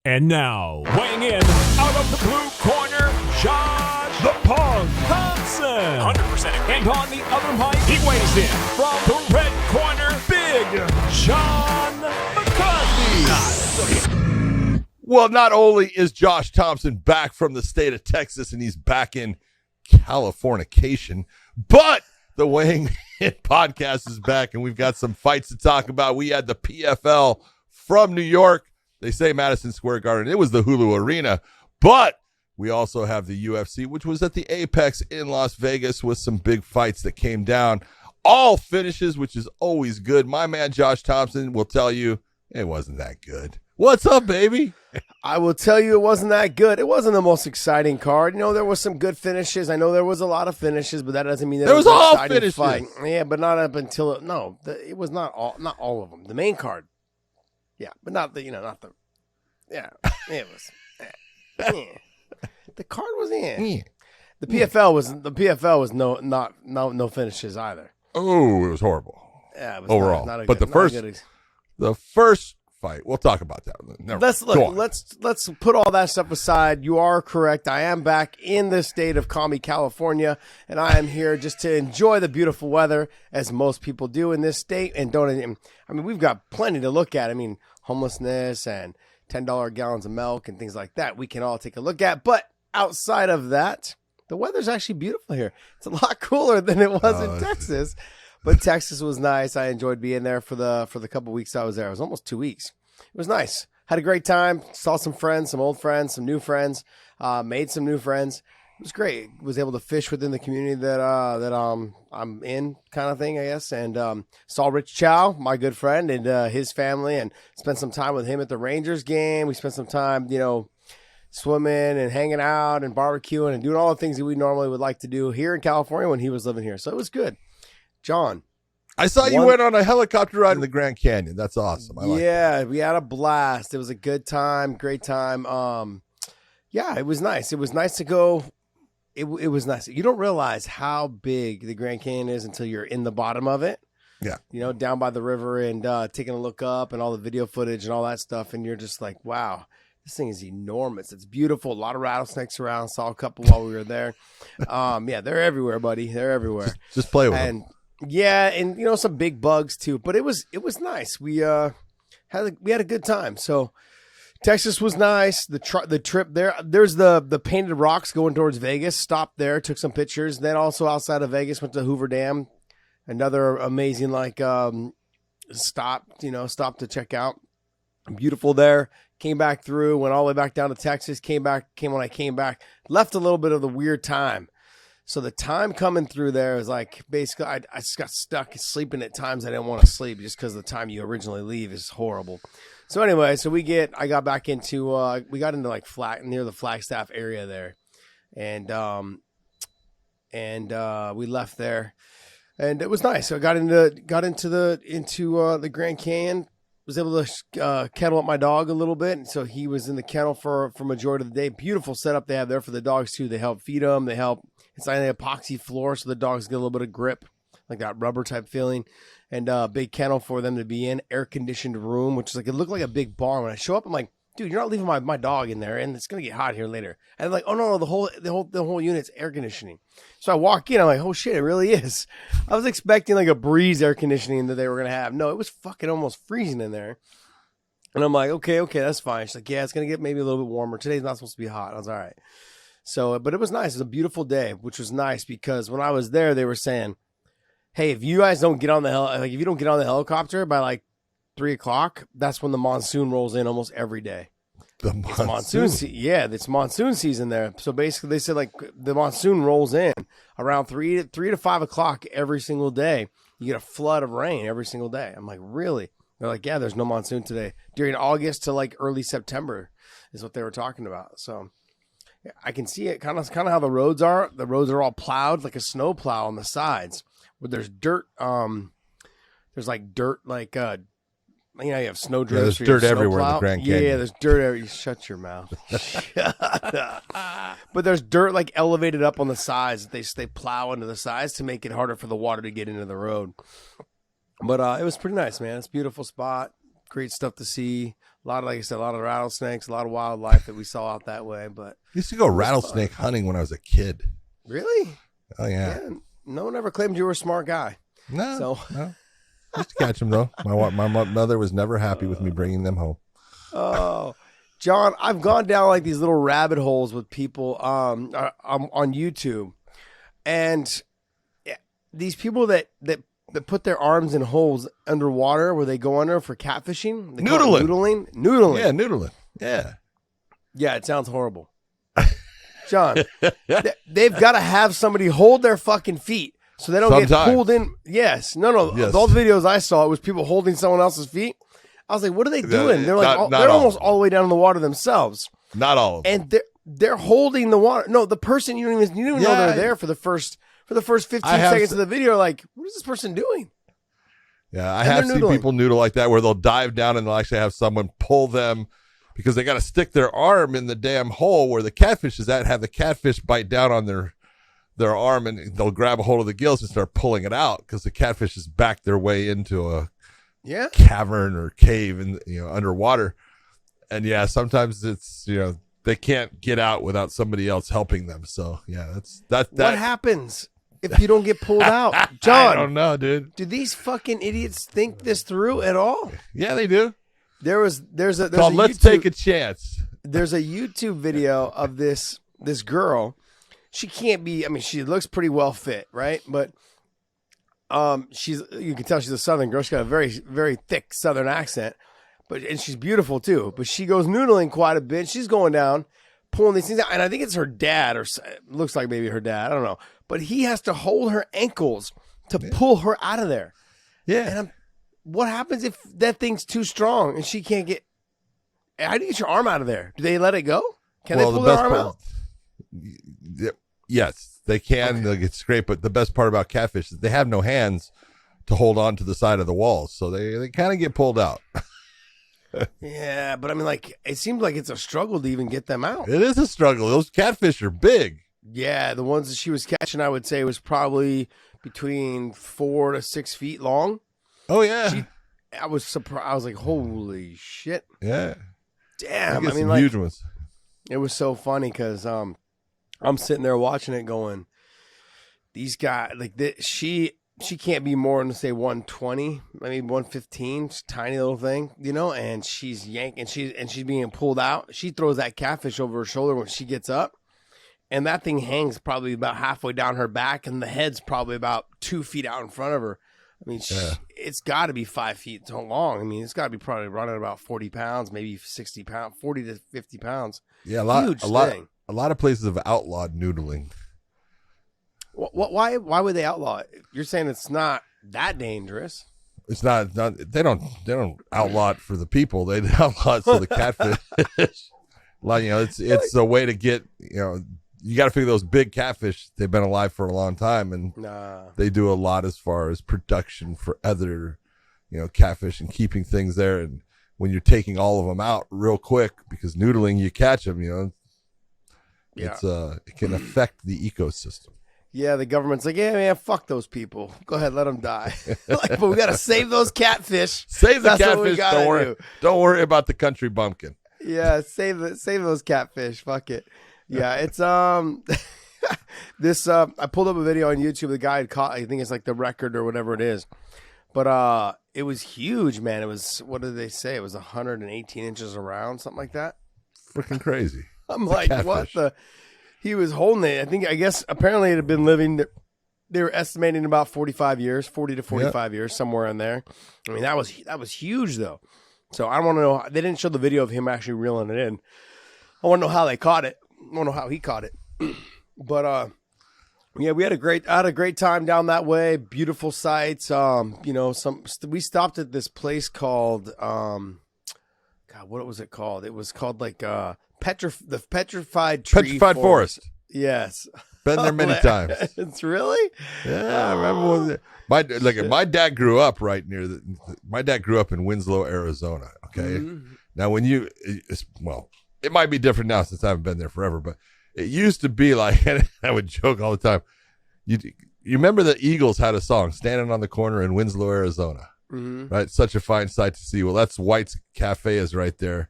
And now, weighing in out of the blue corner, Josh the Punk Thompson. 100%. And on the other mic, he weighs in from the red corner, Big John McCarthy. Well, not only is Josh Thompson back from the state of Texas and he's back in Californication, but the Weighing In podcast is back and we've got some fights to talk about. We had the PFL from New York. They say Madison Square Garden. It was the Hulu Arena. But we also have the UFC, which was at the Apex in Las Vegas with some big fights that came down. All finishes, which is always good. My man Josh Thompson will tell you it wasn't that good. What's up, baby? I will tell you it wasn't that good. It wasn't the most exciting card. You know, there was some good finishes. I know there was a lot of finishes, but that doesn't mean that there was an all exciting finishes. Fight. Yeah, but not up until it was not all of them. The main card. Yeah, but not the, not the, yeah, it was, yeah. The card was in. The PFL was no finishes either. Oh, it was horrible. Yeah, it was overall. not a but good, the first fight, we'll talk about that. Let's put all that stuff aside. You are correct. I am back in the state of Commie, California, and I am here just to enjoy the beautiful weather, as most people do in this state. And we've got plenty to look at. I mean, homelessness and $10 gallons of milk and things like that we can all take a look at. But outside of that, the weather's actually beautiful here. It's a lot cooler than it was in Texas. But Texas was nice. I enjoyed being there for the couple weeks I was there. It was almost 2 weeks. It was nice. Had a great time. Saw some friends, some old friends, some new friends. Made some new friends. It was great. Was able to fish within the community that I'm in, kind of thing, I guess. And saw Rich Chow, my good friend, and his family, and spent some time with him at the Rangers game. We spent some time, swimming and hanging out and barbecuing and doing all the things that we normally would like to do here in California when he was living here. So it was good. John, I saw you went on a helicopter ride in the Grand Canyon. That's awesome. We had a blast. It was a good time, great time. Yeah, it was nice. It was nice to go. It was nice. You don't realize how big the Grand Canyon is until you're in the bottom of it. Yeah. Down by the river and taking a look up and all the video footage and all that stuff. And you're just like, wow, this thing is enormous. It's beautiful. A lot of rattlesnakes around. Saw a couple while we were there. Yeah, they're everywhere, buddy. They're everywhere. Just play with them. Yeah, and some big bugs too. But it was nice. We had a good time. So Texas was nice. The trip there's the painted rocks going towards Vegas. Stopped there, took some pictures. Then also outside of Vegas, went to Hoover Dam. Another amazing stop to check out. Beautiful there. Came back through, went all the way back down to Texas. Came when I came back. Left a little bit of the weird time. So the time coming through there is like basically I just got stuck sleeping at times I didn't want to sleep just because the time you originally leave is horrible. So anyway, I got back into we got into like near the Flagstaff area there, and we left there, and it was nice. So I got into the Grand Canyon. Was able to kennel up my dog a little bit, and so he was in the kennel for majority of the day. Beautiful setup they have there for the dogs too. They help feed them. It's like an epoxy floor, so the dogs get a little bit of grip, like that rubber type feeling. And big kennel for them to be in, air conditioned room, which is like it looked like a big barn. When I show up, I'm like, dude, you're not leaving my dog in there, and it's gonna get hot here later. And I'm like, oh no, the whole unit's air conditioning. So I walk in, I'm like, oh shit, it really is. I was expecting like a breeze air conditioning that they were gonna have. No, it was fucking almost freezing in there. And I'm like, okay, that's fine. She's like, yeah, it's gonna get maybe a little bit warmer. Today's not supposed to be hot. I was all right. So, but it was nice. It was a beautiful day, which was nice because when I was there, they were saying, hey, if you guys don't get on the if you don't get on the helicopter by like 3:00, that's when the monsoon rolls in almost every day. The monsoon? It's monsoon season there. So basically they said like the monsoon rolls in around 3 to 5 o'clock every single day. You get a flood of rain every single day. I'm like, really? They're like, yeah, there's no monsoon today. During August to like early September is what they were talking about. So I can see it kind of how the roads are. The roads are all plowed like a snow plow on the sides. Where there's dirt, there's like dirt, like you have snow drifts. Yeah, there's dirt everywhere in the Grand Canyon. Yeah, there's dirt everywhere. Shut your mouth. But there's dirt like elevated up on the sides. They plow into the sides to make it harder for the water to get into the road. But it was pretty nice, man. It's a beautiful spot. Great stuff to see. A lot of, like I said, a lot of rattlesnakes, a lot of wildlife that we saw out that way. But I used to go rattlesnake hunting when I was a kid. really, Oh yeah. no one ever claimed you were a smart guy. No. Used to catch them though. My mother was never happy with me bringing them home. Oh, John, I've gone down like these little rabbit holes with people on YouTube, and these people that put their arms in holes underwater where they go under for catfishing. They call it noodling. Yeah, noodling. Yeah. Yeah, it sounds horrible. John, they've got to have somebody hold their fucking feet so they don't get pulled in. Yes. No. Yes. All the videos I saw, it was people holding someone else's feet. I was like, what are they doing? They're like, they're almost all the way down in the water themselves. Not all of them. And they're holding the water. No, the person, you don't even know they're there for the first 15 seconds of the video. Like, what is this person doing? Yeah, I have seen people noodle like that where they'll dive down and they'll actually have someone pull them because they got to stick their arm in the damn hole where the catfish is at, have the catfish bite down on their arm, and they'll grab a hold of the gills and start pulling it out because the catfish has backed their way into a cavern or cave and underwater. And yeah, sometimes it's they can't get out without somebody else helping them. So yeah, that what happens if you don't get pulled out? John, I don't know, dude. Do these fucking idiots think this through at all? Yeah, they do. There's let's YouTube, take a chance. There's a YouTube video of this girl. She can't be, I mean, she looks pretty well fit, right? But you can tell she's a Southern girl. She's got a very, very thick Southern accent, and she's beautiful too. But she goes noodling quite a bit. She's going down, pulling these things out, and I think it's her dad, or it looks like maybe her dad. I don't know, but he has to hold her ankles to pull her out of there. Yeah. And what happens if that thing's too strong and she can't get? How do you get your arm out of there? Do they let it go? Can they pull their arm out? Yes, they can. Okay. They'll get scraped, but the best part about catfish is they have no hands to hold on to the side of the walls, so they kind of get pulled out. Yeah, but I mean, like, it seems like it's a struggle to even get them out. It is a struggle. Those catfish are big. Yeah, the ones that she was catching, I would say, was probably between 4 to 6 feet long. Oh yeah, I was surprised. I was like, "Holy shit!" Yeah, damn. I mean, like, huge ones. It was so funny because I'm sitting there watching it, going, "These guys, like she can't be more than say 120, maybe 115, just tiny little thing, And she's yanking, she's being pulled out. She throws that catfish over her shoulder when she gets up, and that thing hangs probably about halfway down her back, and the head's probably about 2 feet out in front of her. I mean, it's got to be 5 feet long. I mean, it's got to be probably running about 40 pounds, maybe 60 pounds, 40 to 50 pounds. Yeah, a lot of places have outlawed noodling. Why would they outlaw it? You're saying it's not that dangerous. It's not. They don't outlaw it for the people. They outlaw it for the catfish. Like, it's a way to get, you got to figure those big catfish, they've been alive for a long time, and they do a lot as far as production for other, catfish and keeping things there. And when you're taking all of them out real quick, because noodling, you catch them, it can affect the ecosystem. Yeah, the government's like, yeah, man, fuck those people. Go ahead, let them die. But we got to save those catfish. Save the catfish. Don't worry about the country bumpkin. Yeah, save those catfish. Fuck it. Yeah, it's this I pulled up a video on YouTube. The guy had caught, I think it's like the record or whatever it is. But it was huge, man. It was, what did they say? It was 118 inches around, something like that. Freaking crazy. I'm like, what the? He was holding it. I guess apparently it had been living, they were estimating about 40 to 45 years, somewhere in there. I mean, that was huge though. So I want to know, they didn't show the video of him actually reeling it in. I want to know how they caught it. I don't know how he caught it. But yeah, I had a great time down that way. Beautiful sights. We stopped at this place called God, what was it called? It was called like the Petrified Forest. Yes. Been there many times. It's really? Yeah, I remember my dad grew up right near my dad grew up in Winslow, Arizona. Okay. Mm-hmm. Now it might be different now since I haven't been there forever, but it used to be like, and I would joke all the time. You remember the Eagles had a song, "Standing on the Corner in Winslow, Arizona"? right? Such a fine sight to see. Well, that's White's Cafe is right there.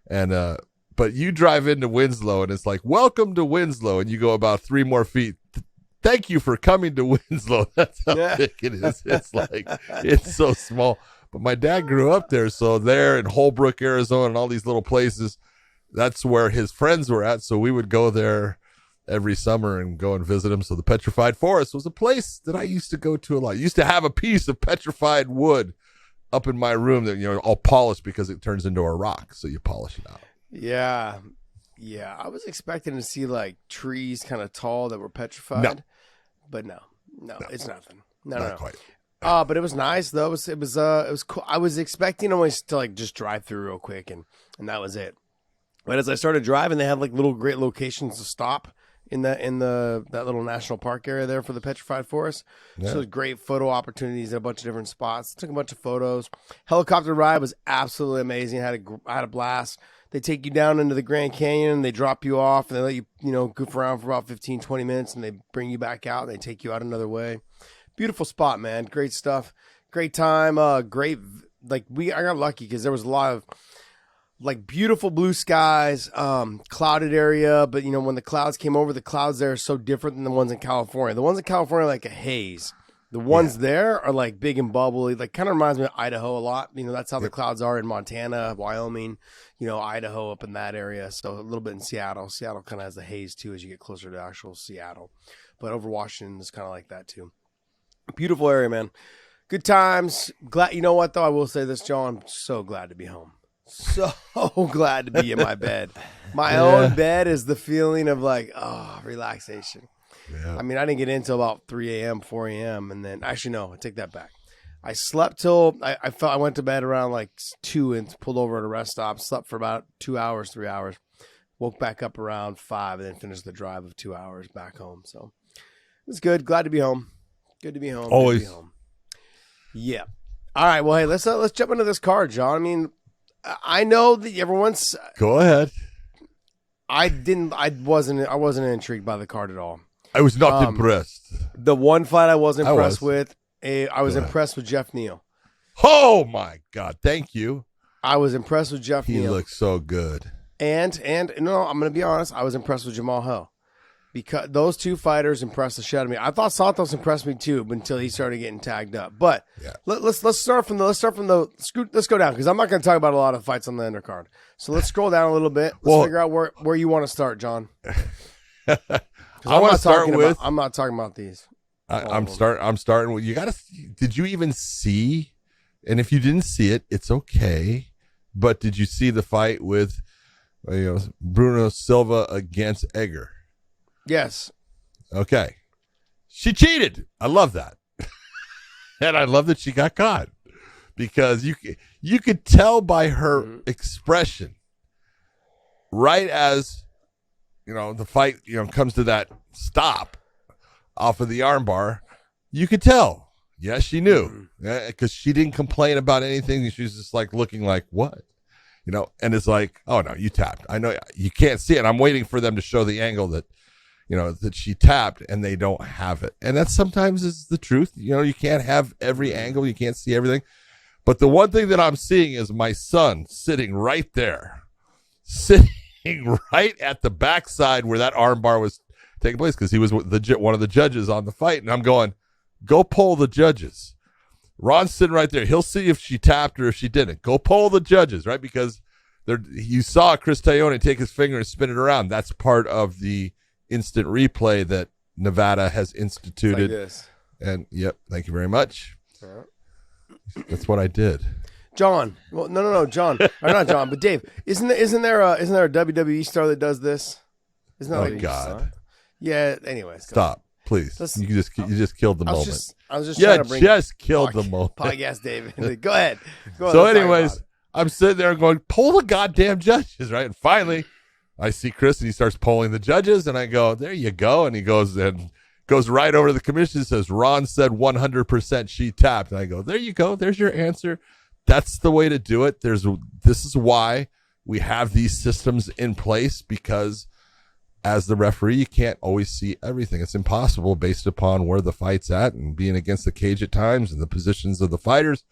And, but you drive into Winslow and it's like, welcome to Winslow. And you go about 3 more feet. Thank you for coming to Winslow. That's how big it is. It's like, it's so small. But my dad grew up there. So there in Holbrook, Arizona, and all these little places, that's where his friends were at. So we would go there every summer and go and visit him. So the Petrified Forest was a place that I used to go to a lot. I used to have a piece of petrified wood up in my room that, all polished because it turns into a rock. So you polish it out. Yeah. Yeah. I was expecting to see like trees kind of tall that were petrified. But no, it's nothing. Not quite. But it was nice though. It was cool. I was expecting always to like just drive through real quick and that was it. But as I started driving, they had like little great locations to stop in that little national park area there for the Petrified Forest. Yeah. So great photo opportunities at a bunch of different spots. Took a bunch of photos. Helicopter ride was absolutely amazing. I had a blast. They take you down into the Grand Canyon, they drop you off, and they let you, goof around for about 15, 20 minutes, and they bring you back out, and they take you out another way. Beautiful spot, man. Great stuff. Great time. I got lucky because there was a lot of, like, beautiful blue skies, clouded area, but, when the clouds came over, the clouds there are so different than the ones in California. The ones in California are like a haze. The ones there are, like, big and bubbly. Like, kind of reminds me of Idaho a lot. That's how the clouds are in Montana, Wyoming, Idaho up in that area. So a little bit in Seattle. Seattle kind of has the haze, too, as you get closer to actual Seattle. But over Washington is kind of like that, too. Beautiful area, man. Good times. Glad. You know what, though? I will say this, John. I'm so glad to be home. So glad to be in my bed. My own bed is the feeling of, like, relaxation. Yeah. I mean, I didn't get in until about 3 a.m., 4 a.m. And then, actually, no, I take that back. I slept till, I went to bed around like 2 and pulled over at a rest stop. Slept for about 2 hours, 3 hours. Woke back up around 5 and then finished the drive of 2 hours back home. So it was good. Glad to be home. Good to be home. Always. Good to be home. Yeah. All right. Well, hey, let's jump into this card, John. I mean, I know that everyone's. Go ahead. I wasn't intrigued by the card at all. I was not impressed. The one fight I was impressed with, I was impressed with Jeff Neal. Oh my God! Thank you. I was impressed with Jeff Neal. He looks so good. And no, I'm going to be honest. I was impressed with Jamahal Hill because those two fighters impressed the shit out of me. I thought Santos impressed me too, until he started getting tagged up. But let's start from let's go down because I'm not going to talk about a lot of fights on the undercard. So let's scroll down a little bit. Let's figure out where you want to start, John. I want to start with. I'm not talking about these. I'm starting with. You got to. Did you even see? And if you didn't see it, it's okay. But did you see the fight with, Bruno Silva against Egger? Yes. Okay. She cheated. I love that, and I love that she got caught because you could tell by her expression, right as. The fight, comes to that stop off of the armbar. You could tell. Yes, she knew. Because she didn't complain about anything. She was just like looking like, what? And it's like, oh, no, you tapped. I know you can't see it. I'm waiting for them to show the angle that, that she tapped and they don't have it. And that sometimes is the truth. You can't have every angle. You can't see everything. But the one thing that I'm seeing is my son sitting right there. Right at the backside where that armbar was taking place because he was one of the judges on the fight. And I'm going, go poll the judges. Ron's sitting right there. He'll see if she tapped or if she didn't. Go poll the judges, right? Because you saw Chris Tayone take his finger and spin it around. That's part of the instant replay that Nevada has instituted. Like this. And, thank you very much. That's what I did. John, well, no, John, or not John, but Dave. Isn't there a WWE star that does this? Isn't that like God? Yeah. Anyway, stop, please. You just killed the moment. I was just trying to bring killed the moment. Podcast, David. Go ahead. So, anyways, I'm sitting there going, poll the goddamn judges, right? And finally, I see Chris and he starts polling the judges, and I go, there you go, and he goes right over to the commission and says, Ron said 100% she tapped, and I go, there you go, there's your answer. That's the way to do it. This is why we have these systems in place, because as the referee, you can't always see everything. It's impossible based upon where the fight's at and being against the cage at times and the positions of the fighters.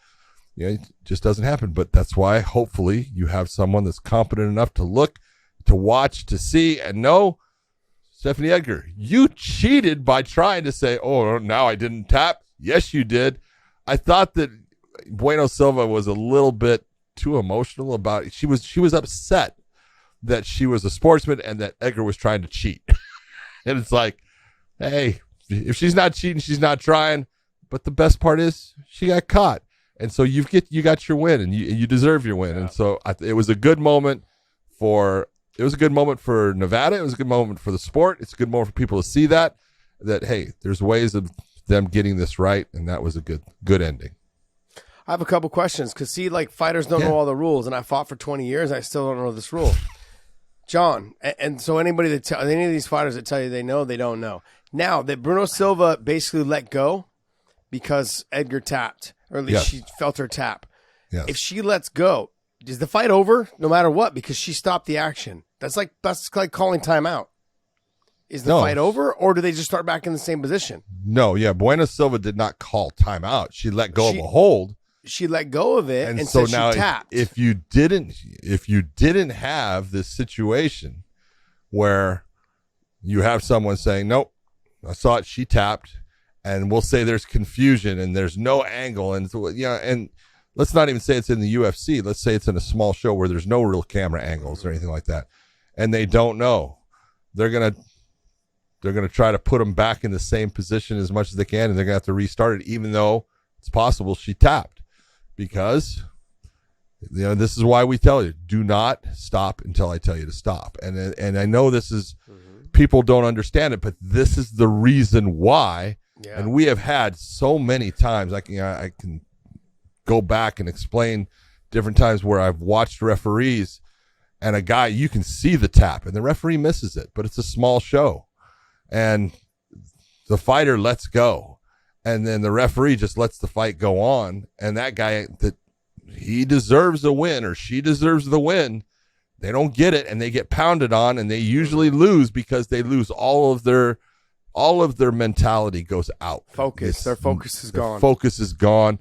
it just doesn't happen. But that's why hopefully you have someone that's competent enough to look, to watch, to see, and know, Stephanie Edgar, you cheated by trying to say, oh, now I didn't tap. Yes, you did. I thought that Bueno Silva was a little bit too emotional about it. She was upset that she was a sportsman and that Edgar was trying to cheat. And it's like, hey, if she's not cheating, she's not trying. But the best part is she got caught. And so you got your win, and you deserve your win. Yeah. And so it was a good moment for Nevada. It was a good moment for the sport. It's a good moment for people to see that hey, there's ways of them getting this right, and that was a good ending. I have a couple questions because fighters don't know all the rules, and I fought for 20 years. I still don't know this rule. John, and so any of these fighters that tell you they know, they don't know. Now that Bruno Silva basically let go because Edgar tapped, or at least she felt her tap. Yes. If she lets go, is the fight over no matter what because she stopped the action? That's like calling timeout. Is the fight over, or do they just start back in the same position? No, Bueno Silva did not call timeout. She let go of a hold. She let go of it, and so said now she tapped. If you didn't have this situation where you have someone saying, nope, I saw it, she tapped, and we'll say there's confusion and there's no angle, and and let's not even say it's in the UFC. Let's say it's in a small show where there's no real camera angles or anything like that, and they don't know. They're gonna try to put them back in the same position as much as they can, and they're gonna have to restart it, even though it's possible she tapped. Because this is why we tell you, do not stop until I tell you to stop. And I know this is people don't understand it, but this is the reason why. Yeah. And we have had so many times. I can go back and explain different times where I've watched referees and a guy, you can see the tap and the referee misses it, but it's a small show and the fighter lets go. And then the referee just lets the fight go on. And that guy, that he deserves a win or she deserves the win, they don't get it and they get pounded on, and they usually lose because they lose all of their mentality goes out. Their focus is gone. Focus is gone.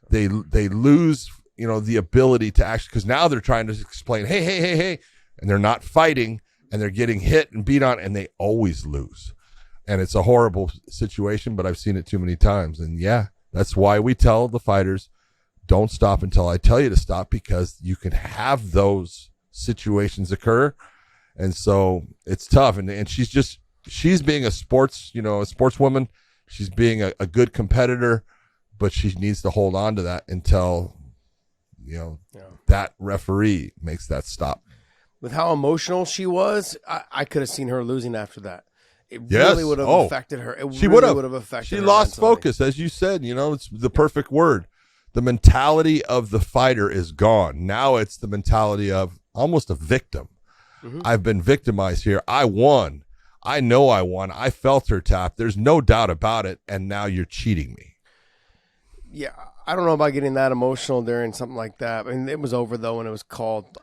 They lose, the ability to actually, because now they're trying to explain, hey, and they're not fighting and they're getting hit and beat on, and they always lose. And it's a horrible situation, but I've seen it too many times. And that's why we tell the fighters, don't stop until I tell you to stop, because you can have those situations occur. And so it's tough. And she's being a sportswoman. She's being a good competitor, but she needs to hold on to that until, that referee makes that stop. With how emotional she was, I could have seen her losing after that. It really would have affected her. She would have affected her. She lost focus, as you said. It's the perfect word. The mentality of the fighter is gone. Now it's the mentality of almost a victim. Mm-hmm. I've been victimized here. I won. I know I won. I felt her tap. There's no doubt about it. And now you're cheating me. Yeah, I don't know about getting that emotional during something like that. I mean, it was over, though, when it was called.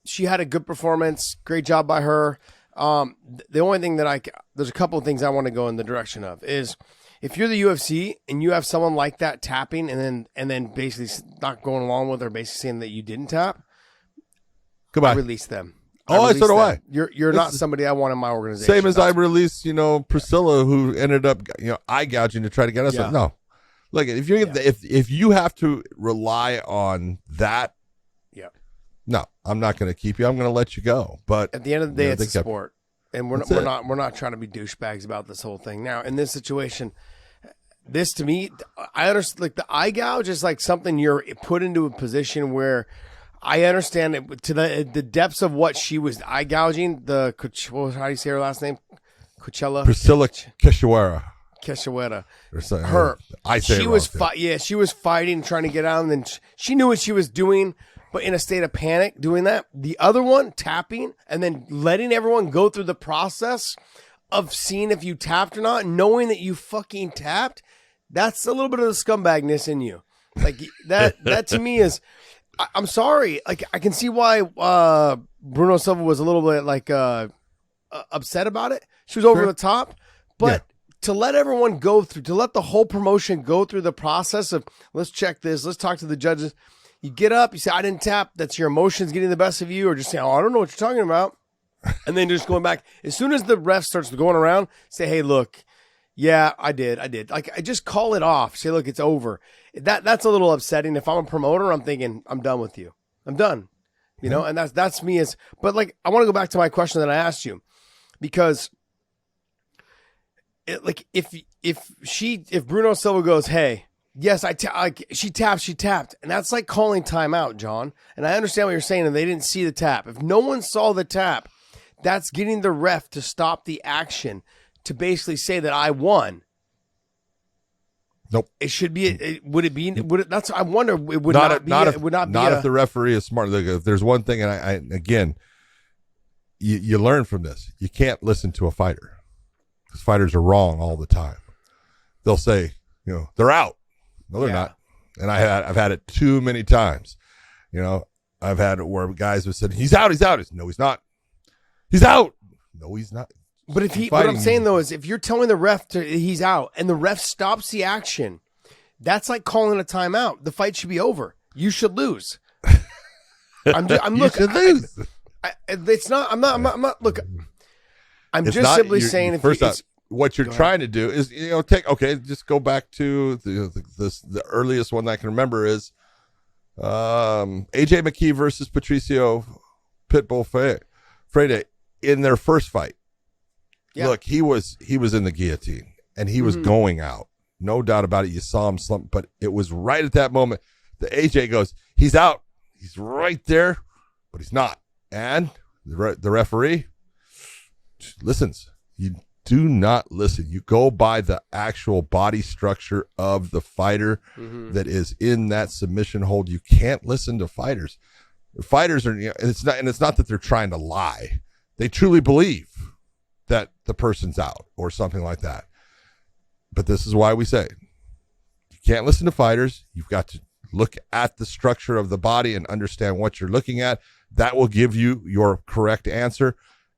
She had a good performance. Great job by her. The only thing that there's a couple of things I want to go in the direction of is if you're the UFC and you have someone like that tapping and then basically not going along with or basically saying that you didn't tap, goodbye. I release them. So do I. You're not somebody I want in my organization. Same as I released, Priscilla, who ended up, eye gouging to try to get us. Yeah. No, look, if you have to rely on that. No, I'm not going to keep you. I'm going to let you go. But at the end of the day, it's a sport, and we're not trying to be douchebags about this whole thing. Now, in this situation, this to me, I understand. Like the eye gouge is like something you're put into a position where I understand it to the depths of what she was eye gouging. How do you say her last name? Priscilla Cachoeira. She was fighting, trying to get out, and then she knew what she was doing. But in a state of panic doing that. The other one, tapping, and then letting everyone go through the process of seeing if you tapped or not, knowing that you fucking tapped, that's a little bit of the scumbagness in you. Like that to me is, I'm sorry. Like I can see why Bruno Silva was a little bit upset about it. She was over the top. But to let everyone go through, to let the whole promotion go through the process of, let's check this, let's talk to the judges. You get up, you say, I didn't tap, that's your emotions getting the best of you, or just say, oh, I don't know what you're talking about. And then just going back. As soon as the ref starts going around, say, hey, look, yeah, I did. Like, I just call it off. Say, look, it's over. That's a little upsetting. If I'm a promoter, I'm thinking, I'm done with you. I'm done. You know, and that's me but like, I want to go back to my question that I asked you, because if Bruno Silva goes, hey, yes, she tapped, and that's like calling timeout, John. And I understand what you're saying, and they didn't see the tap. If no one saw the tap, that's getting the ref to stop the action, to basically say that I won. Nope. It should be. Would it be? Would it? That's. I wonder. It would not not be. Not it would not be. Not if the referee is smart. Look, if there's one thing, and I again, you learn from this. You can't listen to a fighter, because fighters are wrong all the time. They'll say, you know, they're out. No, they're not. And I've had it too many times. You know, I've had it where guys have said, he's out. No, he's not. He's out. No, he's not. But what I'm saying though is, if you're telling the ref he's out and the ref stops the action, that's like calling a timeout. The fight should be over. You should lose. I'm looking. You should lose. It's not. I'm not. Look, I'm just simply saying. First off, what you're trying to do is, you know, just go back to the earliest one that I can remember is AJ Mckee versus Patricio Pitbull Freire in their first fight. Yeah. Look, he was in the guillotine and he was going out. No doubt about it. You saw him slump, but it was right at that moment that AJ goes, he's out. He's right there, but he's not. And the referee listens. You do not listen. You go by the actual body structure of the fighter that is in that submission hold. You can't listen to fighters. Fighters are, you know, it's not that they're trying to lie. They truly believe that the person's out or something like that. But this is why we say you can't listen to fighters. You've got to look at the structure of the body and understand what you're looking at. That will give you your correct answer.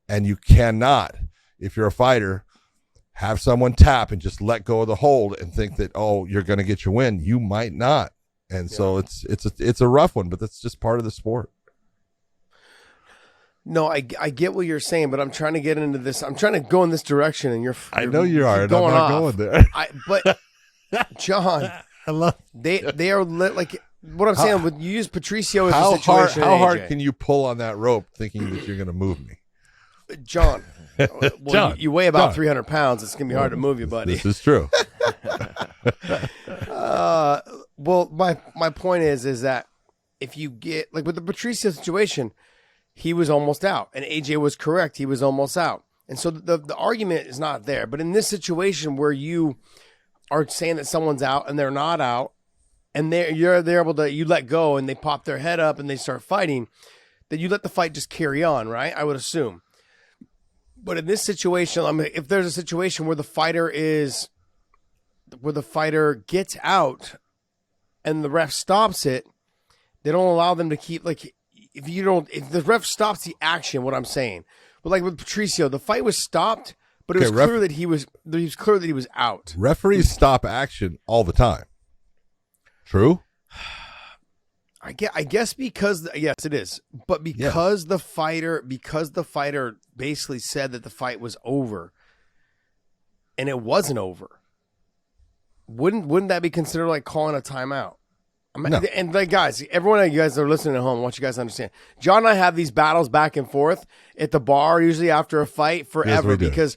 And you cannot, if you're a fighter, have someone tap and just let go of the hold and think that, oh, you're going to get your win. You might not. And so it's a rough one, but that's just part of the sport. No, I get what you're saying, but I'm trying to get into this. I'm trying to go in this direction, and you're I know you are. And going I'm not off. going there. But John, I love they are like what I'm saying. With you use Patricio as a situation. How hard can you pull on that rope, thinking that you're going to move me, John? Well, John, you weigh about 300 pounds. It's gonna be hard to move you, buddy. This is true. Well, my point is that if you get like with the Patricio situation, he was almost out, and AJ was correct. He was almost out, and so the argument is not there. But in this situation where you are saying that someone's out and they're not out, and they're able to, you let go and they pop their head up and they start fighting, then you let the fight just carry on, right? I would assume. But in this situation, I mean, if there's a situation where the fighter gets out and the ref stops it, they don't allow them to keep, like, if the ref stops the action, what I'm saying, but like with Patricio, the fight was stopped, but it was clear that he was out. Referees stop action all the time. True. I guess because yes, it is, but because the fighter basically said that the fight was over, and it wasn't over. Wouldn't that be considered like calling a timeout? No. And like guys, everyone of you guys that are listening at home, I want you guys to understand. John and I have these battles back and forth at the bar, usually after a fight, forever, because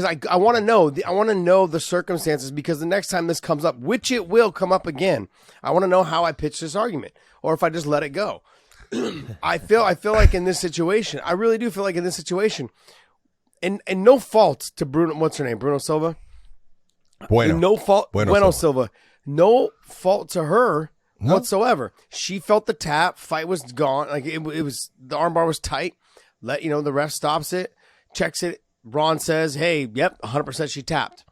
I want to know the circumstances, because the next time this comes up, which it will come up again, I want to know how I pitch this argument, or if I just let it go. I feel like in this situation, I really do feel like in this situation, and no fault to Bruno. What's her name? Bruno Silva. Bueno. No fault. Bueno Silva. No fault to her. No. Whatsoever. She felt the tap. Fight was gone. Like it was, the armbar was tight. The ref stops it, checks it. Ron says, "Hey, yep, 100% she tapped.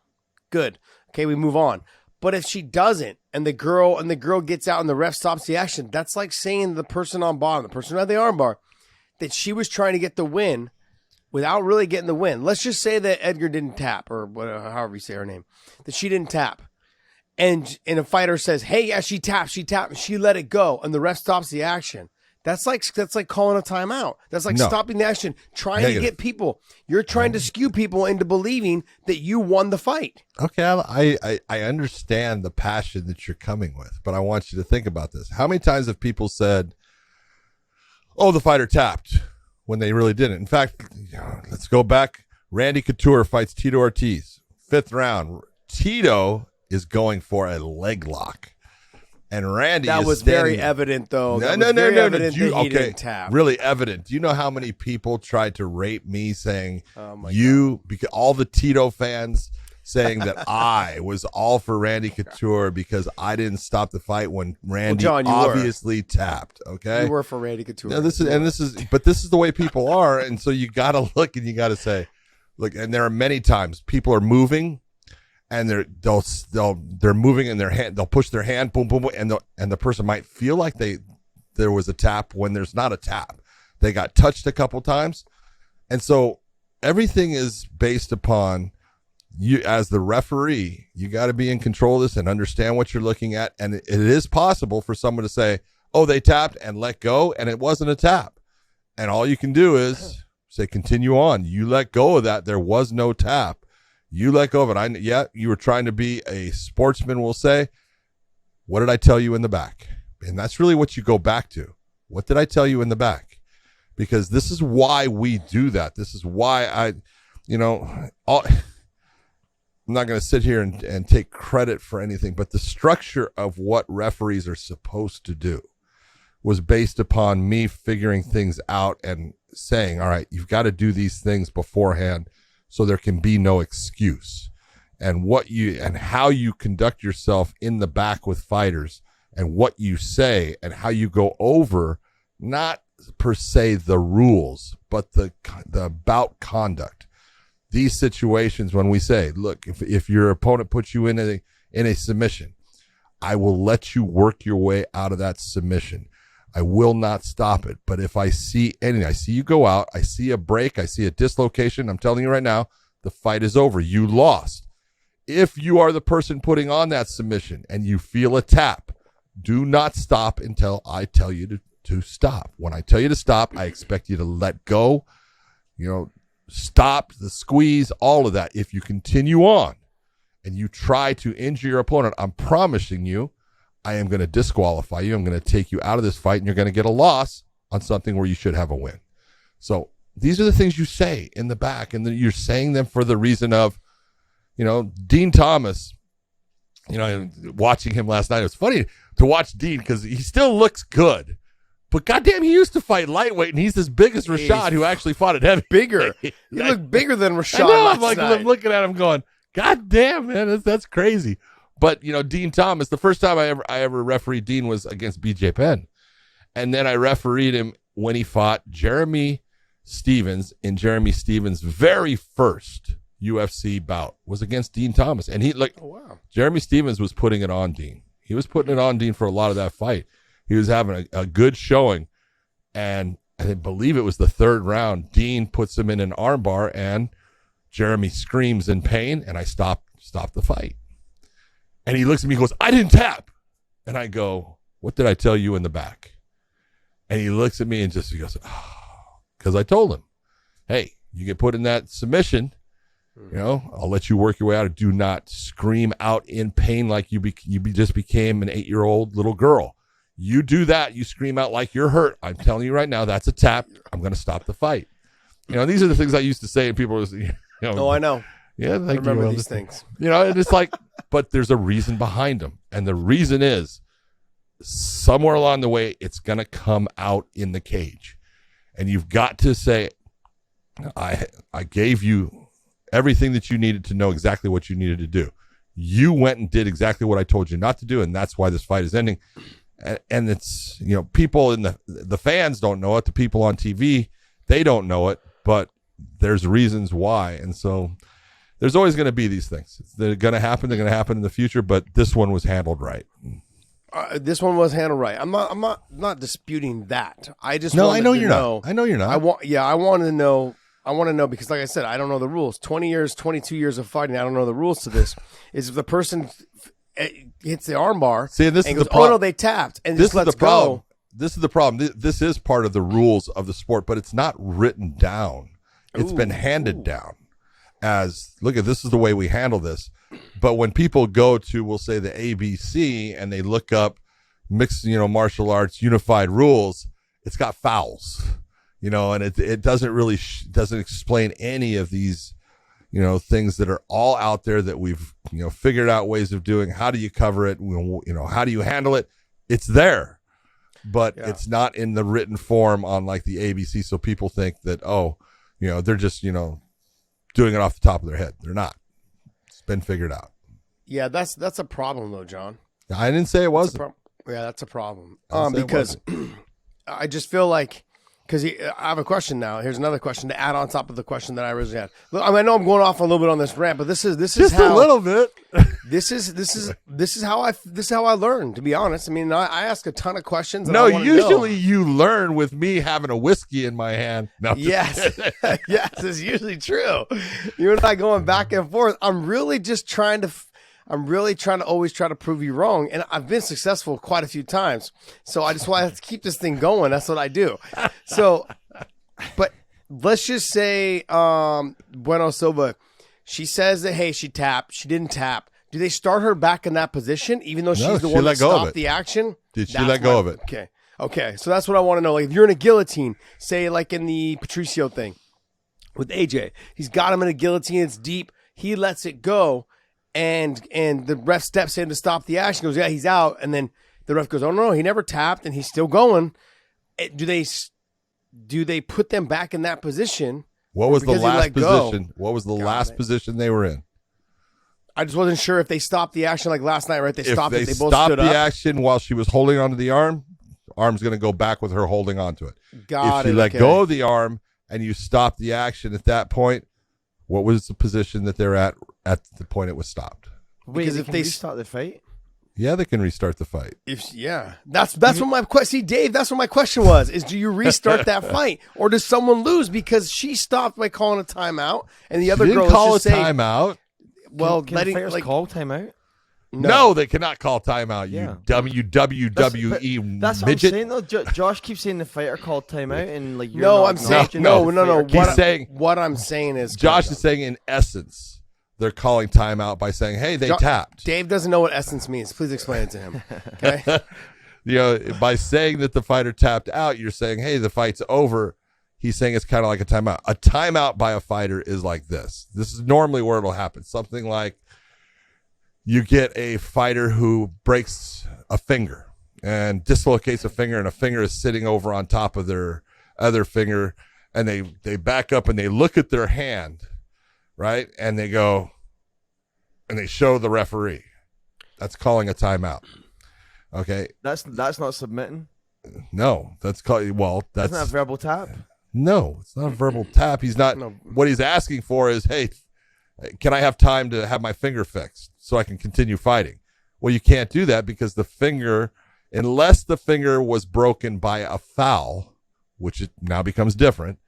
Good. Okay, we move on." But if she doesn't, and the girl gets out, and the ref stops the action, that's like saying the person on bottom, the person who had the armbar, that she was trying to get the win, without really getting the win. Let's just say that Edgar didn't tap, or whatever, however you say her name, that she didn't tap. And a fighter says, hey, yeah, she tapped, and she let it go, and the ref stops the action. That's like calling a timeout. That's like stopping the action, trying to get people. You're trying to skew people into believing that you won the fight. Okay, I understand the passion that you're coming with, but I want you to think about this. How many times have people said, oh, the fighter tapped, when they really didn't? In fact, let's go back. Randy Couture fights Tito Ortiz. 5th round. Tito is going for a leg lock. And Randy that is was standing, very evident, though. No. Didn't tap. Really evident. Do you know how many people tried to rape me saying because all the Tito fans saying that I was all for Randy Couture because I didn't stop the fight when Randy obviously tapped. Okay, you were for Randy Couture. No, this is the way people are, and so you got to look and you got to say, look. And there are many times people are moving. And they're moving in their hand. They'll push their hand, boom, boom, boom, and the person might feel like there was a tap when there's not a tap. They got touched a couple times, and so everything is based upon you as the referee. You got to be in control of this and understand what you're looking at. And it is possible for someone to say, "Oh, they tapped," and let go, and it wasn't a tap. And all you can do is say, "Continue on." You let go of that. There was no tap. You let go of it. You were trying to be a sportsman, we'll say. What did I tell you in the back? And that's really what you go back to. What did I tell you in the back? Because this is why we do that. This is why I'm not going to sit here and take credit for anything, but the structure of what referees are supposed to do was based upon me figuring things out and saying, all right, you've got to do these things beforehand, so there can be no excuse. And how you conduct yourself in the back with fighters and what you say and how you go over, not per se the rules, but the bout conduct. These situations when we say, look, if your opponent puts you in a submission, I will let you work your way out of that submission. I will not stop it. But if I see anything, I see you go out, I see a break, I see a dislocation, I'm telling you right now, the fight is over. You lost. If you are the person putting on that submission and you feel a tap, do not stop until I tell you to stop. When I tell you to stop, I expect you to let go, stop the squeeze, all of that. If you continue on and you try to injure your opponent, I'm promising you, I am going to disqualify you. I'm going to take you out of this fight, and you're going to get a loss on something where you should have a win. So these are the things you say in the back, and then you're saying them for the reason of, Dean Thomas, watching him last night, it was funny to watch Dean because he still looks good. But goddamn, he used to fight lightweight, and he's as big as Rashad, who actually fought at heavy. Bigger. He looked bigger than Rashad. I'm looking at him going, God damn, man, that's crazy. But, Dean Thomas, the first time I ever refereed Dean was against BJ Penn. And then I refereed him when he fought Jeremy Stevens in Jeremy Stevens' very first UFC bout was against Dean Thomas. And Jeremy Stevens was putting it on Dean. He was putting it on Dean for a lot of that fight. He was having a good showing. And I believe it was the 3rd round. Dean puts him in an armbar and Jeremy screams in pain. And I stop the fight. And he looks at me and goes, I didn't tap. And I go, what did I tell you in the back? And he looks at me and he goes, because I told him, hey, you get put in that submission, I'll let you work your way out. Do not scream out in pain like you just became an 8-year-old little girl. You do that, you scream out like you're hurt. I'm telling you right now, that's a tap. I'm going to stop the fight. These are the things I used to say, and people was, Oh, I know. Yeah, I remember these things. And it's like, but there's a reason behind them. And the reason is somewhere along the way, it's going to come out in the cage. And you've got to say, I gave you everything that you needed to know exactly what you needed to do. You went and did exactly what I told you not to do. And that's why this fight is ending. And it's, people in the fans don't know it. The people on TV, they don't know it, but there's reasons why. And so there's always going to be these things. They're going to happen. They're going to happen in the future, but this one was handled right. This one was handled right. I'm not disputing that. I just I know you're not. I know you're not. I wanted to know I want to know, because like I said, I don't know the rules. 20 years, 22 years of fighting, I don't know the rules to this. Is if the person hits the armbar and goes, oh no, they tapped, and this just lets is the problem. go. This is the problem. This is part of the rules of the sport, but it's not written down. It's been handed down as, look at, this is the way we handle this. But when people go to, we'll say, the ABC, and they look up mixed, martial arts unified rules, it's got fouls, and it doesn't really doesn't explain any of these, things that are all out there that we've, figured out ways of doing. How do you cover it? How do you handle it? It's there, but it's not in the written form on like the ABC. So people think that, they're just, doing it off the top of their head. They're not. It's been figured out. Yeah, that's a problem though, John. I didn't say it wasn't. That's a problem. Because I just feel like, because I have a question now. Here's another question to add on top of the question that I originally had. Look, I know I'm going off a little bit on this rant, but this is just how, a little bit. This is how I learn. To be honest, I mean, I ask a ton of questions. No, usually you learn with me having a whiskey in my hand. No, yes, yes, it's usually true. You and I going back and forth. I'm really trying to always try to prove you wrong, and I've been successful quite a few times. So I just want to keep this thing going. That's what I do. So, but let's just say, Bueno Silva, she says that, hey, she tapped, she didn't tap. Do they start her back in that position, even though she's the one that stopped the action? Did she let go of it? Okay. So that's what I want to know. Like, if you're in a guillotine, say like in the Patricio thing with AJ, he's got him in a guillotine. It's deep. He lets it go. And the ref steps in to stop the action. Goes, yeah, he's out. And then the ref goes, oh no, he never tapped, and he's still going. Do they put them back in that position? What was the last position? What was the last position they were in? I just wasn't sure if they stopped the action like last night, right? They stopped it. They both stopped stood up. the action while she was holding onto the arm. Arm's going to go back with her holding onto it. If you let go of the arm and you stop the action at that point, what was the position that they're at the point it was stopped? Because if they start the fight, yeah, they can restart the fight. That's what my question. See, Dave, that's what my question was: is do you restart that fight, or does someone lose because she stopped by calling a timeout, and the other girl call a timeout? Well, can fighters call timeout? No, they cannot call timeout. You WWE that's midget. What I'm saying though. Josh keeps saying the fighter called timeout, and like you're no, I'm saying no. What I'm saying is Josh is saying in essence they're calling timeout by saying, hey, they tapped. Dave doesn't know what essence means. Please explain it to him. Okay. By saying that the fighter tapped out, you're saying, hey, the fight's over. He's saying it's kind of like a timeout. A timeout by a fighter is like this. This is normally where it'll happen. Something like you get a fighter who breaks a finger and dislocates a finger, and a finger is sitting over on top of their other finger, and they back up and they look at their hand, right? And they go, and they show the referee. That's calling a timeout. Okay. That's not submitting. No, that's that's not a verbal tap. No, it's not a verbal tap. He's not. No. What he's asking for is, hey, can I have time to have my finger fixed so I can continue fighting? Well, you can't do that because the finger, unless the finger was broken by a foul, which it now becomes different.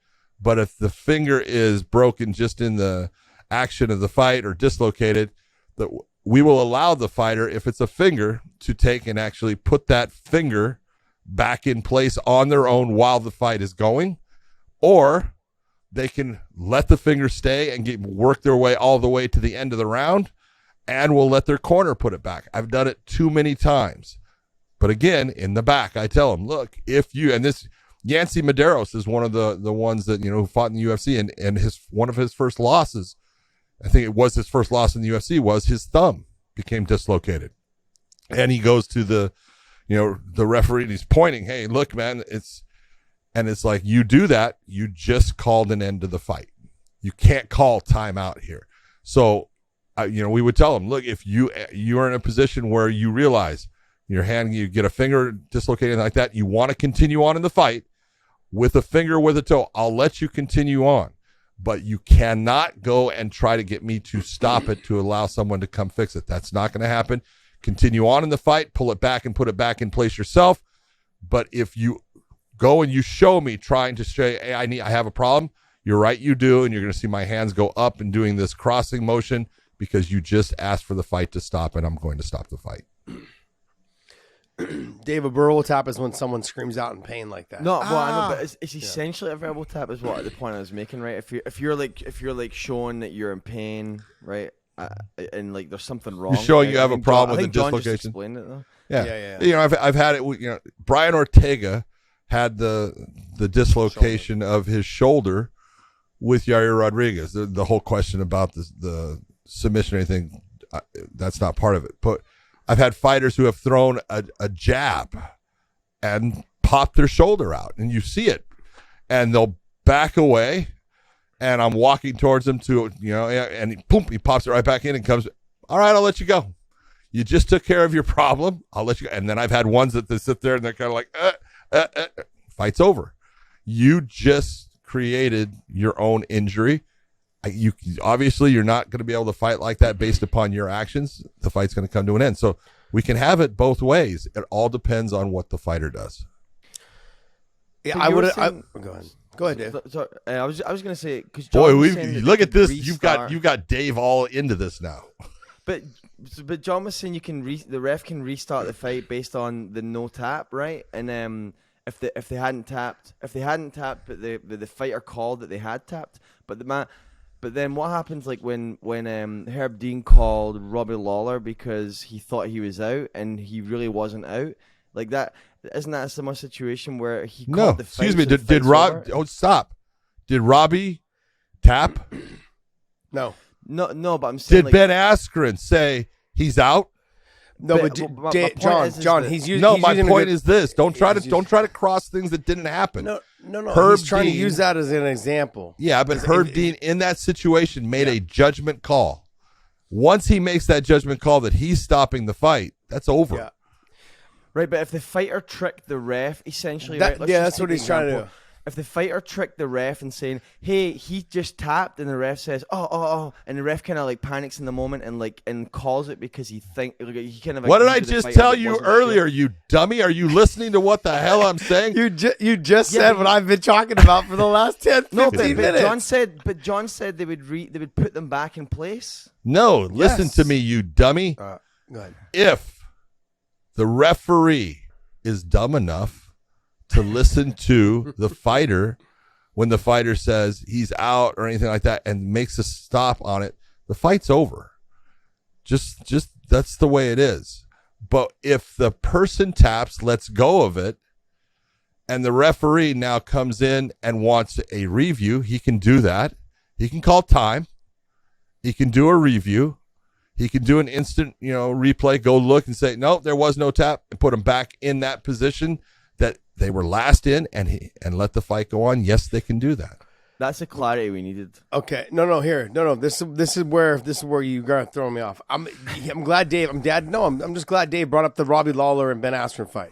But if the finger is broken just in the action of the fight or dislocated, that we will allow the fighter, if it's a finger, to take and actually put that finger back in place on their own while the fight is going, or they can let the finger stay and work their way all the way to the end of the round, and we'll let their corner put it back. I've done it too many times. But again, in the back, I tell them, look, if you, and this, Yancy Medeiros is one of the ones that, who fought in the UFC, and one of his first losses, I think it was his first loss in the UFC, was his thumb became dislocated. And he goes to the referee, and he's pointing, hey, look, man, it's like, you do that, you just called an end to the fight. You can't call timeout here. So, we would tell him, look, if you are in a position where you realize your hand, you get a finger dislocated like that, you want to continue on in the fight with a finger, with a toe, I'll let you continue on. But you cannot go and try to get me to stop it to allow someone to come fix it. That's not going to happen. Continue on in the fight, pull it back and put it back in place yourself. But if you go and you show me trying to say, hey, I have a problem, You're right, you do, and you're going to see my hands go up and doing this crossing motion because you just asked for the fight to stop, and I'm going to stop the fight. Dave, a verbal tap is when someone screams out in pain like that. No, well, I know, but it's essentially a verbal tap is what the point I was making, right? If you're like showing that you're in pain, right, and like there's something wrong, You're showing right? you have a problem with the John dislocation. Just explained it though. Yeah. You know, I've had it. You know, Brian Ortega had the dislocation of his shoulder with Yair Rodriguez. The whole question about the submission or anything, that's not part of it. But I've had fighters who have thrown a jab and popped their shoulder out, and you see it, and they'll back away, and I'm walking towards them to, you know, and he pops it right back in and comes, all right, I'll let you go. You just took care of your problem. I'll let you go. And then I've had ones that they sit there and they're kind of like, fight's over. You just created your own injury. You obviously you're not going to be able to fight like that based upon your actions. The fight's going to come to an end. So we can have it both ways. It all depends on what the fighter does. Yeah, go ahead. Go ahead, Dave. So, I was going to say, because boy, look at this. You've got Dave all into this now. But John was saying the ref can restart the fight based on the no tap, right? And if they hadn't tapped, but the fighter called that they had tapped, but then what happens like when Herb Dean called Robbie Lawler because he thought he was out and he really wasn't out? Like that, isn't that a similar situation where he called the fight? Excuse me, did Rob? Oh, stop! Did Robbie tap? No, but I'm saying did Ben Askren say he's out? No, but John, he's using. No, my point is this: don't try to cross things that didn't happen. No. Herb he's trying Dean, to use that as an example. Yeah, but Herb Dean in that situation made a judgment call. Once he makes that judgment call that he's stopping the fight, that's over. Yeah. Right, but if the fighter tricked the ref, essentially, that's what he's trying to do. If the fighter tricked the ref and saying, "Hey, he just tapped," and the ref says, "Oh," and the ref kind of like panics in the moment and calls it because he kind of. What did I just tell you earlier, you dummy? Are you listening to what the hell I'm saying? You just said what I've been talking about for the last 10, 15 minutes. John said they would put them back in place. No, listen to me, you dummy. Go ahead. If the referee is dumb enough to listen to the fighter when the fighter says he's out or anything like that and makes a stop on it, the fight's over. Just that's the way it is. But if the person taps, lets go of it, and the referee now comes in and wants a review, he can do that. He can call time. He can do a review. He can do an instant, replay, go look and say, no, there was no tap, and put him back in that position that they were last in and let the fight go on. Yes, they can do that. That's the clarity we needed. Okay. No. This is where you gotta throw me off. I'm glad Dave. I'm just glad Dave brought up the Robbie Lawler and Ben Askren fight,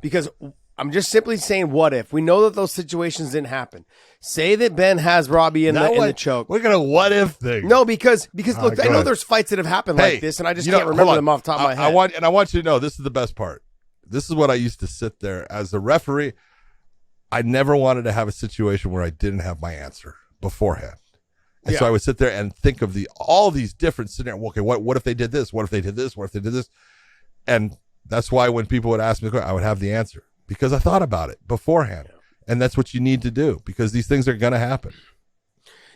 because I'm just simply saying, what if we know that those situations didn't happen? Say that Ben has Robbie in the choke. We're gonna what if thing. No, because look, I know there's fights that have happened like this, and I just can't remember them off the top of my head. I want you to know, this is the best part. This is what I used to sit there as the referee. I never wanted to have a situation where I didn't have my answer beforehand. And so I would sit there and think of all these different scenarios. Okay, what if they did this? What if they did this? What if they did this? And that's why when people would ask me, I would have the answer because I thought about it beforehand. And that's what you need to do because these things are going to happen.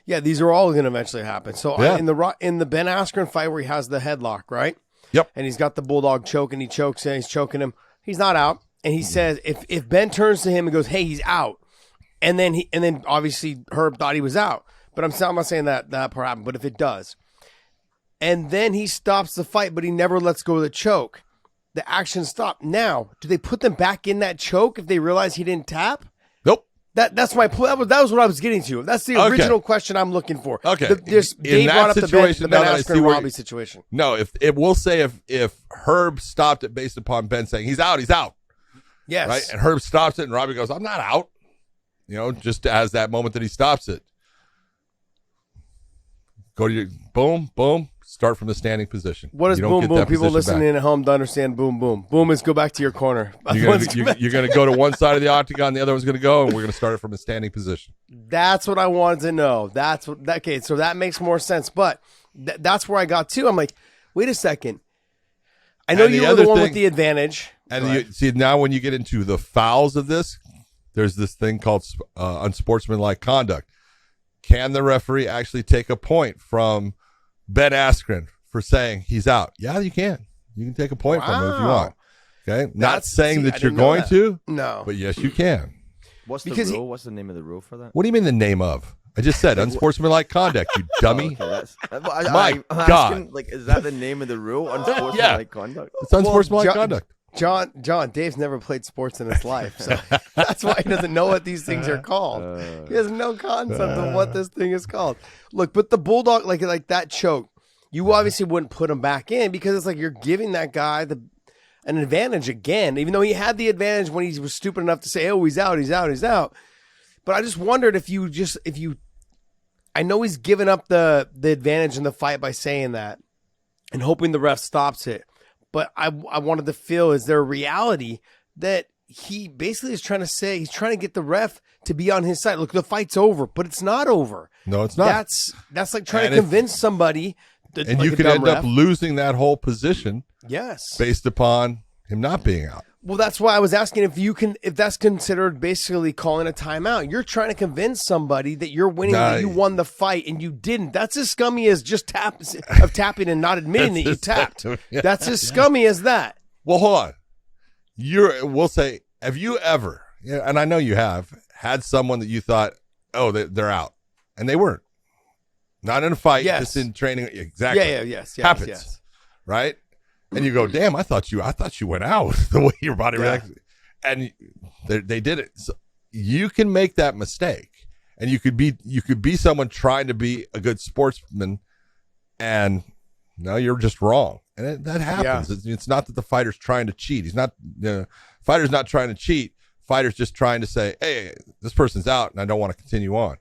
Yeah, these are all going to eventually happen. So in the Ben Askren fight where he has the headlock, right? Yep. And he's got the bulldog choke and he chokes and he's choking him. He's not out. And he says, if Ben turns to him and goes, hey, he's out. And then obviously Herb thought he was out. But I'm not saying that part happened. But if it does. And then he stops the fight, but he never lets go of the choke. The action stopped. Now, do they put them back in that choke if they realize he didn't tap? Nope. That was what I was getting to. That's the original question I'm looking for. Okay. Dave brought up the Ben Askren and Robbie situation. No, we'll say if Herb stopped it based upon Ben saying he's out. Yes. Right? And Herb stops it and Robbie goes, I'm not out. Just as that moment that he stops it. boom, boom, start from the standing position. What is You don't boom get boom? that People position listening back. at home to understand boom boom. Boom is go back to your corner. You're going to go to one side of the octagon, the other one's going to go, and we're going to start it from a standing position. That's what I wanted to know. Okay, so that makes more sense. But that's where I got to. I'm like, wait a second. I know And you the were the other one thing- with the advantage. And Go you ahead. see, now when you get into the fouls of this, there's this thing called unsportsmanlike conduct. Can the referee actually take a point from Ben Askren for saying he's out? Yeah, you can. You can take a point from him if you Wow. want. Okay, not saying I that you're didn't know going that. to, No. but yes, you can. What's the Because rule? What's the name of the rule for that? What do you mean the name of? I just said unsportsmanlike conduct, you dummy. Oh, okay, that's, My I'm God. asking, like, is that the name of the rule? Unsportsmanlike conduct. It's unsportsmanlike John- conduct. John, Dave's never played sports in his life, so that's why he doesn't know what these things are called. He has no concept of what this thing is called. Look, but the Bulldog, like that choke, you obviously wouldn't put him back in because it's like you're giving that guy an advantage again, even though he had the advantage when he was stupid enough to say, "Oh, he's out, he's out, he's out." But I just wondered if you, I know he's given up the advantage in the fight by saying that and hoping the ref stops it. But I wanted to feel, is there a reality that he basically is trying to say, he's trying to get the ref to be on his side. Look, the fight's over, but it's not over. No, it's not. That's like trying And to if- convince somebody. That, And like you a could dumb end ref. up losing that whole position Yes. based upon him not being out. Well, that's why I was asking if that's considered basically calling a timeout. You're trying to convince somebody that you're winning, that you won the fight, and you didn't. That's as scummy as just tapping and not admitting that you tapped. Yeah. That's as scummy as that. Well, hold on. We'll say, have you ever, and I know you have, had someone that you thought, oh, they're out, and they weren't. Not in a fight, Yes. just in training. Exactly. Yes. Happens. Yes. Right? And you go, damn, I thought you went out the way your body reacted. And they did it. So you can make that mistake. And you could be someone trying to be a good sportsman, and no, you're just wrong. And that happens. It's not that the fighter's trying to cheat. Fighter's not trying to cheat. Fighter's just trying to say, hey, this person's out and I don't want to continue on.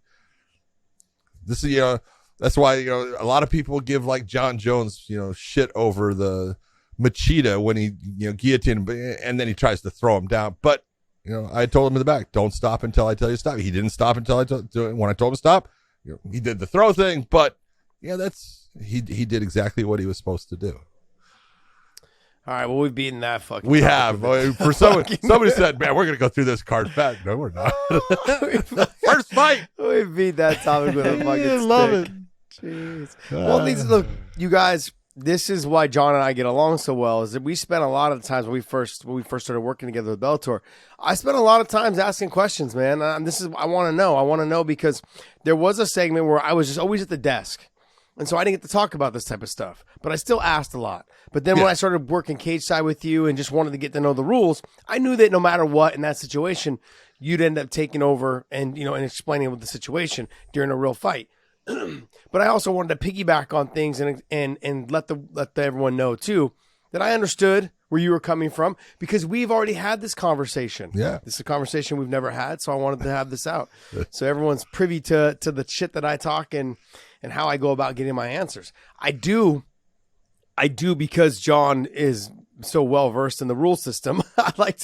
This is, that's why, a lot of people give like John Jones, shit over the Machida when he, guillotined him, and then he tries to throw him down. But, I told him in the back, don't stop until I tell you to stop. He didn't stop until when I told him to stop. He did the throw thing, but he did exactly what he was supposed to do. All right, well, we've beaten that fucking. We have. For somebody said, man, we're going to go through this card fast. No, we're not. First fight. We beat that topic with a fucking stick. Love it. Jeez. Well, look, you guys, this is why John and I get along so well, is that we spent a lot of the times when we first started working together with Bellator, I spent a lot of times asking questions, man. I want to know. I want to know because there was a segment where I was just always at the desk. And so I didn't get to talk about this type of stuff, but I still asked a lot. But then when I started working cage side with you and just wanted to get to know the rules, I knew that no matter what in that situation, you'd end up taking over and, and explaining the situation during a real fight. But I also wanted to piggyback on things and let everyone know too that I understood where you were coming from because we've already had this conversation. Yeah. This is a conversation we've never had, so I wanted to have this out. So everyone's privy to the shit that I talk and how I go about getting my answers. I do because John is so well versed in the rule system. I like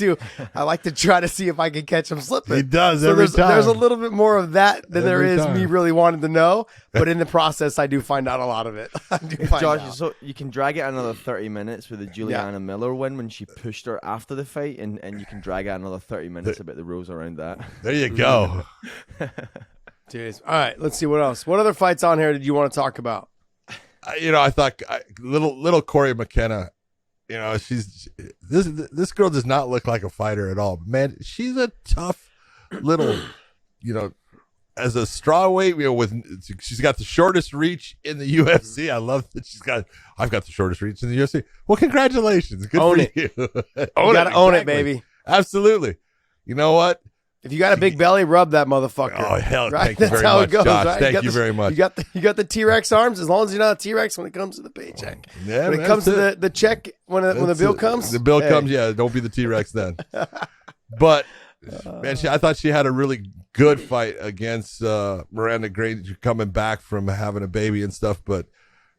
to try to see if I can catch him slipping. He does so every time. There's a little bit more of that than there Every is time. me really wanting to know. But in the process, I do find out a lot of it. I do find Josh, out. so you can drag it another 30 minutes with the Juliana Miller win when she pushed her after the fight, and you can drag out another 30 minutes about the rules around that. There you go. Jeez. All right, let's see what else. What other fights on here did you want to talk about? I thought little Corey McKenna, she's this girl does not look like a fighter at all. Man, she's a tough little, as a strawweight, she's got the shortest reach in the UFC. I love that I've got the shortest reach in the UFC. Well, congratulations. Good Own for it. you. You gotta own it, baby. Absolutely. You know what? If you got a big belly, rub that motherfucker. Oh, hell, Right? thank you That's very how much, it goes, Josh. right? Thank you very much. You got the T-Rex arms, as long as you're not a T-Rex when it comes to the paycheck. Yeah, when it comes to the check, when the bill comes. The bill comes, don't be the T-Rex then. But, man, I thought she had a really good fight against Miranda Granger coming back from having a baby and stuff. But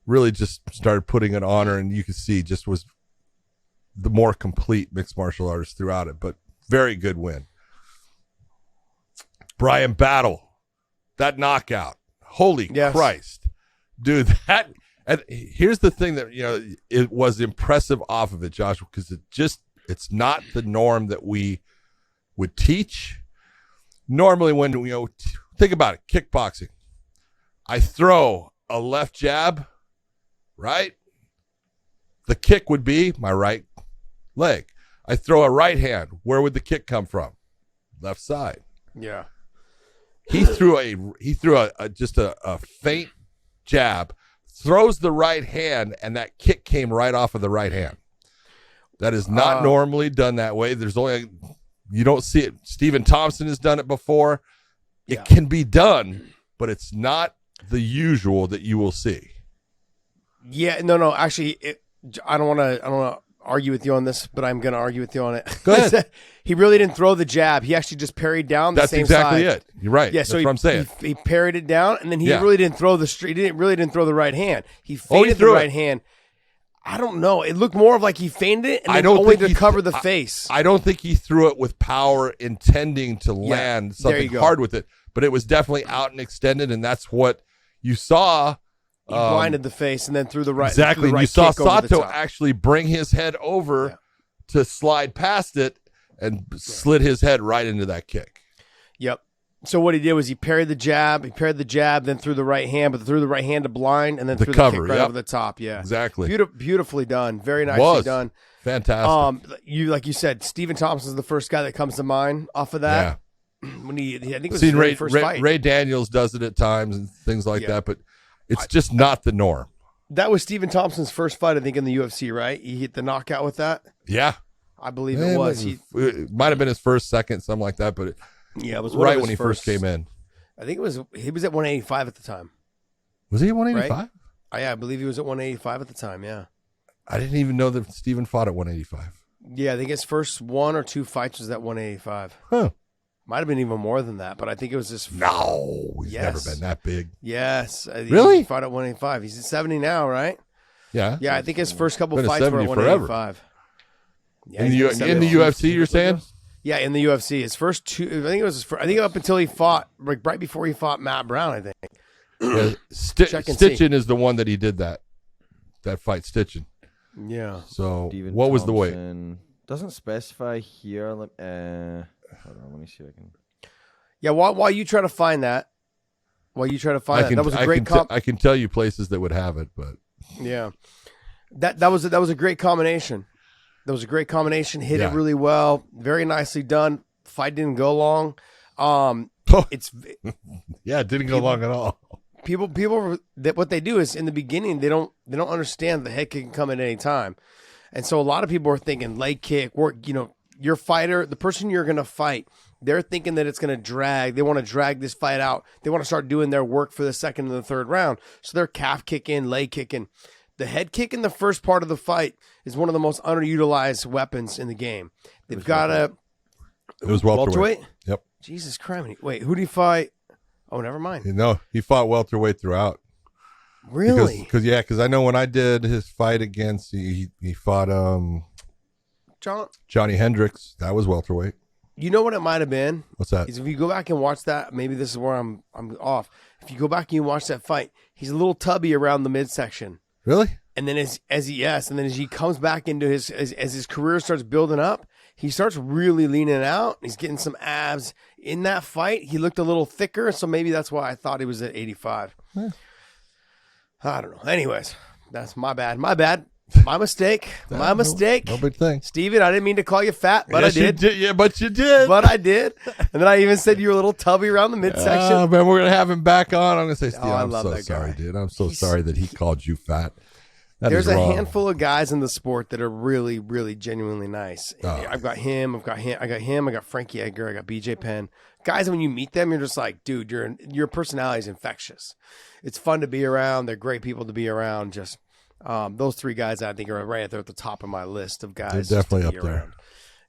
really just started putting it on her, and you could see just was the more complete mixed martial artist throughout it. But very good win. Brian Battle, that knockout. Holy Christ. Dude, that, and here's the thing that, it was impressive off of it, Josh, because it's not the norm that we would teach. Normally when, think about it, kickboxing. I throw a left jab, right? The kick would be my right leg. I throw a right hand. Where would the kick come from? Left side. Yeah. He threw just a feint jab, throws the right hand, and that kick came right off of the right hand. That is not normally done that way. You don't see it. Stephen Thompson has done it before. It can be done, but it's not the usual that you will see. Yeah, no. Actually, I don't want to argue with you on this, but I'm going to argue with you on it. Go ahead. He really didn't throw the jab. He actually just parried down the same side. That's exactly it. You're right. Yeah, that's so what I'm saying. He parried it down, and then he really didn't throw he didn't throw the right hand. He feinted the right hand. I don't know. It looked more of like he feinted it, and then only to cover the face. I don't think he threw it with power, intending to land something hard with it, but it was definitely out and extended, and that's what you saw. He blinded the face and then threw the right. Exactly. Right you saw kick over the Sato top. actually bring his head over to slide past it and slid his head right into that kick. Yep. So what he did was he parried the jab, then threw the right hand, but threw the right hand to blind, and then threw the kick right over the top. Yeah, exactly. Beautifully done. Very nicely done. Fantastic. Like you said, Stephen Thompson is the first guy that comes to mind off of that. Yeah. When I think it was his first fight. Ray Daniels does it at times and things like that, but it's just not the norm. That was Stephen Thompson's first fight, I think, in the UFC, right? He hit the knockout with that. Yeah, I believe it was. It might have been his first, second, something like that, but it was right when he first came in. I think he was at 185 at the time. Was he at 185? Right? Yeah, I believe he was at 185 at the time. Yeah, I didn't even know that Stephen fought at 185. Yeah, I think his first one or two fights was at 185. Huh. Might have been even more than that, but I think it was his. No, he's never been that big. Yes, really? He fought at 185. He's at 70 now, right? Yeah. Yeah, I think his first couple fights were at 185. Yeah, in the UFC, you're saying? Yeah, in the UFC, his first two. I think it was. I think up until he fought, like right before he fought Matt Brown. I think. Yeah, Stitchin is the one that he did that fight. Stitchin. Yeah. So Steven what was the Thompson weight? Doesn't specify here. Hold on, let me see if I can. Yeah, while you try to find that, that was a great I can tell you places that would have it, but yeah, that was a great combination. That was a great combination. Hit it really well, very nicely done. Fight didn't go long. It didn't go long at all. People what they do is in the beginning they don't understand the head kick can come at any time, and so a lot of people are thinking leg kick. Your fighter, the person you're going to fight, they're thinking that it's going to drag. They want to drag this fight out. They want to start doing their work for the second and the third round. So they're calf kicking, leg kicking. The head kick in the first part of the fight is one of the most underutilized weapons in the game. They've got It was welterweight. Yep. Jesus Christ. Wait, who did he fight? Oh, never mind. No, he fought welterweight throughout. Really? Because I know when I did his fight against, he fought Johnny Hendricks. That was welterweight. You know what it might have been? What's that? Is if you go back and watch that, maybe this is where I'm off. If you go back and you watch that fight, he's a little tubby around the midsection. Really? And then as he comes back into as his career starts building up, he starts really leaning out. He's getting some abs. In that fight, he looked a little thicker, so maybe that's why I thought he was at 85. Yeah. I don't know. Anyways, that's my bad. My mistake. My mistake. No big thing. Steven, I didn't mean to call you fat, but yes, I did. Yeah, but you did. But I did. And then I even said you were a little tubby around the midsection. Oh, man, we're going to have him back on. I'm going to say, Steve, I'm so sorry, dude. I'm so sorry that he called you fat. There's a handful of guys in the sport that are really, really genuinely nice. I've got him. I got Frankie Edgar. I got BJ Penn. Guys, when you meet them, you're just like, dude, your personality is infectious. It's fun to be around. They're great people to be around. Just those three guys, I think, are right there at the top of my list of guys. They're definitely up there.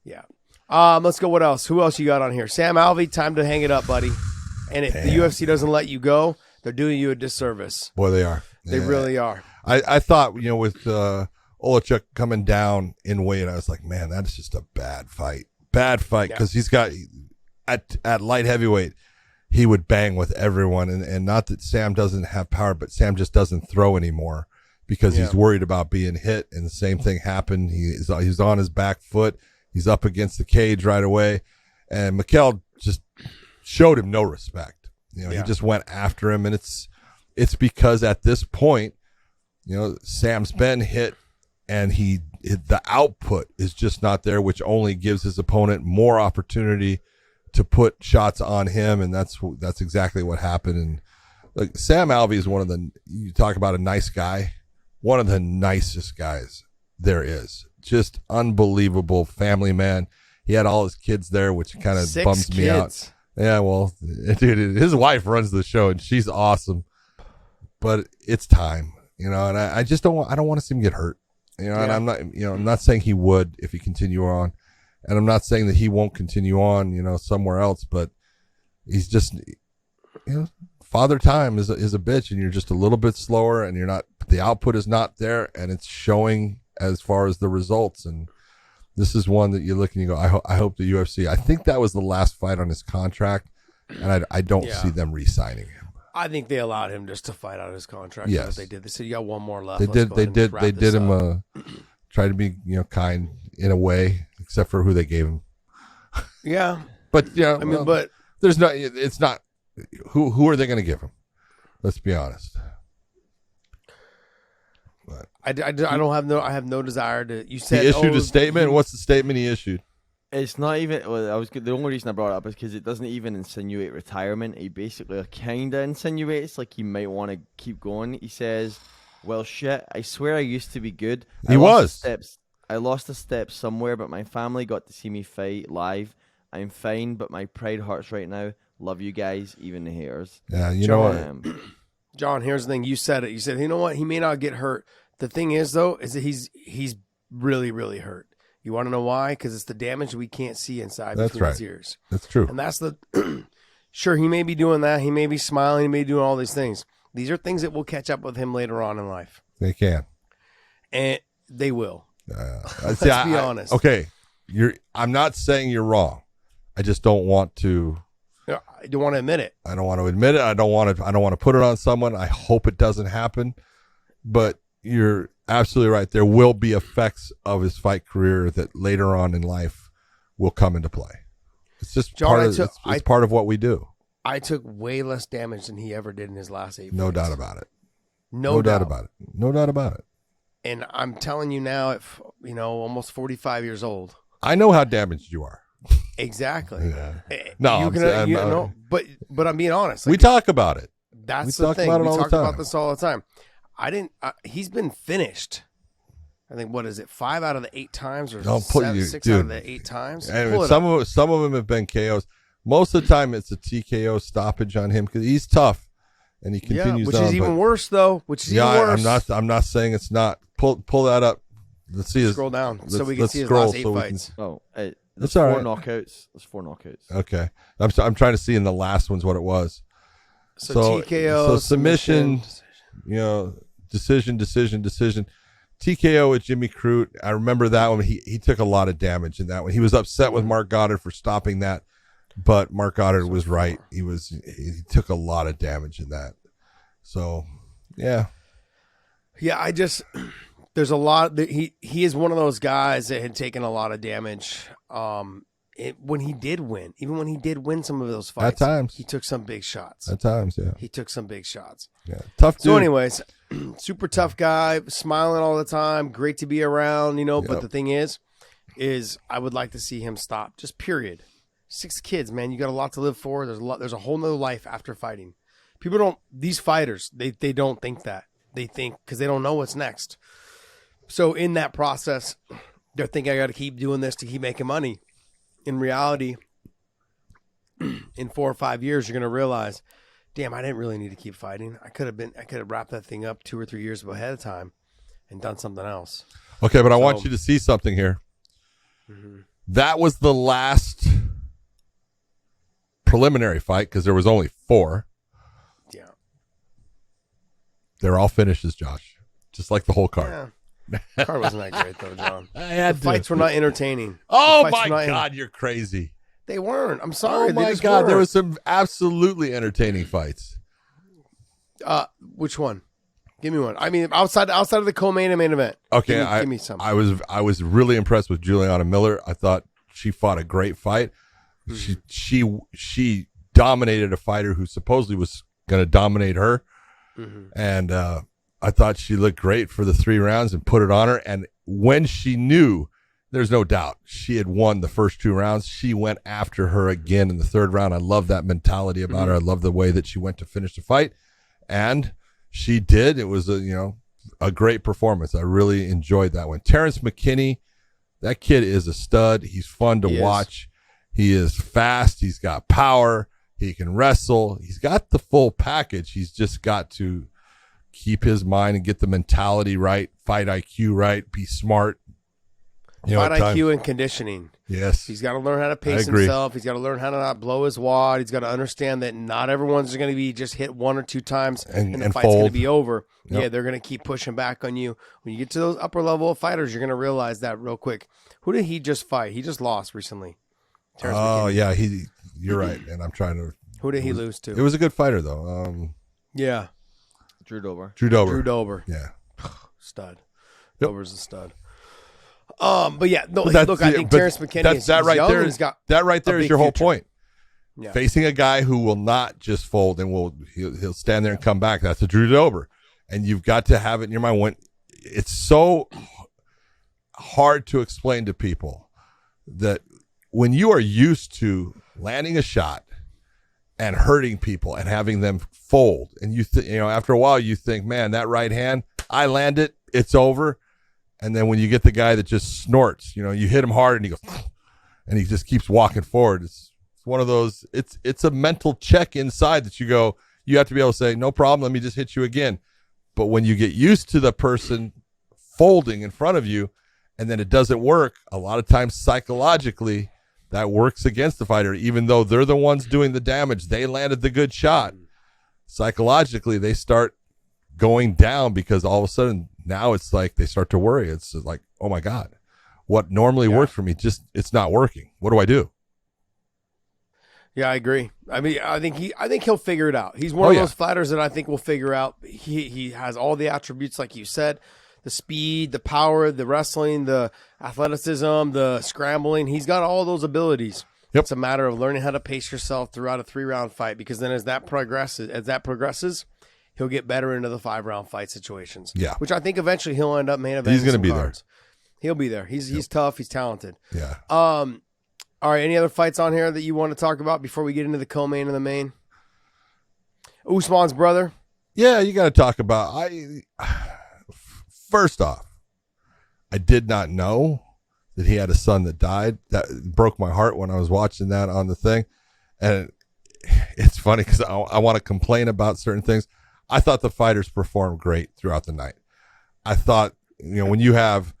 Yeah. Let's go. What else? Who else you got on here? Sam Alvey, time to hang it up, buddy. And if the UFC doesn't let you go, they're doing you a disservice. Boy, they are. They really are. I thought, with Olachuk coming down in weight, I was like, man, that's just a bad fight. Bad fight, because he's got, at light heavyweight, he would bang with everyone. And not that Sam doesn't have power, but Sam just doesn't throw anymore because he's worried about being hit. And the same thing happened. He's on his back foot. He's up against the cage right away. And Mikkel just showed him no respect. He just went after him. And it's because at this point, Sam's been hit and the output is just not there, which only gives his opponent more opportunity to put shots on him. And that's exactly what happened. And Sam Alvey is you talk about a nice guy, one of the nicest guys there is. Just unbelievable family man. He had all his kids there, which kind of bums me out. Yeah, well, dude, his wife runs the show and she's awesome. But it's time, and I just don't want to see him get hurt. And I'm not saying he would if he continue on. And I'm not saying that he won't continue on, somewhere else, but he's just, father time is a bitch, and you're just a little bit slower, and the output is not there, and it's showing as far as the results. And this is one that you look and you go, I hope the UFC, I think that was the last fight on his contract, and I don't see them re-signing him. I think they allowed him just to fight out his contract. Yes, they did. They said, "You got one more left." They did him try to be kind in a way, except for who they gave him. Yeah, but but there's no. It's not. Who are they going to give him? Let's be honest. But I have no desire to. You said he issued a statement. What's the statement he issued? It's not even. Well, the only reason I brought it up is because it doesn't even insinuate retirement. He basically kind of insinuates like he might want to keep going. He says, "Well, shit. I swear I used to be good. I lost a step somewhere, but my family got to see me fight live. I'm fine, but my pride hurts right now. Love you guys, even the haters." Yeah, know what? John, here's the thing. You said it. You said, you know what? He may not get hurt. The thing is, though, is that he's really, really hurt. You want to know why? Because it's the damage we can't see inside between his ears. That's true. And that's the sure, he may be doing that. He may be smiling. He may be doing all these things. These are things that will catch up with him later on in life. They can. And they will. Let's be honest. Okay. I'm not saying you're wrong. I just don't want to. I don't want to admit it. I don't want to admit it. I don't want to put it on someone. I hope it doesn't happen. But you're absolutely right. There will be effects of his fight career that later on in life will come into play. It's just part of what we do. I took way less damage than he ever did in his last 8 fights. No doubt about it. No doubt about it. No doubt about it. And I'm telling you now, at almost 45 years old, I know how damaged you are. Exactly. Yeah. No, but I'm being honest. We talk about it. That's the thing. We talk about this all the time. He's been finished. I think, what is it, 5 out of the 8 times, or 6 out of the 8 times? Some of them have been KOs. Most of the time, it's a TKO stoppage on him because he's tough, and he continues. Which is even worse, though. I'm not saying it's not. Pull that up. Let's see. Scroll down so we can see his last 8 fights. There's 4 knockouts. There's 4 knockouts. Okay, I'm trying to see in the last ones what it was. So TKO, submission. Decision. TKO with Jimmy Crute. I remember that one. He took a lot of damage in that one. He was upset with Mark Goddard for stopping that, but Mark Goddard was right. He took a lot of damage in that. So, yeah. Yeah, there's a lot. He is one of those guys that had taken a lot of damage. When he did win, even when he did win some of those fights, at times he took some big shots. At times, yeah, he took some big shots. Yeah, tough dude. So, anyways, super tough guy, smiling all the time, great to be around, Yep. But the thing is I would like to see him stop. Just period. 6 kids, man. You got a lot to live for. There's a whole nother life after fighting. People don't. These fighters, they don't think that. They think because they don't know what's next. So in that process, they're thinking I got to keep doing this to keep making money. In reality, in 4 or 5 years, you're going to realize, damn, I didn't really need to keep fighting. I could have wrapped that thing up 2 or 3 years ahead of time and done something else. Okay, but I want you to see something here. Mm-hmm. That was the last preliminary fight because there was only 4. Yeah. They're all finishes, Josh. Just like the whole card. Yeah. The card wasn't that great, though, John. The fights were not entertaining. Oh, The fights my were not God, you're crazy. They weren't. I'm sorry. Oh, my God, there was some absolutely entertaining fights. Which one? Give me one. I mean, outside of the co-main and main event. Okay, give me some. I was really impressed with Juliana Miller. I thought she fought a great fight. She dominated a fighter who supposedly was going to dominate her, and I thought she looked great for the 3 rounds and put it on her. And when she knew, there's no doubt she had won the first 2 rounds, she went after her again in the 3rd round. I love that mentality about her. I love the way that she went to finish the fight, and she did. It was a great performance. I really enjoyed that one. Terrence McKinney, that kid is a stud. He's fun to watch. He is fast. He's got power. He can wrestle. He's got the full package. He's just got to keep his mind and get the mentality right, fight IQ right, be smart. Fight IQ and conditioning. Yes. He's got to learn how to pace himself. He's got to learn how to not blow his wad. He's got to understand that not everyone's going to be just hit 1 or 2 times and the fight's going to be over. Yep. Yeah, they're going to keep pushing back on you. When you get to those upper level of fighters, you're going to realize that real quick. Who did he just fight? He just lost recently. Terrence McKinney. Yeah, you're right. And I'm trying to. Who did he lose to? It was a good fighter, though. Yeah. Drew Dober. Drew Dober. Yeah. Stud. Yep. Dober's a stud. But yeah, no. Look, I think Terrence McKinney is that right young there. He's got that right there is your whole point. Yeah. Facing a guy who will not just fold and he'll stand there and come back. That's a Drew Dober, and you've got to have it in your mind. When it's so hard to explain to people that when you are used to landing a shot and hurting people and having them fold, and after a while you think, man, that right hand, I land it, it's over. And then when you get the guy that just snorts, you hit him hard and he goes, and he just keeps walking forward. It's one of those, it's a mental check inside that you have to be able to say, no problem, let me just hit you again. But when you get used to the person folding in front of you and then it doesn't work, a lot of times psychologically that works against the fighter, even though they're the ones doing the damage. They landed the good shot. Psychologically, they start going down because all of a sudden now it's like they start to worry. It's like, oh my God, what normally worked for me, it's not working. What do I do? Yeah, I agree. I mean, I think he'll figure it out. He's one of those fighters that I think will figure out. He has all the attributes, like you said, the speed, the power, the wrestling, the athleticism, the scrambling. He's got all those abilities. Yep. It's a matter of learning how to pace yourself throughout a 3-round fight, because then as that progresses, he'll get better into the 5-round fight situations. Yeah. Which I think eventually he'll end up main eventing. He's going to be cards. He'll be there. He's tough. He's talented. Yeah. All right. Any other fights on here that you want to talk about before we get into the co-main and the main? Usman's brother. Yeah, you got to talk about. First off, I did not know that he had a son that died. That broke my heart when I was watching that on the thing. And it's funny because I want to complain about certain things. I thought the fighters performed great throughout the night. I thought, when you have,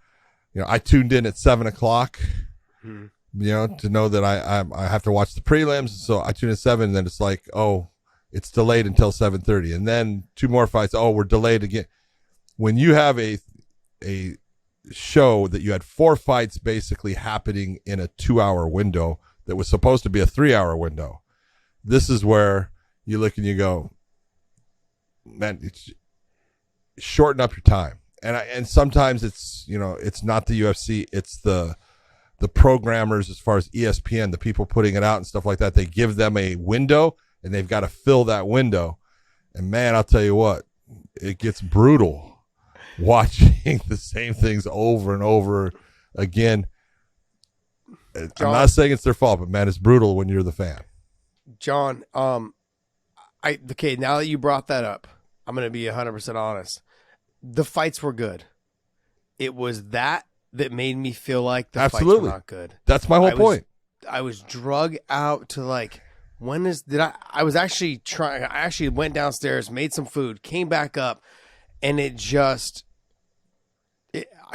I tuned in at 7:00, to know that I have to watch the prelims. So I tuned in at 7, and then it's like, oh, it's delayed until 7:30. And then 2 more fights. Oh, we're delayed again. When you have a show that you had 4 fights basically happening in a 2-hour window that was supposed to be a 3-hour window, this is where you look and you go, man, it's shorten up your time. And sometimes it's, it's not the UFC, it's the programmers as far as ESPN, the people putting it out and stuff like that. They give them a window and they've got to fill that window. And man, I'll tell you what, it gets brutal watching the same things over and over again. John, I'm not saying it's their fault, but man, it's brutal when you're the fan. John, okay, now that you brought that up, I'm going to be 100% honest. The fights were good. It was that made me feel like the fights were not good. That's my whole point. I was drug out to like, I was actually trying, I actually went downstairs, made some food, came back up, and I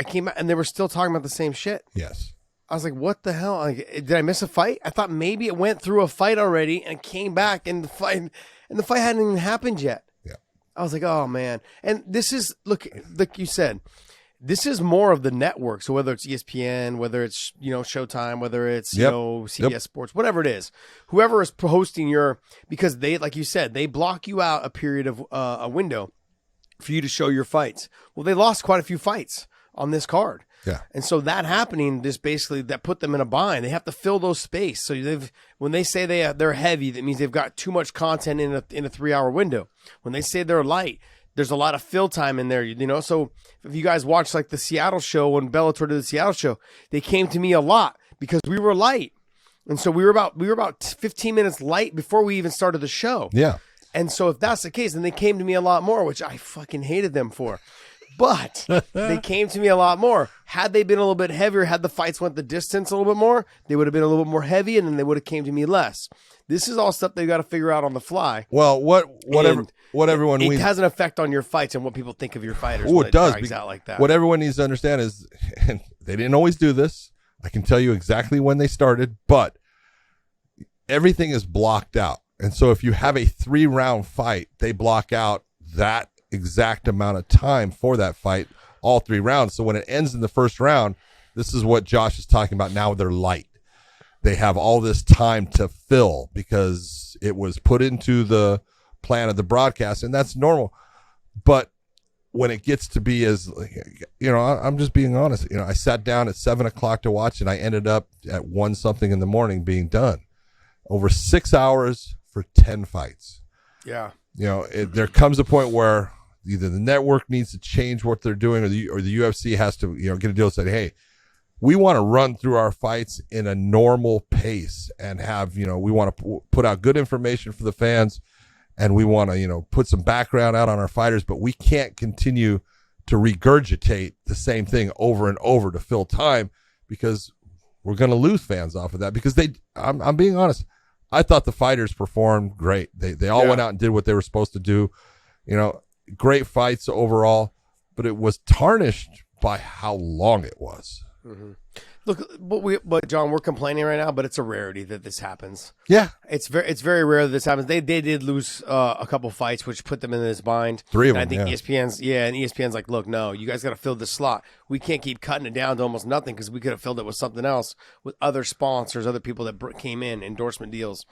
came out and they were still talking about the same shit. Yes. I was like, what the hell? Like, did I miss a fight? I thought maybe it went through a fight already and came back and the fight hadn't even happened yet. Yeah. I was like, oh man. And this is, look, like you said, this is more of the network. So whether it's ESPN, whether it's, Showtime, whether it's, CBS Sports, whatever it is, whoever is hosting because they, like you said, they block you out a period of a window for you to show your fights. Well, they lost quite a few fights on this card. Yeah. And so that happening, that put them in a bind. They have to fill those space. So when they say they're heavy, that means they've got too much content in a 3-hour window. When they say they're light, there's a lot of fill time in there, So if you guys watch like the Seattle show, when Bellator did the Seattle show, they came to me a lot because we were light. And so we were about 15 minutes light before we even started the show. Yeah. And so if that's the case, then they came to me a lot more, which I fucking hated them for. But they came to me a lot more. Had they been a little bit heavier, had the fights went the distance a little bit more, they would have been a little bit more heavy, and then they would have came to me less. This is all stuff they got to figure out on the fly. Well, what everyone it has an effect on your fights and what people think of your fighters. Oh, it does. Drags out like that. What everyone needs to understand is, and they didn't always do this. I can tell you exactly when they started, but everything is blocked out. And so if you have a 3-round fight, they block out that exact amount of time for that fight, all 3 rounds. So when it ends in the first round, this is what Josh is talking about. Now they're light. They have all this time to fill because it was put into the plan of the broadcast, and that's normal. But when it gets to be I'm just being honest. I sat down at 7:00 to watch, and I ended up at 1 something in the morning being done. Over 6 hours for 10 fights. Yeah. There comes a point where either the network needs to change what they're doing, or the UFC has to, get a deal and say, hey, we want to run through our fights in a normal pace and have, we want to put out good information for the fans, and we want to, put some background out on our fighters, but we can't continue to regurgitate the same thing over and over to fill time, because we're going to lose fans off of that. Because I'm being honest, I thought the fighters performed great. They all went out and did what they were supposed to do. Great fights overall, but it was tarnished by how long it was. Mm-hmm. Look, but John, we're complaining right now, but it's a rarity that this happens. Yeah, it's very rare that this happens. They did lose a couple fights, which put them in this bind. 3 of them. I think ESPN's like, look, no, you guys got to fill this slot. We can't keep cutting it down to almost nothing because we could have filled it with something else, with other sponsors, other people that came in, endorsement deals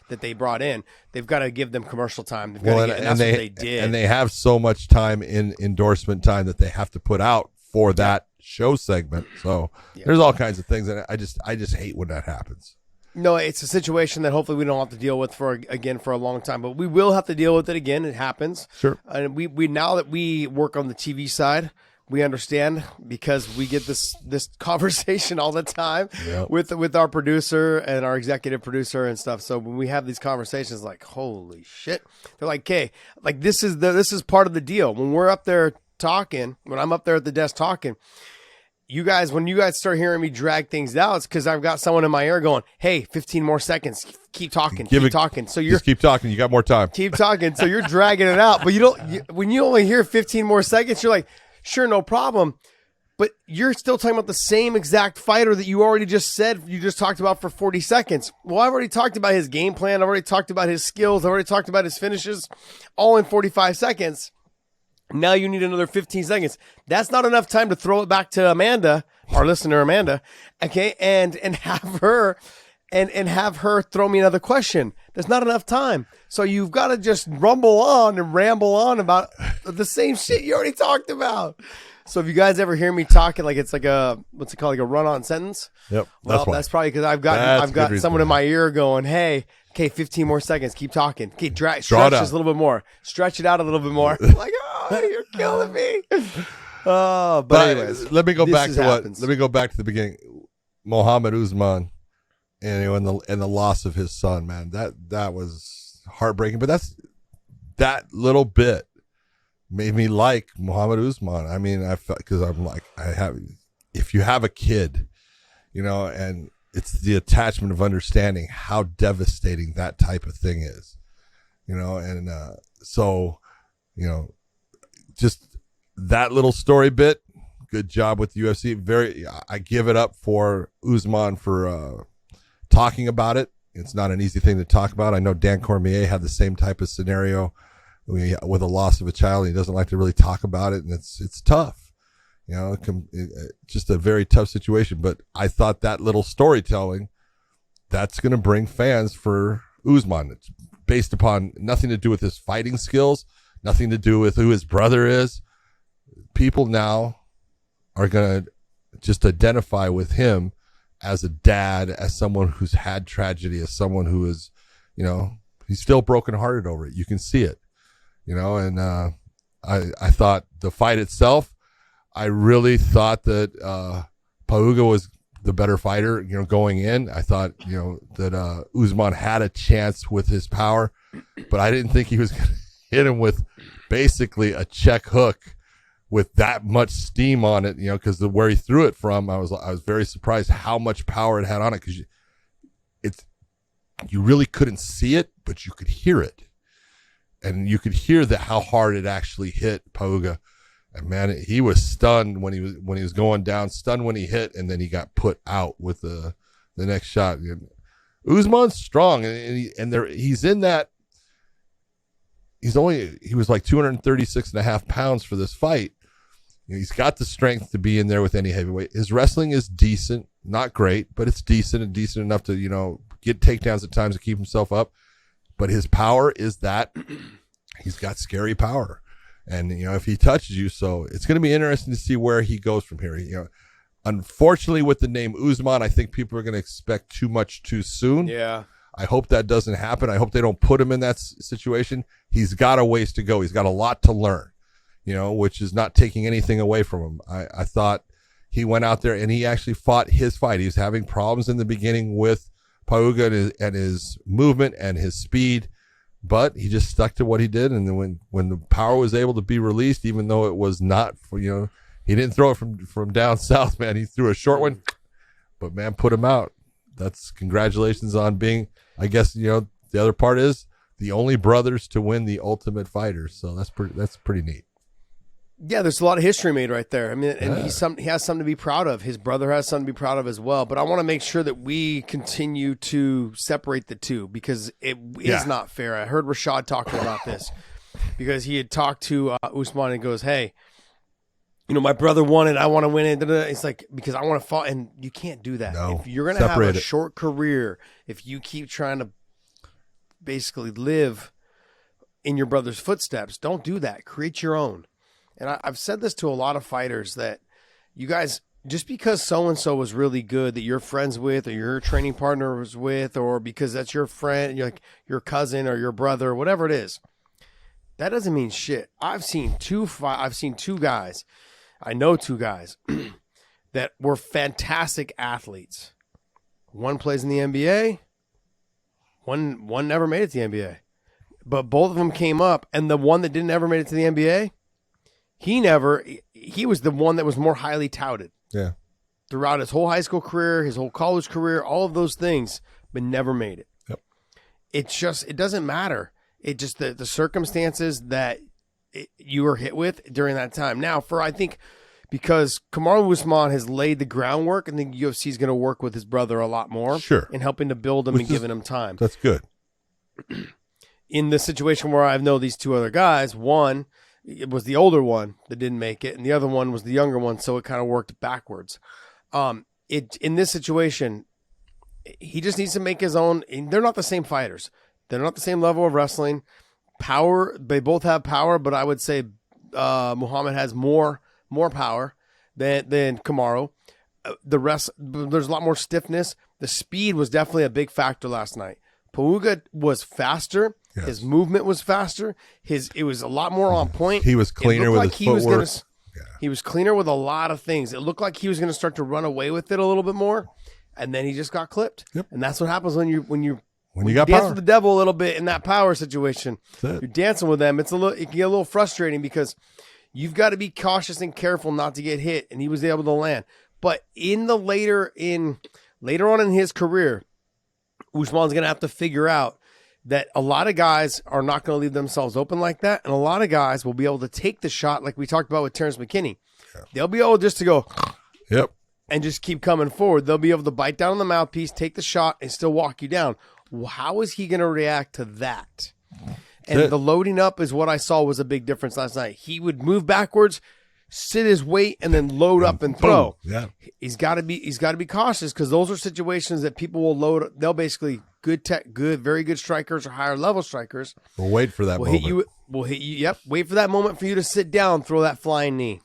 that they brought in. They've got to give them commercial time. And that's what they did. And they have so much time in endorsement time that they have to put out for that show segment. So there's all kinds of things, and I just hate when that happens. No, it's a situation that hopefully we don't have to deal with for a long time, but we will have to deal with it again. It happens. Sure. And we now that we work on the TV side, we understand, because we get this conversation all the time with our producer and our executive producer and stuff. So when we have these conversations, like, holy shit, they're like, okay, like this is part of the deal. When we're up there talking, when I'm up there at the desk talking, when you guys start hearing me drag things out, it's because I've got someone in my ear going, hey, 15 more seconds, keep talking, keep talking. So just keep talking, you got more time. Keep talking. So you're dragging it out, but when you only hear 15 more seconds, you're like, sure, no problem. But you're still talking about the same exact fighter that you already just said you just talked about for 40 seconds. Well, I've already talked about his game plan. I've already talked about his skills. I've already talked about his finishes, all in 45 seconds. Now you need another 15 seconds. That's not enough time to throw it back to Amanda, our listener Amanda, okay, and have her throw me another question. There's not enough time. So you've got to just rumble on and ramble on about the same shit you already talked about. So if you guys ever hear me talking like it's like what's it called, like a run-on sentence? Yep. Well, that's probably because I've got someone in my ear going, hey, okay, 15 more seconds, keep talking. Okay, stretch this a little bit more. Stretch it out a little bit more. Like, oh, you're killing me. But anyways, let me go back to the beginning. Muhammad Usman, and the loss of his son, man. That was heartbreaking. But that little bit made me like Muhammad Usman. I mean, I felt, because I'm like, if you have a kid, and it's the attachment of understanding how devastating that type of thing is, just that little story bit. Good job with the UFC. I give it up for Usman for talking about it. It's not an easy thing to talk about. I know Dan Cormier had the same type of scenario with a loss of a child. He doesn't like to really talk about it, and it's tough. You know, just a very tough situation. But I thought that little storytelling, that's going to bring fans for Usman. It's based upon nothing to do with his fighting skills, nothing to do with who his brother is. People now are going to just identify with him as a dad, as someone who's had tragedy, as someone who is, you know, he's still brokenhearted over it. You can see it, you know, and I thought the fight itself, I really thought that Pauga was the better fighter, you know, going in. I thought, you know, that Usman had a chance with his power, but I didn't think he was going to hit him with basically a check hook with that much steam on it, you know, because where he threw it from, I was very surprised how much power it had on it, because you really couldn't see it, but you could hear it, and you could hear how hard it actually hit Pauga. And man, he was stunned when he was going down, stunned when he hit, and then he got put out with the next shot. Usman's strong, and he's in that. He was like 236.5 pounds for this fight. You know, he's got the strength to be in there with any heavyweight. His wrestling is decent, not great, but it's decent and decent enough to, you know, get takedowns at times to keep himself up. But his power is that he's got scary power. And, you know, if he touches you, so it's going to be interesting to see where he goes from here. You know, unfortunately, with the name Usman, I think people are going to expect too much too soon. Yeah. I hope that doesn't happen. I hope they don't put him in that situation. He's got a ways to go. He's got a lot to learn, you know, which is not taking anything away from him. I thought he went out there and he actually fought his fight. He was having problems in the beginning with Pauga and his movement and his speed, but he just stuck to what he did. And then when the power was able to be released, even though it was not for, you know, he didn't throw it from down south, man. He threw a short one, but man, put him out. That's congratulations on being, I guess, you know, the other part is the only brothers to win the Ultimate Fighter. So that's pretty neat. Yeah, there's a lot of history made right there. I mean, and he has something to be proud of. His brother has something to be proud of as well. But I want to make sure that we continue to separate the two, because it is not fair. I heard Rashad talking about this because he had talked to Usman and goes, "Hey, you know, my brother won it. I want to win it." It's like, because I want to fight, and you can't do that. No, if you're going to have a short career, if you keep trying to basically live in your brother's footsteps, don't do that. Create your own. And I've said this to a lot of fighters, that you guys, just because so-and-so was really good that you're friends with, or your training partner was with, or because that's your friend, like your cousin or your brother, or whatever it is, that doesn't mean shit. I've seen two guys. I know two guys that were fantastic athletes. One plays in the NBA. One never made it to the NBA. But both of them came up, and the one that didn't ever make it to the NBA, he was the one that was more highly touted. Yeah. Throughout his whole high school career, his whole college career, all of those things, but never made it. Yep. It doesn't matter. It just, the circumstances that you were hit with during that time. Now, I think because Kamaru Usman has laid the groundwork, I think UFC is going to work with his brother a lot more. Sure. In helping to build him and giving him time. That's good. In the situation where I know these two other guys, one, it was the older one that didn't make it, and the other one was the younger one, so it kind of worked backwards. In this situation, he just needs to make his own. They're not the same fighters. They're not the same level of wrestling. Power, they both have power, but I would say Muhammad has more power than Kamaru. The rest, there's a lot more stiffness. The speed was definitely a big factor last night. Pauga was faster. Yes. His movement was faster. It was a lot more on point. He was cleaner with his footwork. He was cleaner with a lot of things. It looked like he was going to start to run away with it a little bit more, and then he just got clipped. Yep. And that's what happens when you got dance power with the devil a little bit in that power situation. You're dancing with them. It can get a little frustrating because you've got to be cautious and careful not to get hit. And he was able to land. But later on in his career, Usman's going to have to figure out that a lot of guys are not going to leave themselves open like that. And a lot of guys will be able to take the shot like we talked about with Terrence McKinney. Yeah. They'll be able just to go and just keep coming forward. They'll be able to bite down on the mouthpiece, take the shot, and still walk you down. How is he going to react to that? And the loading up is what I saw was a big difference last night. He would move backwards, sit his weight, and then load up and throw. Yeah. He's got to be cautious, because those are situations that people will load. They'll basically very good strikers or higher level strikers. We'll wait for that moment. Will hit you. Yep. Wait for that moment for you to sit down, throw that flying knee,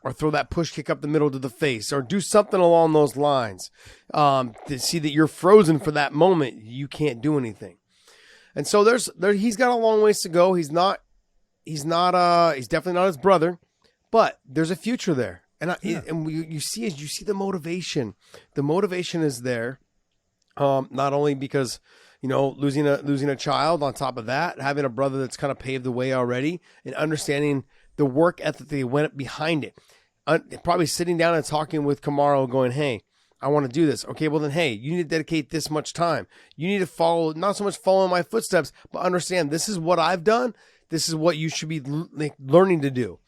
or throw that push kick up the middle to the face, or do something along those lines. To see that you're frozen for that moment, you can't do anything. And so he's got a long ways to go. He's definitely not his brother, but there's a future there. And you see the motivation. The motivation is there. Not only because, losing a child, on top of that, having a brother that's kind of paved the way already, and understanding the work ethic that went behind it. Probably sitting down and talking with Kamaru, going, hey, I want to do this. Okay, well then, hey, you need to dedicate this much time. You need to follow, not so much follow my footsteps, but understand this is what I've done. This is what you should be learning to do.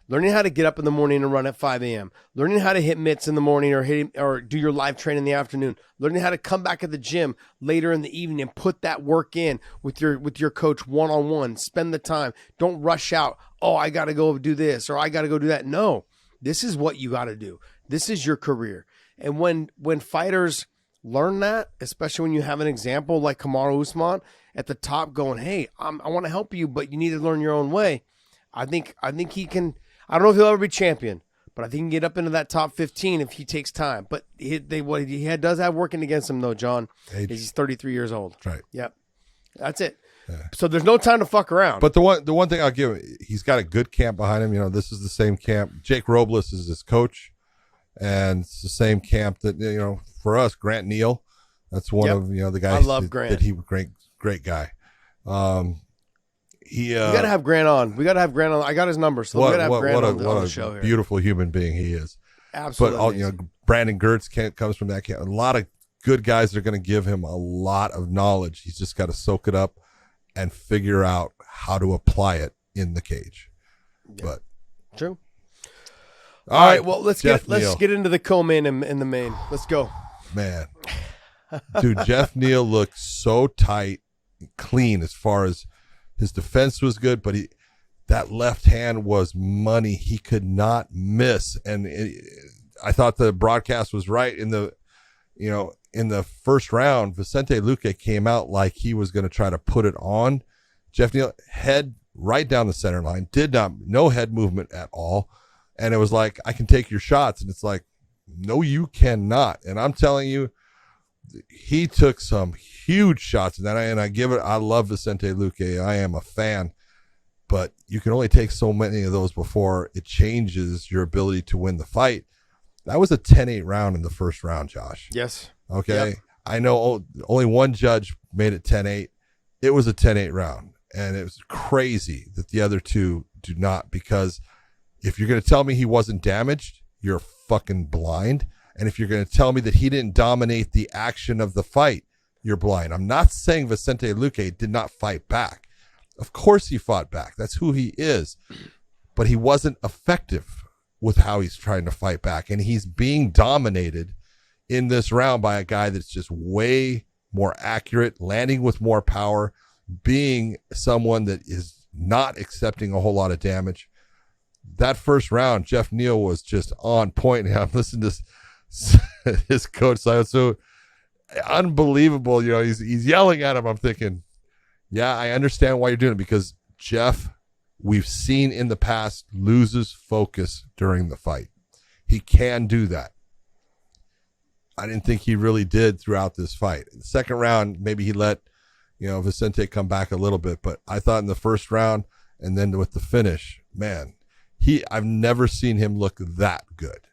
Learning how to get up in the morning and run at 5 a.m. Learning how to hit mitts in the morning or do your live train in the afternoon. Learning how to come back at the gym later in the evening and put that work in with your coach one-on-one. Spend the time. Don't rush out. Oh, I got to go do this or I got to go do that. No, this is what you got to do. This is your career. And when fighters learn that, especially when you have an example like Kamaru Usman at the top going, hey, I want to help you, but you need to learn your own way. I think he can. I don't know if he'll ever be champion, but I think he can get up into that top 15 if he takes time. But what he does have working against him, though, John, is he's 33 years old. That's right. Yep. That's it. Yeah. So there's no time to fuck around. But the one thing I'll give him, he's got a good camp behind him. This is the same camp. Jake Robles is his coach, and it's the same camp that, for us, Grant Neal. That's one of, the guys. I love Grant. That he was great guy. We got to have Grant on. I got his number, so we got to have Grant on the show here. Beautiful human being he is. Absolutely. But Brandon Gertz comes from that camp. A lot of good guys that are going to give him a lot of knowledge. He's just got to soak it up and figure out how to apply it in the cage. Yeah. But true. All right. Well, let's get into the co-main and the main. Let's go. Man, dude, Jeff Neal looked so tight, and clean as far as. His defense was good, but that left hand was money. He could not miss. And I thought the broadcast was right in the first round. Vicente Luque came out like he was going to try to put it on Jeff Neal, head right down the center line, no head movement at all. And it was like, I can take your shots. And it's like, no, you cannot. And I'm telling you, he took some huge shots in that, and I love Vicente Luque. I am a fan, but you can only take so many of those before it changes your ability to win the fight. That was a 10-8 round in the first round, Josh. Yes. Okay. Yep. I know only one judge made it 10-8. It was a 10-8 round, and it was crazy that the other two do not, because if you're going to tell me he wasn't damaged, you're fucking blind. And if you're going to tell me that he didn't dominate the action of the fight, you're blind. I'm not saying Vicente Luque did not fight back. Of course he fought back. That's who he is. But he wasn't effective with how he's trying to fight back. And he's being dominated in this round by a guy that's just way more accurate, landing with more power, being someone that is not accepting a whole lot of damage. That first round, Jeff Neal was just on point. I'm listening to his coach, so unbelievable. He's yelling at him. I'm thinking, yeah, I understand why you're doing it, because Jeff, we've seen in the past, loses focus during the fight. He can do that. I didn't think he really did throughout this fight. In the second round, maybe he let Vicente come back a little bit, but I thought in the first round and then with the finish, man, I've never seen him look that good.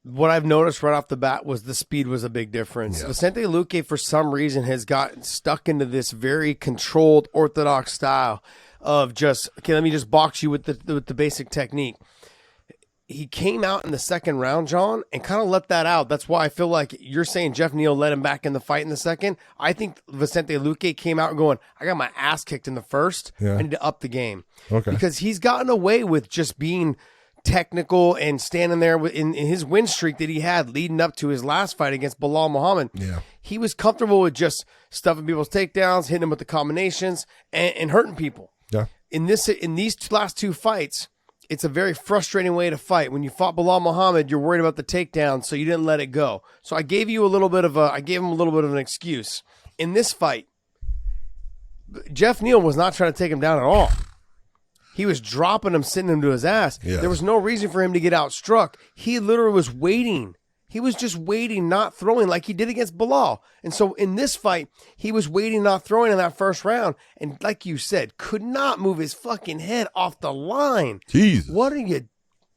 What I've noticed right off the bat was the speed was a big difference. Yeah. Vicente Luque, for some reason, has gotten stuck into this very controlled, orthodox style of just, okay, let me just box you with the basic technique. He came out in the second round, John, and kind of let that out. That's why I feel like you're saying Jeff Neal let him back in the fight in the second. I think Vicente Luque came out going, I got my ass kicked in the first. Yeah. I need to up the game. Okay. Because he's gotten away with just being technical and standing there in his win streak that he had leading up to his last fight against Belal Muhammad. Yeah. He was comfortable with just stuffing people's takedowns, hitting them with the combinations, and hurting people. Yeah. In these last two fights, it's a very frustrating way to fight. When you fought Belal Muhammad, you're worried about the takedown, so you didn't let it go. So I gave him a little bit of an excuse. In this fight, Jeff Neal was not trying to take him down at all. He was dropping him, sending him to his ass. Yes. There was no reason for him to get outstruck. He literally was waiting. He was just waiting, not throwing like he did against Belal. And so in this fight, he was waiting, not throwing in that first round. And like you said, could not move his fucking head off the line. Jesus. What are you...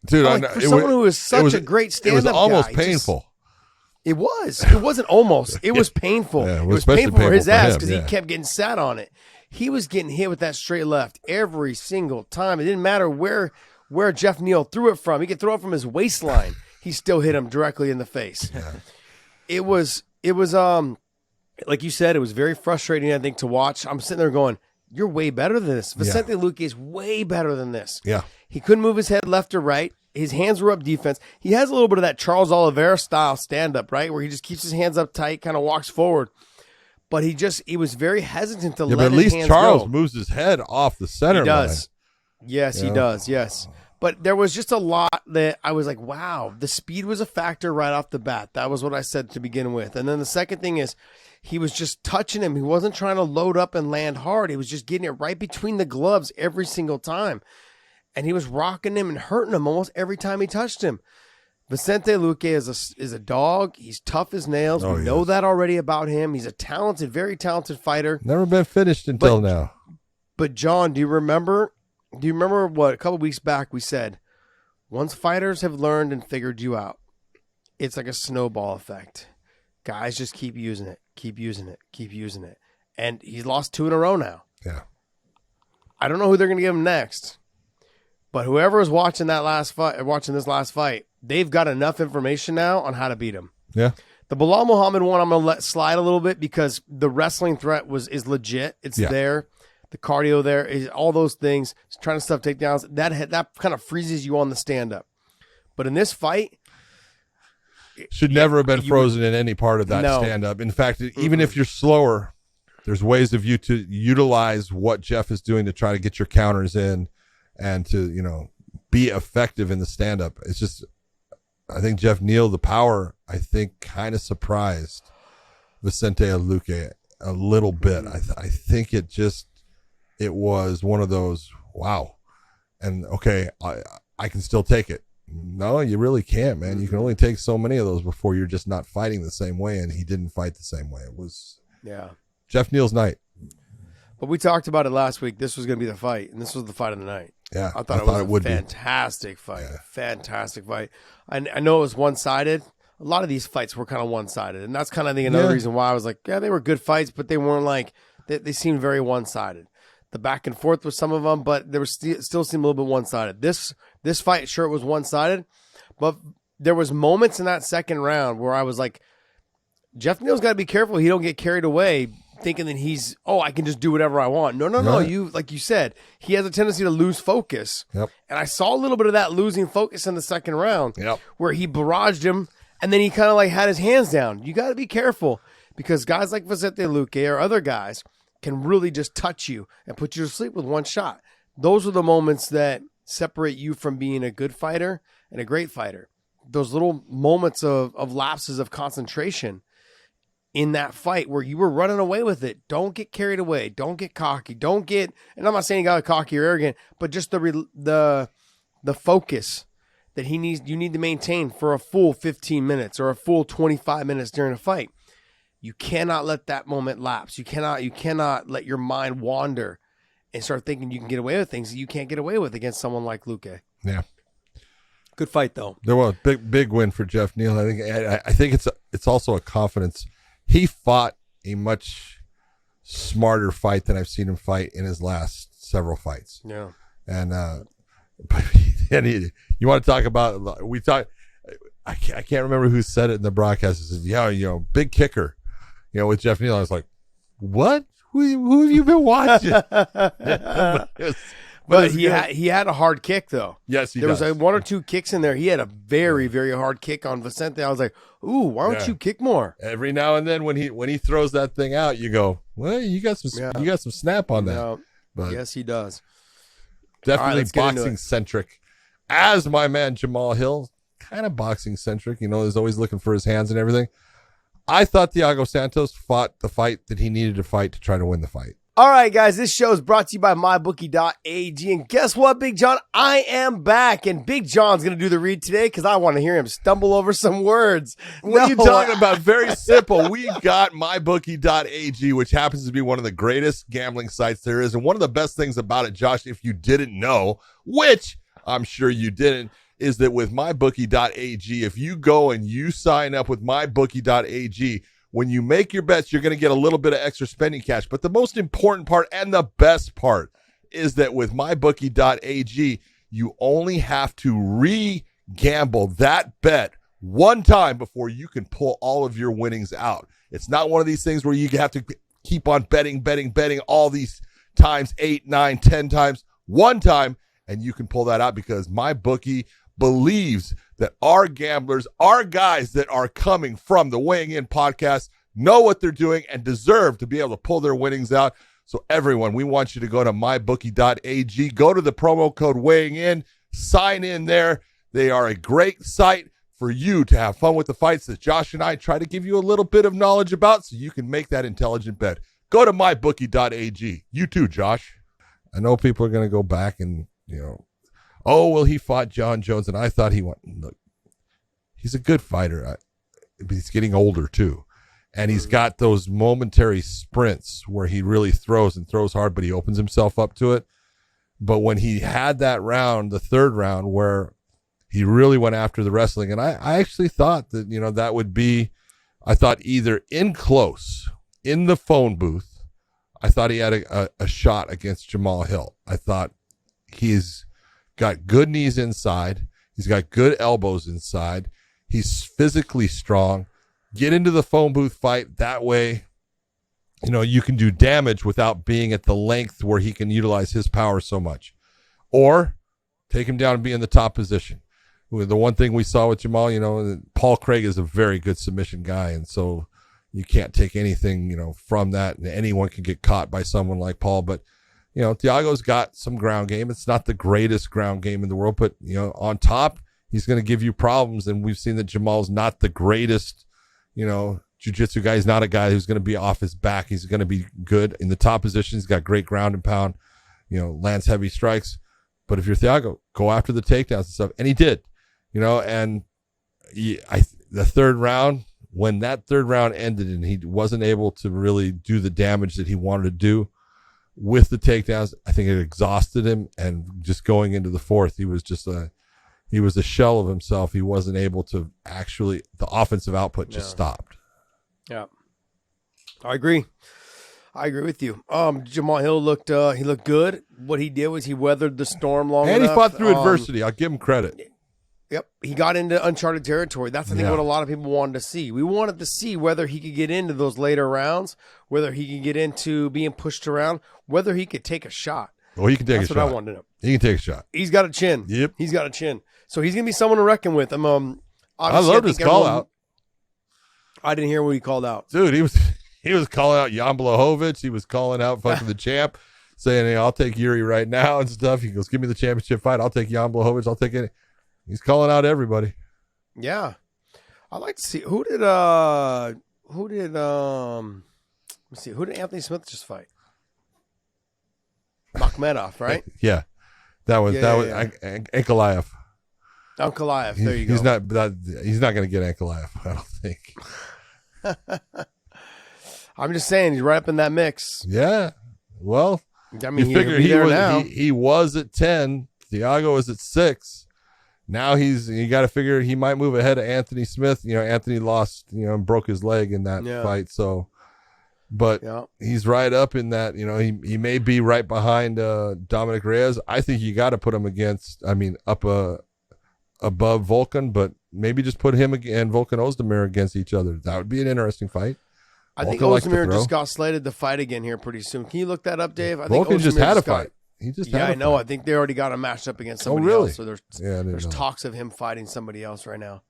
Dude, like, for someone who is such a great stand-up guy. It was almost painful. It was. It wasn't almost. It was painful. Yeah, it was painful for his ass because he kept getting sat on it. He was getting hit with that straight left every single time. It didn't matter where Jeff Neal threw it from. He could throw it from his waistline. He still hit him directly in the face. Yeah. It was like you said, it was very frustrating, I think, to watch. I'm sitting there going, you're way better than this. Vicente Luque is way better than this. Yeah. He couldn't move his head left or right. His hands were up defense. He has a little bit of that Charles Oliveira style stand-up, right, where he just keeps his hands up tight, kind of walks forward. But he was very hesitant to let his hands go. But at least Charles moves his head off the center line. He does. Yes, he does, yes. But there was just a lot that I was like, wow, the speed was a factor right off the bat. That was what I said to begin with. And then the second thing is he was just touching him. He wasn't trying to load up and land hard. He was just getting it right between the gloves every single time. And he was rocking him and hurting him almost every time he touched him. Vicente Luque is a dog. He's tough as nails. We know that already about him. He's a talented, very talented fighter. Never been finished until now. But John, do you remember what a couple weeks back we said? Once fighters have learned and figured you out, it's like a snowball effect. Guys just keep using it, keep using it, keep using it. And he's lost 2 in a row now. Yeah. I don't know who they're going to give him next. But whoever is watching this last fight, they've got enough information now on how to beat him. Yeah. The Belal Muhammad one, I'm going to let slide a little bit because the wrestling threat is legit. It's there. The cardio there is all those things. Trying to stuff takedowns. That kind of freezes you on the stand-up. But in this fight, should never have been frozen in any part of that stand-up. In fact, even if you're slower, there's ways of you to utilize what Jeff is doing to try to get your counters in and to, be effective in the stand-up. It's just, I think Jeff Neal, the power, I think kind of surprised Vicente Luque a little bit. I think it was one of those, wow. And okay, I can still take it. No, you really can't, man. You can only take so many of those before you're just not fighting the same way. And he didn't fight the same way. It was Jeff Neal's night. But we talked about it last week. This was going to be the fight, and this was the fight of the night. Yeah, I thought it was a fantastic fight. Yeah. Fantastic fight. I know it was one-sided. A lot of these fights were kind of one-sided, and that's kind of another reason why I was like, yeah, they were good fights, but they weren't like they seemed very one-sided. The back and forth with some of them, but they were still seemed a little bit one-sided. This fight, sure, it was one-sided, but there was moments in that second round where I was like, Jeff Neal's got to be careful he don't get carried away thinking that I can just do whatever I want. No. You, like you said, he has a tendency to lose focus. Yep. And I saw a little bit of that losing focus in the second round where he barraged him and then he kind of like had his hands down. You got to be careful because guys like Vicente Luque or other guys can really just touch you and put you to sleep with one shot. Those are the moments that separate you from being a good fighter and a great fighter. Those little moments of lapses of concentration in that fight where you were running away with it. Don't get carried away. Don't get cocky. And I'm not saying you got cocky or arrogant, but just the focus that you need to maintain for a full 15 minutes or a full 25 minutes during a fight. You cannot let that moment lapse. You cannot let your mind wander and start thinking you can get away with things that you can't get away with against someone like Luque. Yeah. Good fight though. There was a big win for Jeff Neal. I think it's also a confidence. He fought a much smarter fight than I've seen him fight in his last several fights. Yeah. And you want to talk about, I can't remember who said it in the broadcast. He said, big kicker, with Jeff Neal. I was like, what? Who have you been watching? But he had a hard kick though. Yes, there was one or two kicks in there. He had a very, very hard kick on Vicente. I was like, ooh, why don't you kick more? Every now and then when he throws that thing out, you go, well, you got some snap on that. No, but yes, he does. Definitely boxing centric. As my man Jamahal Hill, kind of boxing centric, is always looking for his hands and everything. I thought Thiago Santos fought the fight that he needed to fight to try to win the fight. All right, guys, this show is brought to you by MyBookie.ag. And guess what, Big John? I am back. And Big John's going to do the read today because I want to hear him stumble over some words. What are you talking about? Very simple. We got MyBookie.ag, which happens to be one of the greatest gambling sites there is. And one of the best things about it, Josh, if you didn't know, which I'm sure you didn't, is that with MyBookie.ag, if you go and you sign up with MyBookie.ag, when you make your bets, you're going to get a little bit of extra spending cash. But the most important part and the best part is that with MyBookie.ag, you only have to re-gamble that bet one time before you can pull all of your winnings out. It's not one of these things where you have to keep on betting all these times, 8, 9, 10 times, one time, and you can pull that out because MyBookie believes that our gamblers, our guys that are coming from the Weighing In podcast, know what they're doing and deserve to be able to pull their winnings out. So everyone, we want you to go to mybookie.ag, go to the promo code Weighing In, sign in there. They are a great site for you to have fun with the fights that Josh and I try to give you a little bit of knowledge about so you can make that intelligent bet. Go to mybookie.ag. You too, Josh. I know people are going to go back and, oh, well, he fought John Jones, and I thought he won. Look, he's a good fighter. But he's getting older, too. And he's got those momentary sprints where he really throws and throws hard, but he opens himself up to it. But when he had that round, the third round, where he really went after the wrestling, and I actually thought that, that would be, I thought either in close, in the phone booth, I thought he had a shot against Jamahal Hill. I thought he's got good knees inside. He's got good elbows inside. He's physically strong. Get into the phone booth fight. That way, you can do damage without being at the length where he can utilize his power so much. Or take him down and be in the top position. The one thing we saw with Jamahal, Paul Craig is a very good submission guy. And so you can't take anything, from that. And anyone can get caught by someone like Paul. But Thiago's got some ground game. It's not the greatest ground game in the world, but, on top, he's going to give you problems. And we've seen that Jamal's not the greatest, jiu-jitsu guy. He's not a guy who's going to be off his back. He's going to be good in the top position. He's got great ground and pound, lands heavy strikes. But if you're Thiago, go after the takedowns and stuff. And he did, and the third round, when that third round ended and he wasn't able to really do the damage that he wanted to do with the takedowns, I think it exhausted him. And just going into the fourth, he was a shell of himself. He wasn't able to actually, the offensive output just stopped. Yeah. I agree with you. Jamahal Hill looked good. What he did was he weathered the storm long enough. And he fought through adversity. I'll give him credit. Yep. He got into uncharted territory. That's, I think, what a lot of people wanted to see. We wanted to see whether he could get into those later rounds, whether he could get into being pushed around, whether he could take a shot. Well, he can take That's a shot. what I wanted to know. He can take a shot. He's got a chin. Yep. He's got a chin. So he's going to be someone to reckon with. I loved his call out. I didn't hear what he called out. Dude, he was calling out Jan Blachowicz. He was calling out fucking the champ, saying, hey, I'll take Yuri right now and stuff. He goes, give me the championship fight. I'll take Jan Blachowicz. I'll take it. He's calling out everybody. Yeah. I'd like to see who did Anthony Smith just fight? Makhmedov, right? Yeah. That was Ankalaev. Ankalaev, there you go. He's not going to get Ankalaev, I don't think. I'm just saying, he's right up in that mix. Yeah. Well, I mean, you figure he was at 10. Thiago is at 6. Now you got to figure he might move ahead of Anthony Smith. Anthony lost, and broke his leg in that fight. So, but he's right up in that, he may be right behind Dominic Reyes. I think you got to put him above Volkan, but maybe just put him and Volkan Ozdemir against each other. That would be an interesting fight. I think Ozdemir just got slated to fight again here pretty soon. Can you look that up, Dave? I think Volkan just had a fight. He just Yeah, had a I know. fight. I think they already got him matched up against somebody really? else. So there's Yeah, I didn't there's know. talks of him fighting somebody else right now.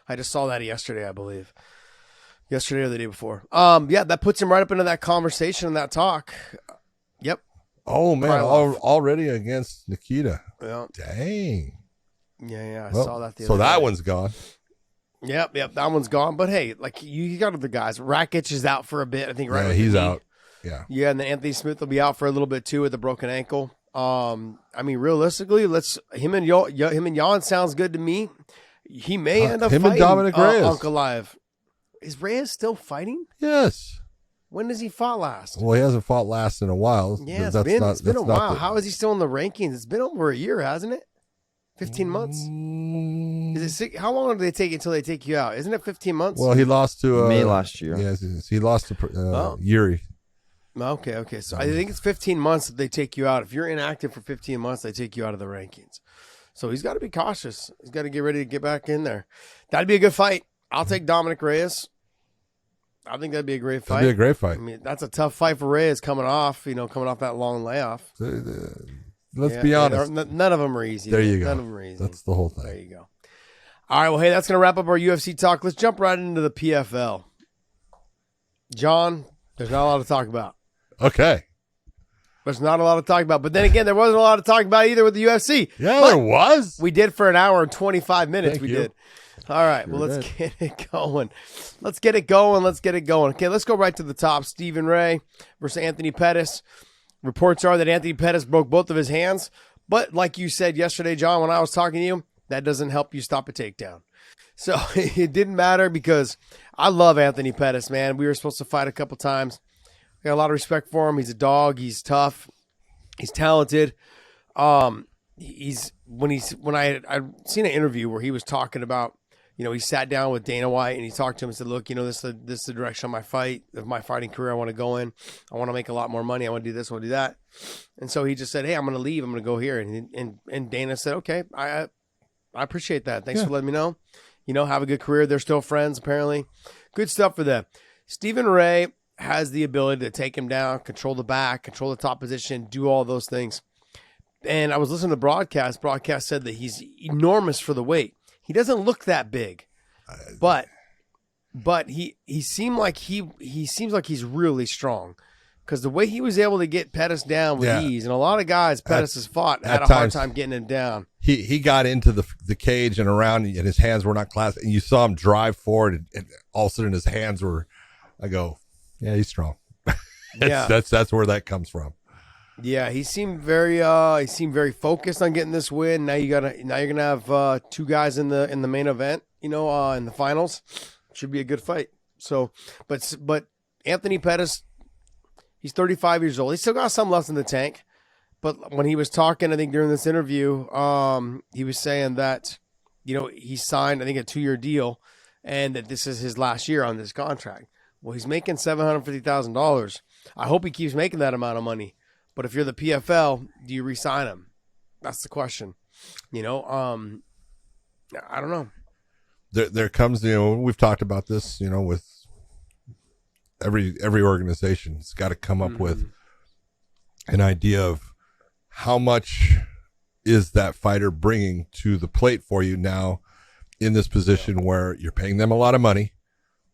I just saw that yesterday, I believe. Yesterday or the day before. Yeah, that puts him right up into that conversation and that talk. Yep. Oh man, Krylov. already against Nikita. Yeah. Dang. Yeah. I Well, saw that the so other that day. one's gone. Yep. That one's gone. But hey, like you got other guys. Rakic is out for a bit. I think right. Yeah, with the he's knee. out. Yeah. Yeah, and then Anthony Smith will be out for a little bit too with a broken ankle. I mean, realistically, him and Jan sounds good to me. He may end up him and fighting Dominic Reyes. Ankalaev. Is Reyes still fighting? Yes. When does he fought last? Well, he hasn't fought last in a while. Yeah, That's it's been a that's not while. the- How is he still in the rankings? It's been over a year, hasn't it? 15 months? Mm, Is it how long do they take until they take you out? Isn't it 15 months? Well, he lost to May last year. Yeah, he lost to Oh. Yuri. Okay. So I think it's 15 months that they take you out. If you're inactive for 15 months, they take you out of the rankings. So he's got to be cautious. He's got to get ready to get back in there. That'd be a good fight. I'll take Dominic Reyes. I think that'd be a great fight. That'd be a great fight. I mean, that's a tough fight for Reyes coming off that long layoff. Let's Yeah, be honest. None of them are easy. There you go. None of them are easy. That's the whole There thing. you go. All right. Well, hey, that's going to wrap up our UFC talk. Let's jump right into the PFL. John, there's not a lot to talk about. Okay. There's not a lot to talk about. But then again, there wasn't a lot to talk about either with the UFC. Yeah, But there was. we did for an hour and 25 minutes. Thank we you. did. All right. Well, let's get it going. Let's get it going. Okay, let's go right to the top. Stephen Ray versus Anthony Pettis. Reports are that Anthony Pettis broke both of his hands. But like you said yesterday, John, when I was talking to you, that doesn't help you stop a takedown. So it didn't matter because I love Anthony Pettis, man. We were supposed to fight a couple times. I got a lot of respect for him. He's a dog. He's tough. He's talented. I'd seen an interview where he was talking about, he sat down with Dana White and he talked to him and said, look, this is the direction of my fighting career I want to go in. I want to make a lot more money. I want to do this, I want to do that. And so he just said, hey, I'm going to leave. I'm going to go here. And Dana said, okay, I appreciate that. Thanks for letting me know. Have a good career. They're still friends, apparently. Good stuff for them. Stephen Ray has the ability to take him down, control the back, control the top position, do all those things. And I was listening to the broadcast. Broadcast said that he's enormous for the weight. He doesn't look that big, but he seemed like he seems like he's really strong because the way he was able to get Pettis down with ease, and a lot of guys Pettis has fought had a hard time getting him down. He got into the cage and around, and his hands were not clasped, and you saw him drive forward, and all of a sudden his hands were. I go, yeah, he's strong. That's where that comes from. Yeah, he seemed very focused on getting this win. Now you're gonna have two guys in the main event, in the finals. Should be a good fight. So, but Anthony Pettis, he's 35 years old. He's still got some left in the tank. But when he was talking, I think during this interview, he was saying that, he signed, I think, a 2-year deal, and that this is his last year on this contract. Well, he's making $750,000. I hope he keeps making that amount of money. But if you're the PFL, do you re-sign him? That's the question. I don't know. There comes, we've talked about this, with every organization. It's got to come up with an idea of how much is that fighter bringing to the plate for you now in this position where you're paying them a lot of money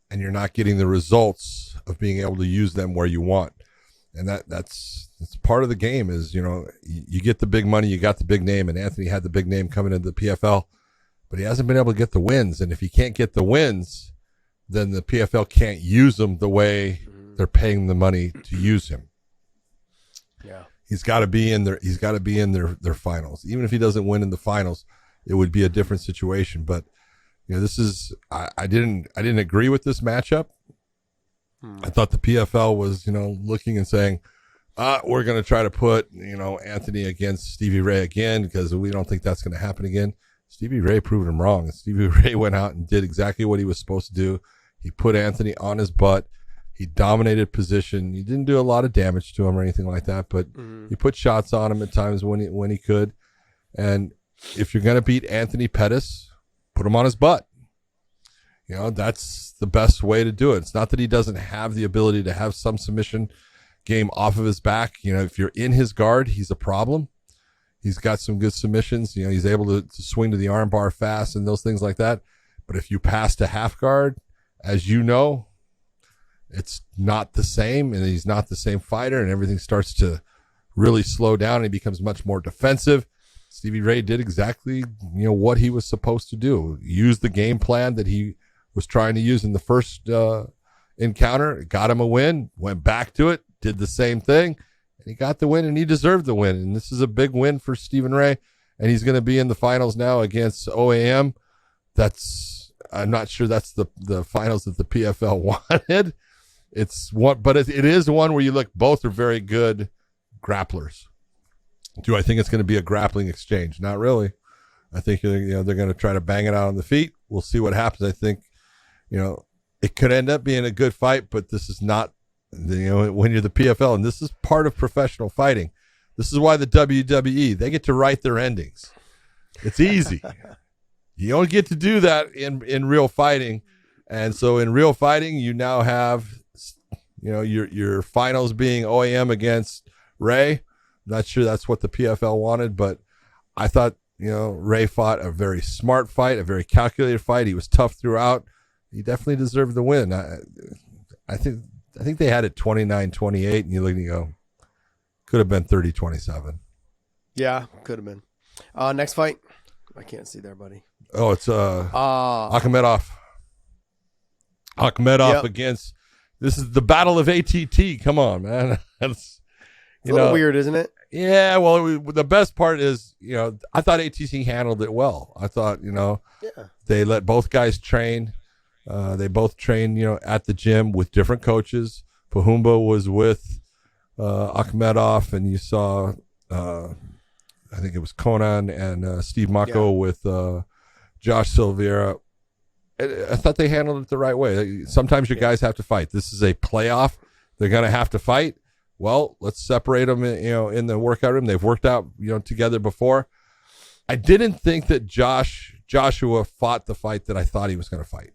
and you're not getting the results of being able to use them where you want. And that's part of the game is, you get the big money, you got the big name, and Anthony had the big name coming into the PFL, but he hasn't been able to get the wins. And if he can't get the wins, then the PFL can't use him the way they're paying the money to use him. Yeah. He's got to be in their finals. Even if he doesn't win in the finals, it would be a different situation. But this is I didn't agree with this matchup. I thought the PFL was, looking and saying, we're going to try to put, Anthony against Stevie Ray again because we don't think that's going to happen again. Stevie Ray proved him wrong. And Stevie Ray went out and did exactly what he was supposed to do. He put Anthony on his butt. He dominated position. He didn't do a lot of damage to him or anything like that, but he put shots on him at times when he could. And if you're going to beat Anthony Pettis, put him on his butt. That's the best way to do it. It's not that he doesn't have the ability to have some submission game off of his back. If you're in his guard, he's a problem. He's got some good submissions. He's able to swing to the arm bar fast and those things like that. But if you pass to half guard, as you know, it's not the same, and he's not the same fighter, and everything starts to really slow down, and he becomes much more defensive. Stevie Ray did exactly, what he was supposed to do. Use the game plan that he was trying to use in the first encounter. It got him a win, went back to it, did the same thing, and he got the win, and he deserved the win. And this is a big win for Stephen Ray, and he's going to be in the finals now against OAM. I'm not sure that's the finals that the PFL wanted. It's one, but it is one where you look, both are very good grapplers. Do I think it's going to be a grappling exchange? Not really. I think they're going to try to bang it out on the feet. We'll see what happens. I think it could end up being a good fight, but this is not when you're the PFL, and this is part of professional fighting. This is why the WWE, they get to write their endings. It's easy. You don't get to do that in real fighting. And so in real fighting, you now have your finals being OAM against Ray. Not sure that's what the PFL wanted, but I thought, Ray fought a very smart fight, a very calculated fight. He was tough throughout. He definitely deserved the win. I think they had it 29-28, and you look and you go, could have been 30-27. Yeah, could have been. Next fight. I can't see there, buddy. Oh, it's Akhmedov. Akhmedov against. This is the battle of ATT. Come on, man. It's a little weird, isn't it? Yeah. Well, the best part is, I thought ATT handled it well. I thought, they let both guys train. They both trained, at the gym with different coaches. Pahumba was with Akhmedov, and you saw, I think it was Conan and Steve Mako with Josh Silveira. I thought they handled it the right way. Sometimes your guys have to fight. This is a playoff. They're going to have to fight. Well, let's separate them, in the workout room. They've worked out, together before. I didn't think that Joshua fought the fight that I thought he was going to fight.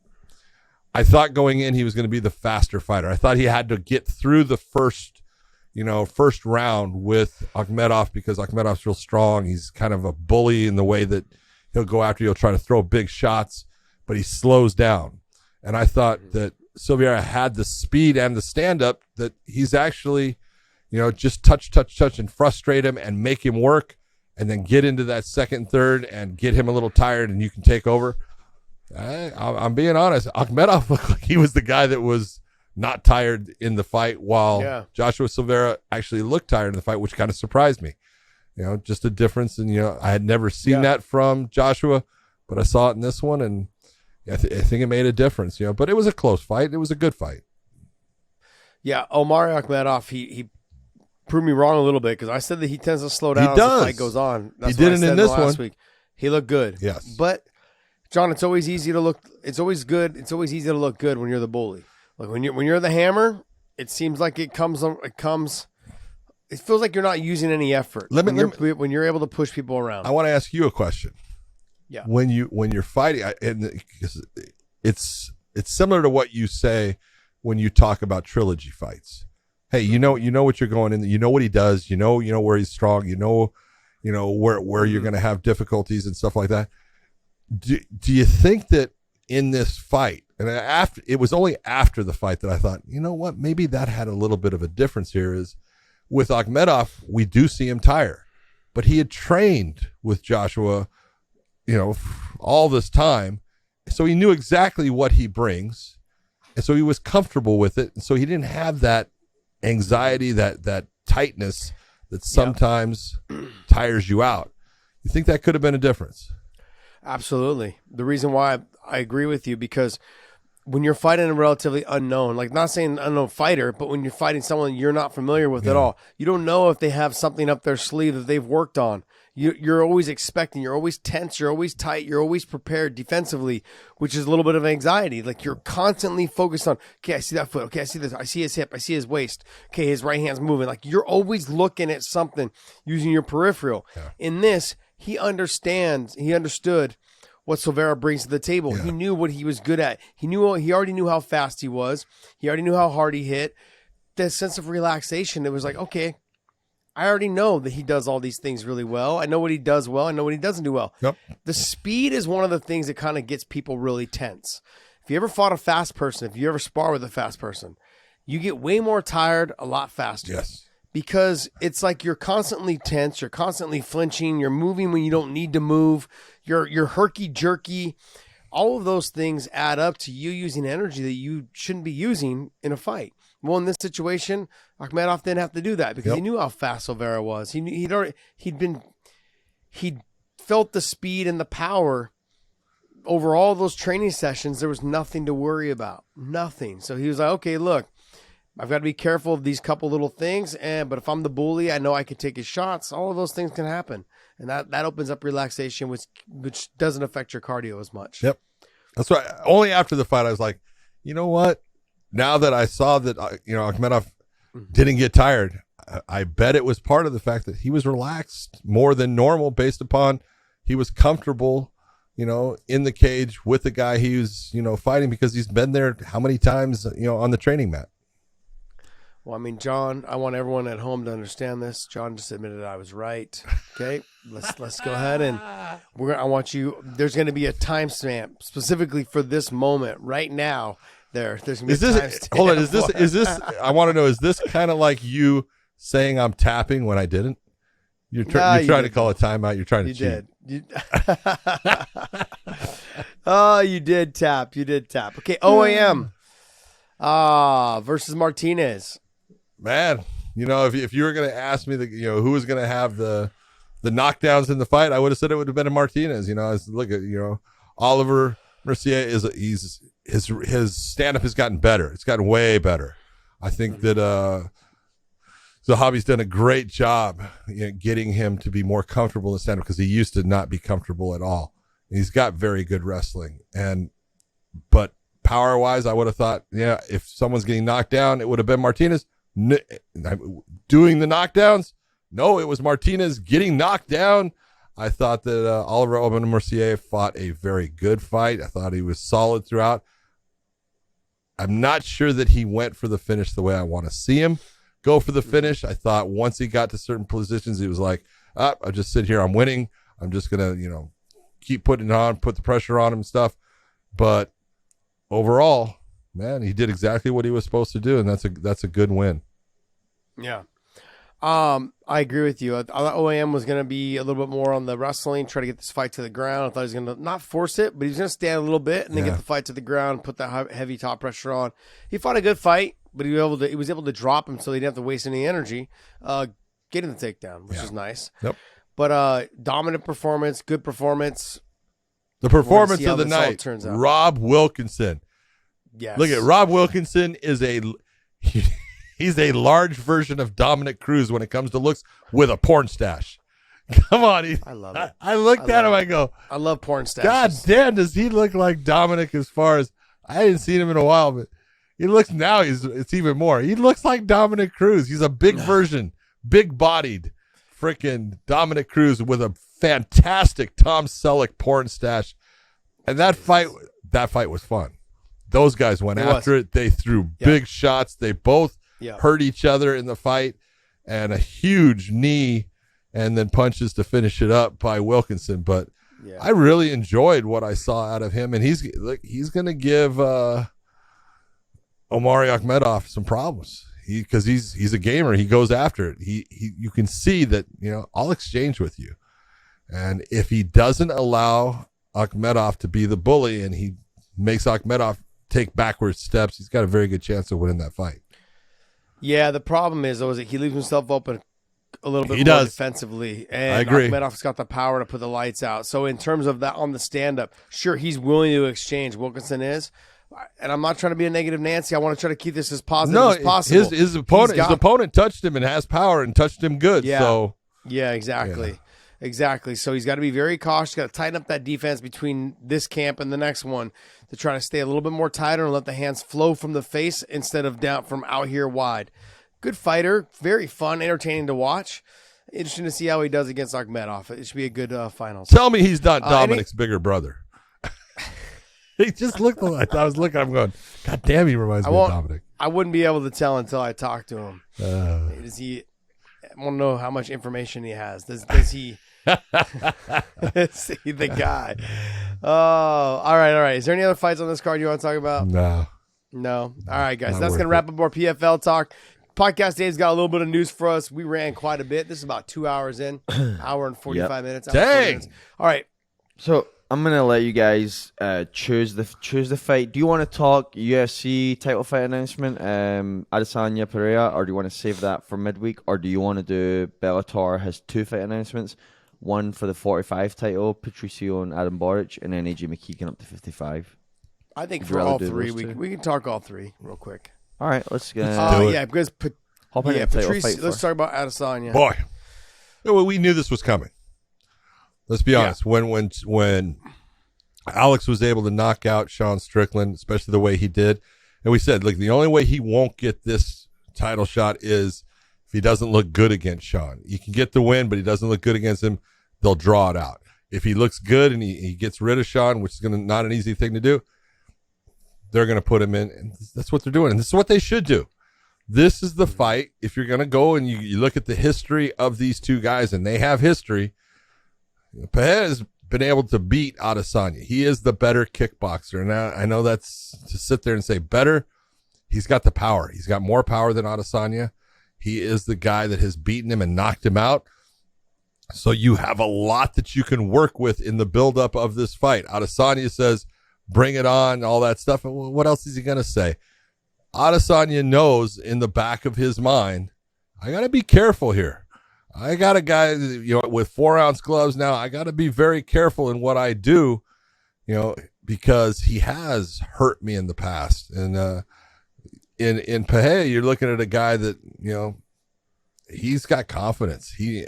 I thought going in he was going to be the faster fighter. I thought he had to get through the first round with Akhmedov, because Akhmedov's real strong. He's kind of a bully in the way that he'll go after you. He'll try to throw big shots, but he slows down. And I thought that Silveira had the speed and the stand-up that he's actually, just touch, and frustrate him and make him work, and then get into that second, third, and get him a little tired, and you can take over. I'm being honest. Akhmedov looked like he was the guy that was not tired in the fight, while Joshua Silveira actually looked tired in the fight, which kind of surprised me. Just a difference. And, I had never seen that from Joshua, but I saw it in this one, and I think it made a difference, but it was a close fight. It was a good fight. Yeah. Omar Akhmedov, he proved me wrong a little bit, because I said that he tends to slow down as the fight goes on. That's he did it in this one. Week. He looked good. Yes. But John, it's always easy to look. It's always good. It's always easy to look good when you're the bully. Like when you're the hammer, it seems like it comes. It feels like you're not using any effort when you're able to push people around. I want to ask you a question. Yeah. When you're fighting, and it's similar to what you say when you talk about trilogy fights. Hey, you know what you're going in. You know what he does. You know where he's strong. You know where you're going to have difficulties and stuff like that. Do you think that in this fight, and it was only after the fight that I thought, what, maybe that had a little bit of a difference here, is with Akhmedov, we do see him tire, but he had trained with Joshua, all this time. So he knew exactly what he brings. And so he was comfortable with it. And so he didn't have that anxiety, that tightness that sometimes tires you out. You think that could have been a difference? Absolutely. The reason why I agree with you, because when you're fighting a relatively unknown, like not saying unknown fighter, but when you're fighting someone you're not familiar with at all, you don't know if they have something up their sleeve that they've worked on. You're always expecting, you're always tense, you're always tight, you're always prepared defensively, which is a little bit of anxiety. Like you're constantly focused on, okay, I see that foot. Okay, I see this. I see his hip. I see his waist. Okay, his right hand's moving. Like you're always looking at something using your peripheral. Yeah. In this, he understood what Silveira brings to the table. Yeah. He knew what he was good at. He already knew how fast he was. He already knew how hard he hit. that sense of relaxation. It was like, okay, I already know that he does all these things really well. I know what he does well. I know what he doesn't do well. Yep. The speed is one of the things that kind of gets people really tense. If you ever fought a fast person, if you ever spar with a fast person, you get way more tired a lot faster. Yes. Because it's like you're constantly tense, you're constantly flinching, you're moving when you don't need to move, you're herky-jerky. All of those things add up to you using energy that you shouldn't be using in a fight. Well, in this situation, Akhmedov didn't have to do that because he knew how fast Silveira was. He'd felt the speed and the power over all those training sessions. There was nothing to worry about, nothing. So he was like, okay, look, I've got to be careful of these couple little things, but if I'm the bully, I know I can take his shots. All of those things can happen, and that opens up relaxation, which doesn't affect your cardio as much. Yep, that's right. Only after the fight, I was like, you know what? Now that I saw that, Akhmedov didn't get tired, I bet it was part of the fact that he was relaxed more than normal based upon he was comfortable, in the cage with the guy he was, fighting because he's been there how many times, on the training mat. Well, I mean, John, I want everyone at home to understand this. John just admitted I was right. Okay, let's go ahead and I want you. There's going to be a timestamp specifically for this moment right now. There's going to be a timestamp. Hold on, is this? I want to know. Is this kind of like you saying I'm tapping when I didn't? You're trying to call a timeout. You're trying to cheat. Oh, you did tap. You did tap. Okay, OAM versus Martinez. Man, if you were going to ask me who was going to have the knockdowns in the fight, I would have said it would have been a Martinez. Look at Oliver Mercier his stand up has gotten better. It's gotten way better. I think that Zahabi's done a great job getting him to be more comfortable in stand up because he used to not be comfortable at all. And he's got very good wrestling, but power wise, I would have thought, if someone's getting knocked down, it would have been Martinez. Doing the knockdowns, no, it was Martinez getting knocked down. I thought that Oliver Mercier fought a very good fight. I thought he was solid throughout. I'm not sure that he went for the finish the way I want to see him go for the finish. I thought once he got to certain positions, he was like, I'll just sit here. I'm winning. I'm just going to, keep putting it on, put the pressure on him and stuff. But overall, man, he did exactly what he was supposed to do, and that's a good win. Yeah. I agree with you. I thought OAM was going to be a little bit more on the wrestling, try to get this fight to the ground. I thought he was going to not force it, but he was going to stand a little bit and then get the fight to the ground, put that heavy top pressure on. He fought a good fight, but he was able to drop him so he didn't have to waste any energy getting the takedown, which is nice. Yep. But dominant performance, good performance. The performance of the night, turns out. Rob Wilkinson. Yes. Look at Rob Wilkinson he's a large version of Dominic Cruz when it comes to looks with a porn stash. Come on. I love it. I looked at him, I go, I love porn stashes. God damn, does he look like Dominic as far as, I hadn't seen him in a while, but he looks now, it's even more. He looks like Dominic Cruz. He's a big version, big-bodied freaking Dominic Cruz with a fantastic Tom Selleck porn stash. And that fight was fun. Those guys went after it. They threw big shots. They both hurt each other in the fight, and a huge knee and then punches to finish it up by Wilkinson. But I really enjoyed what I saw out of him, and he's going to give Omari Akhmedov some problems because he's a gamer. He goes after it. You can see that, I'll exchange with you. And if he doesn't allow Akhmedov to be the bully and he makes Akhmedov take backward steps, he's got a very good chance of winning that fight. Yeah, the problem is, though, is that he leaves himself open a little bit more defensively. And I agree. Akhmedov's got the power to put the lights out. So in terms of that on the stand-up, sure, he's willing to exchange. Wilkinson is. And I'm not trying to be a negative Nancy. I want to try to keep this as positive as possible. His opponent touched him and has power and touched him good. Yeah, so. Yeah, exactly. Yeah. Exactly. So he's got to be very cautious. Got to tighten up that defense between this camp and the next one to try to stay a little bit more tighter and let the hands flow from the face instead of down from out here wide. Good fighter. Very fun, entertaining to watch. Interesting to see how he does against Akhmedov. It should be a good finals. Tell me he's not Dominic's bigger brother. He just looked like I was looking. I'm going, God damn, he reminds me of Dominic. I wouldn't be able to tell until I talk to him. Does he? I want to know how much information he has. Does he? Is he the guy? Oh, all right. Is there any other fights on this card you want to talk about? No. All right, guys. Not That's worth going to wrap up our PFL talk. Podcast Dave's got a little bit of news for us. We ran quite a bit. This is about 2 hours in, hour and 45 minutes. Hour and 40 minutes. All right. So I'm gonna let you guys choose the fight. Do you want to talk UFC title fight announcement, Adesanya Pereira, or do you want to save that for midweek, or do you want to do Bellator has 2 fight announcements, one for the 45 title, Patricio and Adam Boric, and then AJ Mckee can up to 55. I think for all three, we can talk all three real quick. All right, let's go. Yeah, because Patricio. Let's talk about Adesanya. Boy, we knew this was coming. Let's be honest. When Alex was able to knock out Sean Strickland, especially the way he did, and we said, look, the only way he won't get this title shot is if he doesn't look good against Sean. He can get the win, but he doesn't look good against him, they'll draw it out. If he looks good and he gets rid of Sean, which is not an easy thing to do, they're going to put him in, and that's what they're doing, and this is what they should do. This is the fight. If you're going to go and you look at the history of these two guys, and they have history, Pereira has been able to beat Adesanya. He is the better kickboxer. And I know that's to sit there and say better. He's got the power. He's got more power than Adesanya. He is the guy that has beaten him and knocked him out. So you have a lot that you can work with in the buildup of this fight. Adesanya says, bring it on, all that stuff. What else is he going to say? Adesanya knows in the back of his mind, I got to be careful here. I got a guy, with 4-ounce gloves now. I got to be very careful in what I do, because he has hurt me in the past. And in Pereira, you're looking at a guy that, he's got confidence. He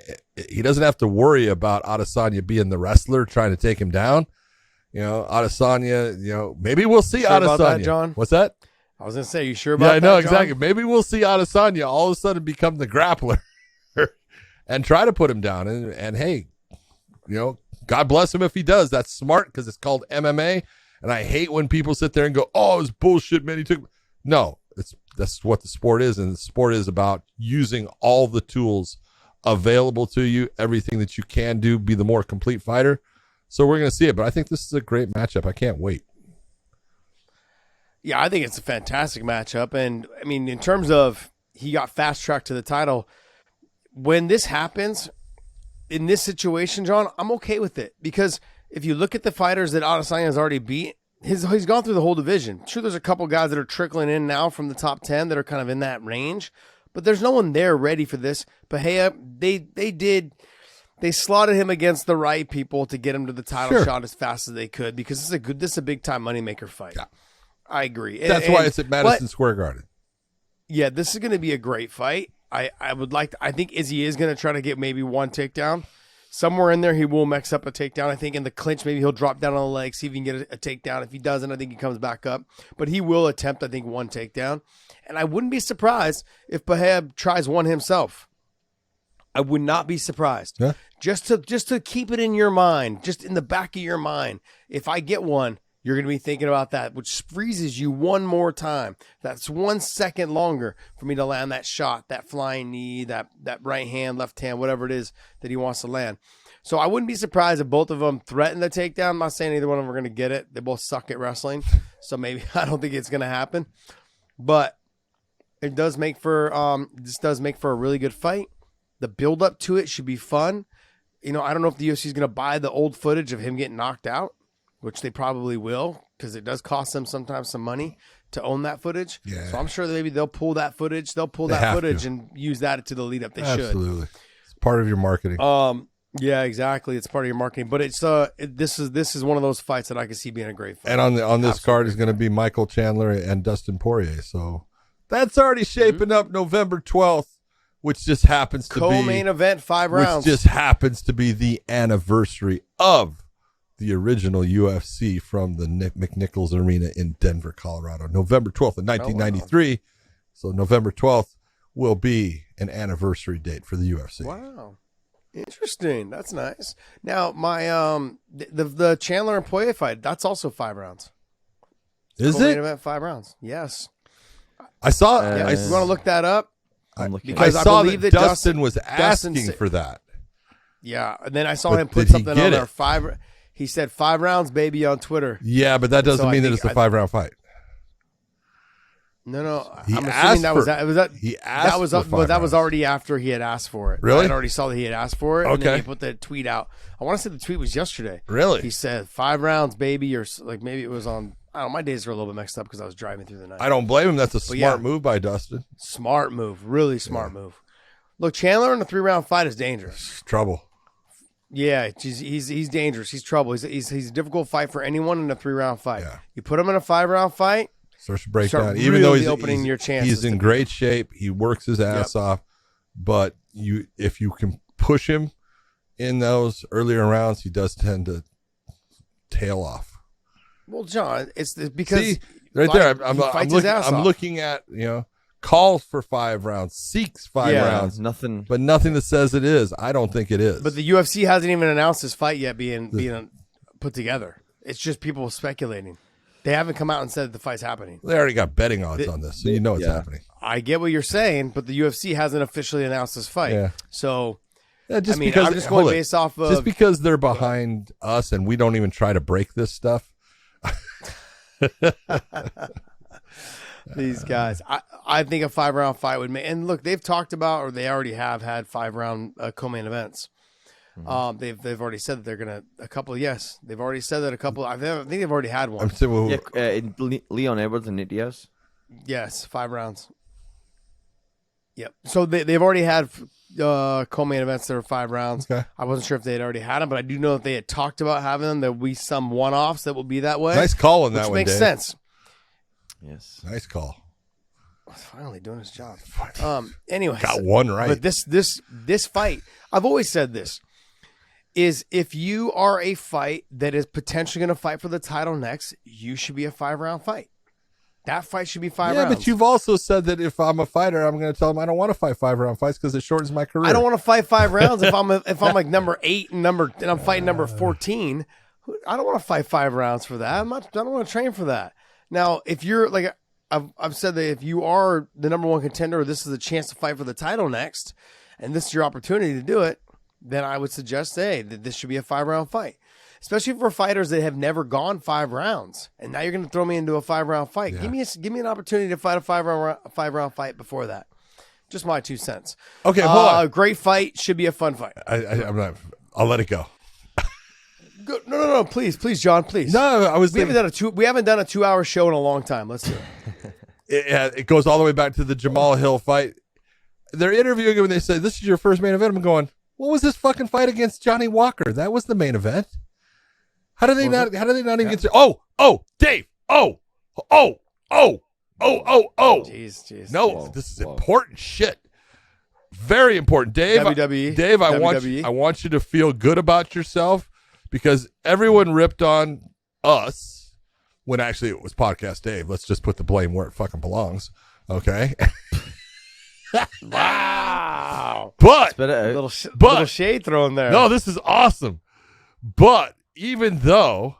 doesn't have to worry about Adesanya being the wrestler trying to take him down. Adesanya, maybe we'll see Adesanya. About that, John? What's that? I was going to say, you sure about that, I know, John? exactly. Maybe we'll see Adesanya all of a sudden become the grappler and try to put him down. And hey, God bless him if he does. That's smart because it's called MMA. And I hate when people sit there and go, oh, it's bullshit, man. No, that's what the sport is. And the sport is about using all the tools available to you, everything that you can do, be the more complete fighter. So we're going to see it. But I think this is a great matchup. I can't wait. Yeah, I think it's a fantastic matchup. And, I mean, in terms of he got fast-tracked to the title, when this happens, in this situation, John, I'm okay with it. Because if you look at the fighters that Adesanya has already beat, he's gone through the whole division. Sure, there's a couple guys that are trickling in now from the top 10 that are kind of in that range. But there's no one there ready for this. But, hey, they slotted him against the right people to get him to the title shot as fast as they could because this is a big-time moneymaker fight. Yeah. I agree. That's why it's at Madison Square Garden. Yeah, this is going to be a great fight. I think Izzy is going to try to get maybe one takedown. Somewhere in there, he will mix up a takedown. I think in the clinch, maybe he'll drop down on the leg, see if he can get a takedown. If he doesn't, I think he comes back up. But he will attempt, I think, one takedown. And I wouldn't be surprised if Pereira tries one himself. I would not be surprised. Yeah. Just to keep it in your mind, just in the back of your mind, if I get one, you're going to be thinking about that, which freezes you one more time. That's 1 second longer for me to land that shot, that flying knee, that right hand, left hand, whatever it is that he wants to land. So I wouldn't be surprised if both of them threaten the takedown. I'm not saying either one of them are going to get it. They both suck at wrestling. So maybe I don't think it's going to happen. But it does make for a really good fight. The build up to it should be fun. I don't know if the UFC is going to buy the old footage of him getting knocked out, which they probably will, because it does cost them sometimes some money to own that footage. Yeah. So I'm sure that maybe they'll pull that footage. They'll pull that footage and use that to the lead up. They should. Absolutely. It's part of your marketing. Yeah, exactly. It's part of your marketing. But it's this is one of those fights that I can see being a great fight. And on this card is going to be Michael Chandler and Dustin Poirier. So that's already shaping up November 12th. Which just happens to be Co-main event, 5 rounds. Which just happens to be the anniversary of the original UFC from the McNichols Arena in Denver, Colorado. November 12th of 1993. Oh, wow. So November 12th will be an anniversary date for the UFC. Wow. Interesting. That's nice. Now, my the Chandler and Poirier fight, that's also 5 rounds. Is Co-main it? event, 5 rounds. Yes. I saw. Yeah, I, you want to look that up? I'm looking. Because I I saw believe that that Dustin was asking said- for that. Yeah, and then I saw But him put did he something get on there. it? 5. He said 5 rounds, baby, on Twitter. Yeah, but that doesn't So I mean that think- it's a 5-round fight. No, He I'm asked assuming that for- was that. Was that? he asked that was for up, 5 but that was rounds. already after he had asked for it. Really? I already saw that he had asked for it. And then Okay. he put the tweet out. I want to say the tweet was yesterday. Really? He said 5 rounds, baby, or like maybe it was on. I don't know. My days are a little bit mixed up because I was driving through the night. I don't blame him. That's a smart yeah. move by Dustin. Smart move, really smart move. Look, Chandler in a 3-round fight is dangerous. Trouble. Yeah, he's dangerous. He's trouble. He's a difficult fight for anyone in a 3-round fight. Yeah. You put him in a 5-round fight. Starts to break Start down. Even though really he's opening your chances he's in to- great shape. He works his ass off. But if you can push him in those earlier rounds, he does tend to tail off. Well, John, it's because See, right there, I'm fights his ass off. looking at, calls for 5 rounds, seeks 5 Yeah. rounds, Nothing. but nothing that says it is. I don't think it is. But the UFC hasn't even announced this fight yet being put together. It's just people speculating. They haven't come out and said the fight's happening. they already got betting odds on this, so you know it's happening. I get what you're saying, but the UFC hasn't officially announced this fight. Yeah. So, Yeah, just I mean, because I'm just going hold it. based off of just because they're behind us and we don't even try to break this stuff. these guys. I think a 5-round fight would make. And look, they've talked about, or they already have had 5-round co-main events. They've already said that they're gonna a couple. Yes, they've already said that a couple. I think they've already had one. I'm saying, well, Leon Edwards and Nate Diaz. Yes, 5 rounds. Yep. So they've already had co-main events that are 5 rounds. Okay. I wasn't sure if they had already had them, but I do know that they had talked about having them. There will be some one-offs that will be that way. nice call on that which one, makes Dave. sense. Yes. Nice call. Finally doing his job. Anyways, Got one right. But this fight, I've always said this, is if you are a fight that is potentially going to fight for the title next, you should be a 5-round fight. That fight should be 5 yeah, rounds. but you've also said that if I'm a fighter, I'm going to tell them I don't want to fight 5-round fights because it shortens my career. I don't want to fight 5 rounds if I'm like number 8 and I'm fighting number 14. I don't want to fight 5 rounds for that. I don't want to train for that. Now, if you're like I've said that if you are the number 1 contender, or this is a chance to fight for the title next, and this is your opportunity to do it, then I would suggest, that this should be a 5-round fight. Especially for fighters that have never gone 5 rounds, and now you're going to throw me into a 5-round fight. Yeah. Give me an opportunity to fight a 5-round fight before that. Just my 2 cents. Okay, hold on. A great fight should be a fun fight. I'm not. I'll let it go. No, please, John, please. No, I was. We haven't done a 2-hour show in a long time. Let's do it. It goes all the way back to the Jamahal Hill fight. They're interviewing him and they say, "This is your first main event." I'm going, "What was this fucking fight against Johnny Walker? That was the main event." How do they not? How do they not even get to? Oh, Dave. Oh. Jeez. No, this is important shit. Very important, Dave. WWE. Dave, I WWE. want you to feel good about yourself because everyone ripped on us when actually it was Podcast Dave. Let's just put the blame where it fucking belongs. Okay. Wow. But Spit it out. Little shade thrown there. no, this is awesome. But even though,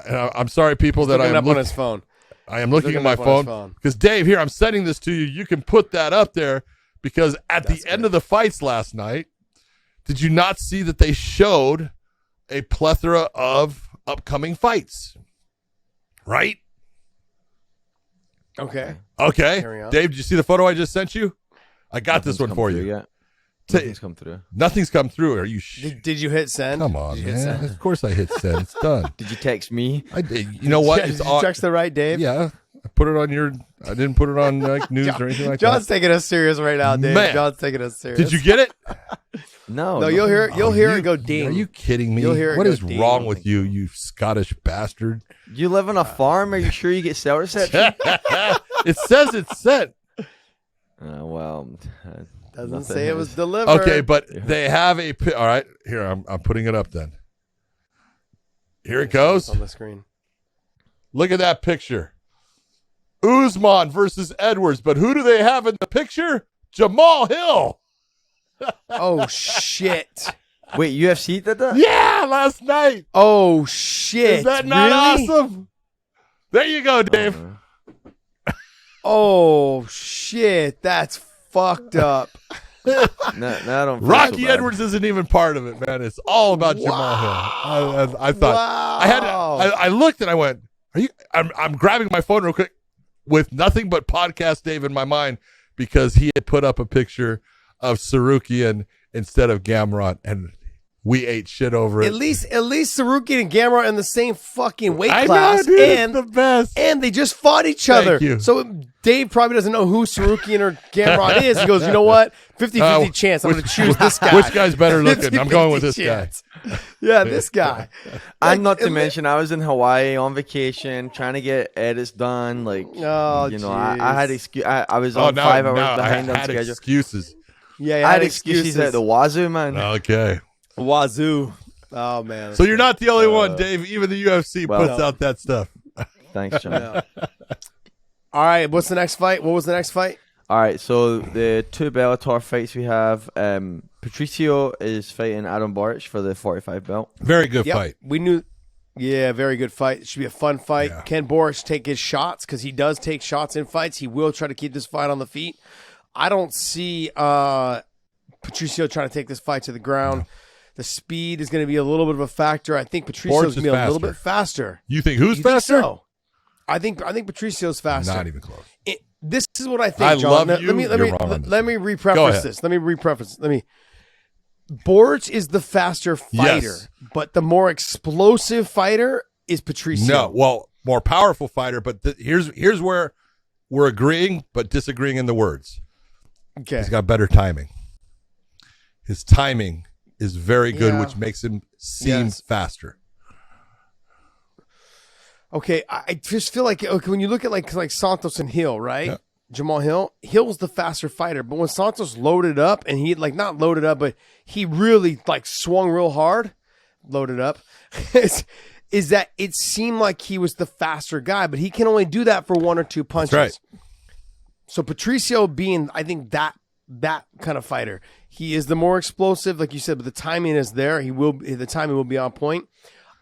and I'm sorry, people, that looking I'm up on his phone. I am looking at my up on his phone because Dave, here I'm sending this to you. You can put that up there because at the end of the fights last night, did you not see that they showed a plethora of upcoming fights? Right? Okay. Okay. Carry on. Dave, did you see the photo I just sent you? I got this one for you. Yeah. Ta- Nothing's come through. Nothing's come through. Are you? Did you hit send? Come on, Did you hit man. send? Of course I hit send. It's done. Did you text me? I did. You know what? Did It's you on. text the right Dave? Yeah, I put it on your. I didn't put it on like news or anything like John's that. taking us serious right now, Dave. Man. John's taking us serious. Did you get it? No. No, you'll hear it. You'll hear it go Are ding. you kidding me? You'll hear it What go is ding. wrong with you, you Scottish bastard? You live on a farm? Are you sure you get cell reception? It says it's sent. Well, Doesn't nothing say it has- was delivered. Okay, but they have a. All right, here I'm putting it up. Then here it goes. on the screen. Look at that picture. Usman versus Edwards, but who do they have in the picture? Jamahal Hill. Oh shit. Wait, UFC did that? Yeah, last night. Oh shit. Is that not Really? awesome? There you go, Dave. Oh shit, that's fucked up. No, I don't feel Rocky so bad. Edwards isn't even part of it, man. It's all about Jamahal Hill. I thought I looked and I went, "Are you?" I'm grabbing my phone real quick with nothing but podcast Dave in my mind because he had put up a picture of Sarukian instead of Gamrot, and we ate shit over it. At least Sarukian and Gamrot in the same fucking weight I class, know, dude, and it's the best. and they just fought each other. you. So Dave probably doesn't know who Sarukian or Gamrot is. He goes, you know what? 50-50 chance. I'm going to choose this guy. Which guy's better looking? I'm going with this 50-50 guy. chance. Yeah, this guy. And not to Like, mention, I was in Hawaii on vacation trying to get edits done. Like, Oh, you know, I had jeez. I was on 5 hours behind I on had schedule. excuses. Yeah, I had excuses at the wazoo, man. Okay. wazoo. Oh man. So you're not the only one, Dave. Even the UFC well, puts out that stuff. Thanks, John. Yeah. All right. What's the next fight? What was the next fight? All right, so the 2 Bellator fights we have, Patricio is fighting Adam Boric for the 45 belt. Very good Yep. fight. We knew. Yeah, very good fight. It should be a fun fight. Yeah. Can Boric take his shots? Because he does take shots in fights. He will try to keep this fight on the feet. I don't see Patricio trying to take this fight to the ground. No. The speed is going to be a little bit of a factor. I think Patricio's Boric going to be is a little faster. bit faster. You think who's You think faster? so? I think Patricio's faster. Not even close. This is what I think, I John. love Let you. me You're wrong on this. let me Go repreface ahead. this. Let me repreface. Boric is the faster fighter, Yes. but the more explosive fighter is Patricio. No, well, more powerful fighter, but here's where we're agreeing but disagreeing in the words. Okay. He's got better timing. His timing is very good, Yeah. which makes him seem Yes. faster. Okay, I just feel like when you look at like Santos and Hill, right? Yeah. Jamahal Hill, Hill's the faster fighter, but when Santos loaded up and he not loaded up, but he really like swung real hard, loaded up, is that it seemed like he was the faster guy, but he can only do that for 1 or 2 punches. That's right. So Patricio being, I think that kind of fighter, he is the more explosive, like you said, but the timing is there. The timing will be on point.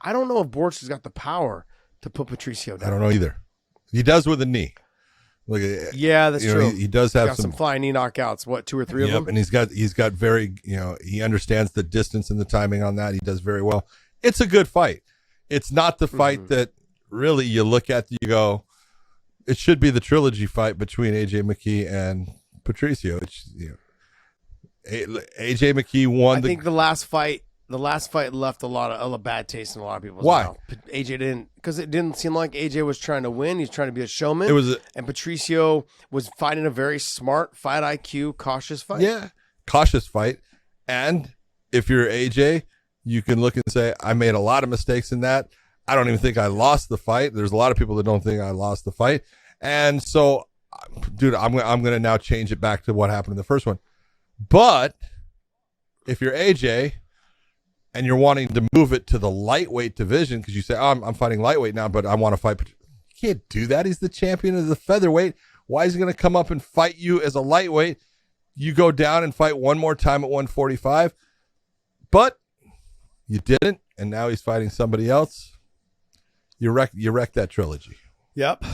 I don't know if Boric has got the power to put Patricio down. I don't know either. He does with a knee. Look, Yeah, that's true. He does have Got some flying knee knockouts. What, 2 or 3 of Yep, them? and he's got very, he understands the distance and the timing on that. He does very well. It's a good fight. It's not the fight that really you look at, you go, it should be the trilogy fight between AJ Mckee and Patricio. It's, AJ Mckee won I think the last fight left a lot of bad taste in a lot of people's Why? mouth. AJ didn't, because it didn't seem like AJ was trying to win. He's trying to be a showman. It was and Patricio was fighting a very smart, fight IQ, cautious fight. cautious fight. And if you're AJ, you can look and say, I made a lot of mistakes in that. I don't even think I lost the fight. There's a lot of people that don't think I lost the fight. And so, dude, I'm going to now change it back to what happened in the first one. But if you're AJ and you're wanting to move it to the lightweight division, because you say, oh, I'm fighting lightweight now, but I want to fight. You can't do that. He's the champion of the featherweight. Why is he going to come up and fight you as a lightweight? You go down and fight one more time at 145. But you didn't, and now he's fighting somebody else. You wrecked that trilogy. Yep.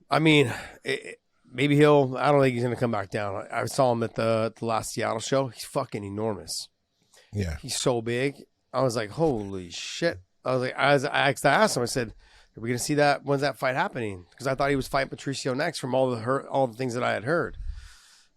I mean, maybe I don't think he's going to come back down. I saw him at the last Seattle show. He's fucking enormous. Yeah. He's so big. I was like, holy shit. I asked him, I said, are we going to see that? When's that fight happening? Because I thought he was fighting Patricio next from all the things that I had heard.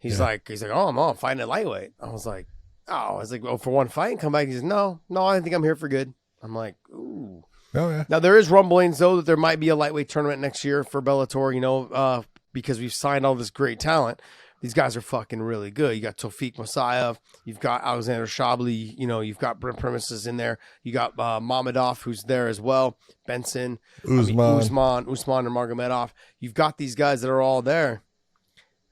He's like, oh, I'm fighting at lightweight. I was like, for one fight and come back. He says, no, I think I'm here for good. I'm like, ooh. Oh, yeah. Now, there is rumblings, though, that there might be a lightweight tournament next year for Bellator, because we've signed all this great talent. These guys are fucking really good. You got Tofik Mosayev. You've got Alexander Shabli. You've got Brent Premises in there. You got Mamedov, who's there as well. Benson. Usman or Magomedov. You've got these guys that are all there.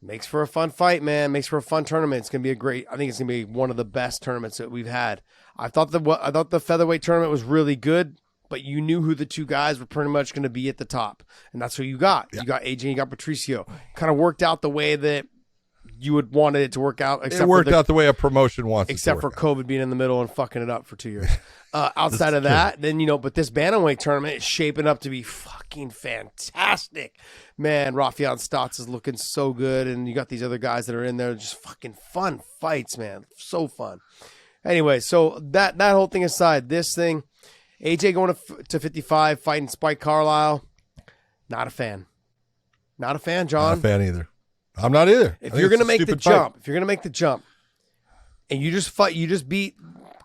Makes for a fun fight, man. Makes for a fun tournament. It's going to be I think it's going to be one of the best tournaments that we've had. I thought the featherweight tournament was really good, but you knew who the 2 guys were pretty much going to be at the top. And that's who you got. Yeah. You got AJ and you got Patricio. Kind of worked out the way that you would want it to work out. It worked out the way a promotion wants. Except for COVID being in the middle and fucking it up for 2 years. Outside of that, then, but this bantamweight tournament is shaping up to be fucking fantastic. Man, Rafael Stotts is looking so good, and you got these other guys that are in there, just fucking fun fights, man. So fun. Anyway, so that whole thing aside, this thing, AJ going to 55, fighting Spike Carlisle, not a fan. Not a fan, John. Not a fan either. I'm not either. If you're going to make the jump, and you just beat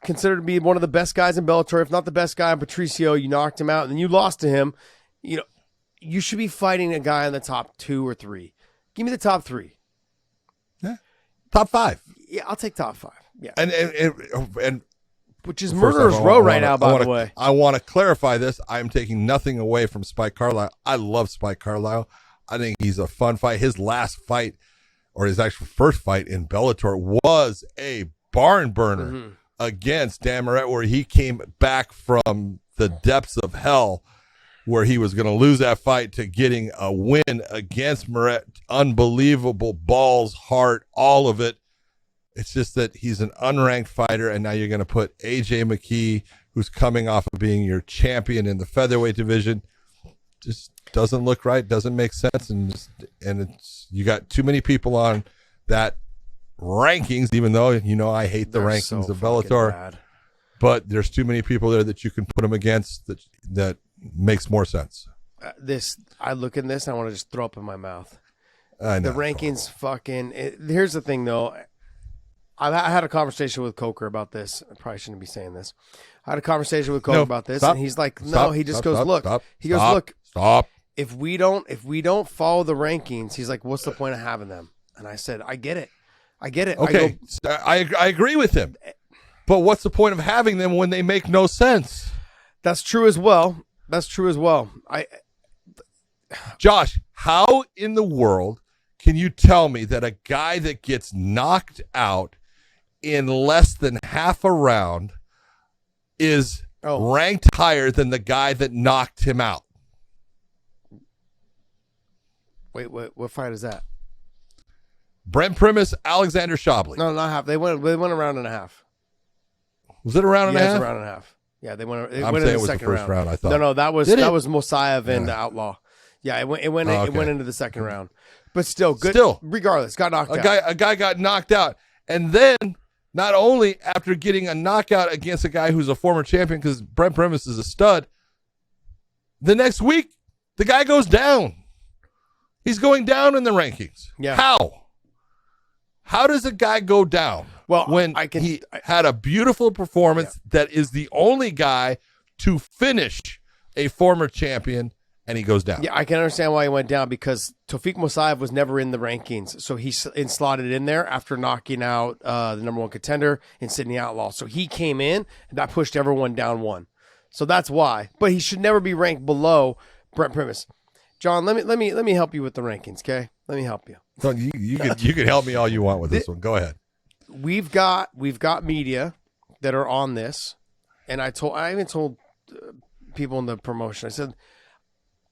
considered to be one of the best guys in Bellator, if not the best guy in Patricio, you knocked him out, and then you lost to him, you should be fighting a guy in the top 2 or 3. Give me the top 3. Yeah. Top 5. Yeah, I'll take top 5. Yeah. And which is murderer's row right now, by the way. I want to clarify this. I'm taking nothing away from Spike Carlisle. I love Spike Carlisle. I think he's a fun fight. His last fight, or his actual first fight in Bellator, was a barn burner against Dan Moret, where he came back from the depths of hell, where he was going to lose that fight, to getting a win against Moret. Unbelievable balls, heart, all of it. It's just that he's an unranked fighter, and now you're going to put AJ Mckee, who's coming off of being your champion in the featherweight division. Just doesn't look right, doesn't make sense, and it's, you got too many people on that rankings, even though I hate the rankings of Bellator, but there's too many people there that you can put them against that makes more sense. I look at this and I want to just throw up in my mouth. I know. The rankings here's the thing though. I had a conversation with Coker about this. I probably shouldn't be saying this. I had a conversation with Coker about this, and he's like, "No." He just goes, "Look." He goes, "Look. Stop. If we don't follow the rankings, he's like, what's the point of having them?" And I said, "I get it. Okay, I agree with him, but what's the point of having them when they make no sense?" That's true as well. Josh, how in the world can you tell me that a guy that gets knocked out in less than half a round is ranked higher than the guy that knocked him out? Wait, what fight is that? Brent Primus, Alexander Shabley. No, not half. They went a round and a half. Was it a round and a half? It was a round and a half. Yeah, they went. I'm saying it was the first round. I thought. No, that was Mosaev and Outlaw. Yeah, it went into the second round. But still, good. Still, regardless, got knocked out. A guy got knocked out, and then not only after getting a knockout against a guy who's a former champion, because Brent Primus is a stud, the next week the guy goes down. He's going down in the rankings. Yeah. How does a guy go down? Well, when he had a beautiful performance that is the only guy to finish a former champion, and he goes down. Yeah, I can understand why he went down, because Tofik Mosaev was never in the rankings. So he slotted in there after knocking out the number 1 contender in Sydney Outlaw. So he came in, and that pushed everyone down 1. So that's why. But he should never be ranked below Brent Primus. John, let me help you with the rankings, okay? Let me help you. So you can help me all you want with this one. Go ahead. We've got media that are on this, and I even told people in the promotion. I said,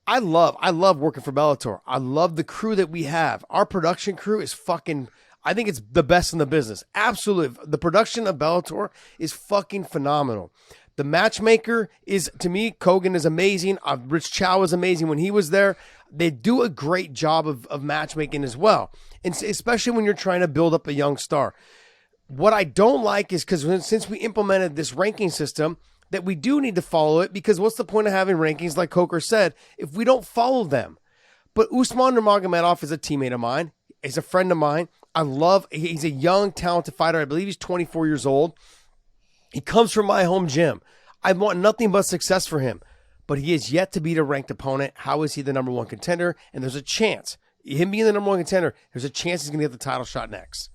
I love working for Bellator. I love the crew that we have. Our production crew is fucking, I think it's the best in the business. Absolutely. The production of Bellator is fucking phenomenal. The matchmaker is, to me, Kogan is amazing. Rich Chow is amazing when he was there. They do a great job of matchmaking as well, and especially when you're trying to build up a young star. What I don't like is, because since we implemented this ranking system, that we do need to follow it, because what's the point of having rankings, like Coker said, if we don't follow them? But Usman Nurmagomedov is a teammate of mine. He's a friend of mine. He's a young, talented fighter. I believe he's 24 years old. He comes from my home gym. I want nothing but success for him, but he is yet to beat a ranked opponent. How is he the number 1 contender? And there's a chance, him being the number 1 contender, there's a chance he's going to get the title shot next.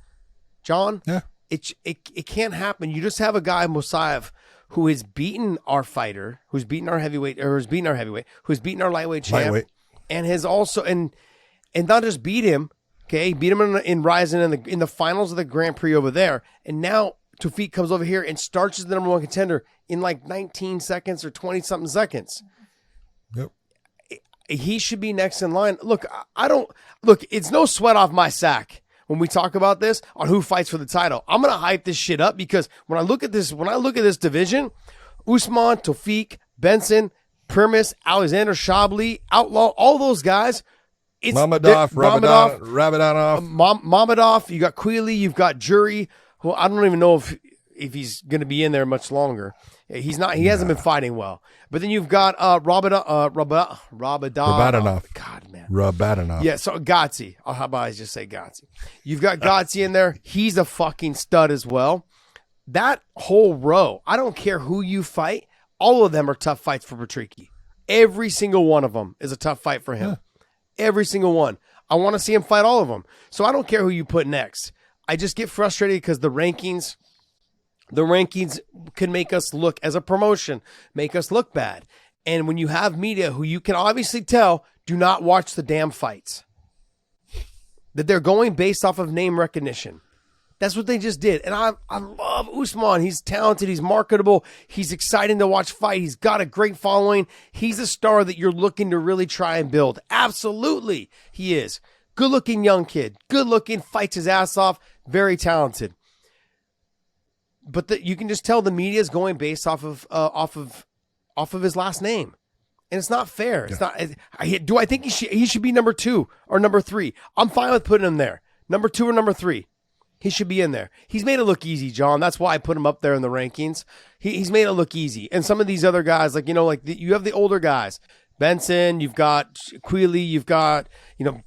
John, it can't happen. You just have a guy, Mosaev, who has beaten our fighter, who's beaten our heavyweight, who's beaten our lightweight champ, and has also and not just beat him. Okay, beat him in Rising in the finals of the Grand Prix over there, and now Tofik comes over here and starts as the number 1 contender in like 19 seconds or 20 something seconds. Yep. He should be next in line. Look, it's no sweat off my sack when we talk about this on who fights for the title. I'm gonna hype this shit up because when I look at this division, Usman, Tofik, Benson, Primus, Alexander Shabli, Outlaw, all those guys. It's Mamedov, Mamedov, Rabadonov. you got Quealy, you've got Jury, who I don't even know if he's going to be in there much longer. He's not. He hasn't been fighting well. But then you've got Rabadonov. God, man. Rabadonov. Yeah, so Gotzi. Oh, how about I just say Gotzi? You've got Gotzi in there. He's a fucking stud as well. That whole row, I don't care who you fight, all of them are tough fights for Patricio. Every single one of them is a tough fight for him. Yeah. Every single one. I want to see him fight all of them. So I don't care who you put next. I just get frustrated because the rankings can make us look, as a promotion, make us look bad. And when you have media who you can obviously tell do not watch the damn fights, that they're going based off of name recognition. That's what they just did. And I love Usman. He's talented. He's marketable. He's exciting to watch fight. He's got a great following. He's a star that you're looking to really try and build. Absolutely, he is. Good-looking young kid. Good-looking, fights his ass off. Very talented. But you can just tell the media is going based off of his last name. And it's not fair. It's not. Do I think he should be number 2 or number 3? I'm fine with putting him there. Number 2 or number 3. He should be in there. He's made it look easy, John. That's why I put him up there in the rankings. He's made it look easy. And some of these other guys, you have the older guys. Benson, you've got Quealy, you've got,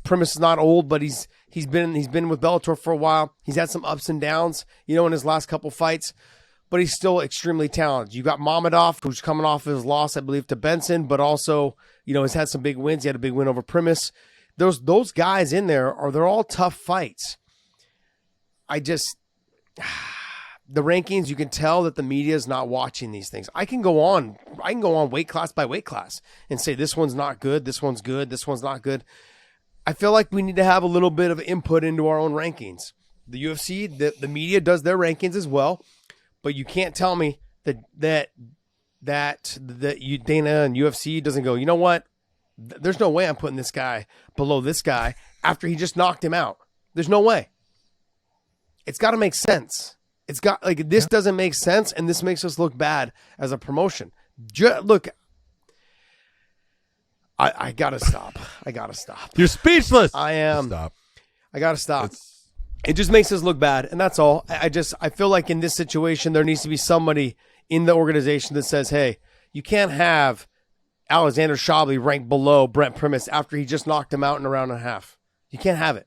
Primus is not old, but he's been with Bellator for a while. He's had some ups and downs, in his last couple fights, but he's still extremely talented. You got Mamedov, who's coming off his loss, I believe, to Benson, but also, has had some big wins. He had a big win over Primus. Those guys in there they're all tough fights. The rankings, you can tell that the media is not watching these things. I can go on weight class by weight class and say this one's not good, this one's good, this one's not good. I feel like we need to have a little bit of input into our own rankings. The UFC, the media does their rankings as well, but you can't tell me that Dana and UFC doesn't go, you know what? There's no way I'm putting this guy below this guy after he just knocked him out. There's no way. It's got to make sense. It's got this doesn't make sense, and this makes us look bad as a promotion. Look, I gotta stop. You're speechless. I am. Stop. I gotta stop. It just makes us look bad, and that's all. I feel like in this situation there needs to be somebody in the organization that says, "Hey, you can't have Alexander Shabli ranked below Brent Primus after he just knocked him out in a round and a half. You can't have it.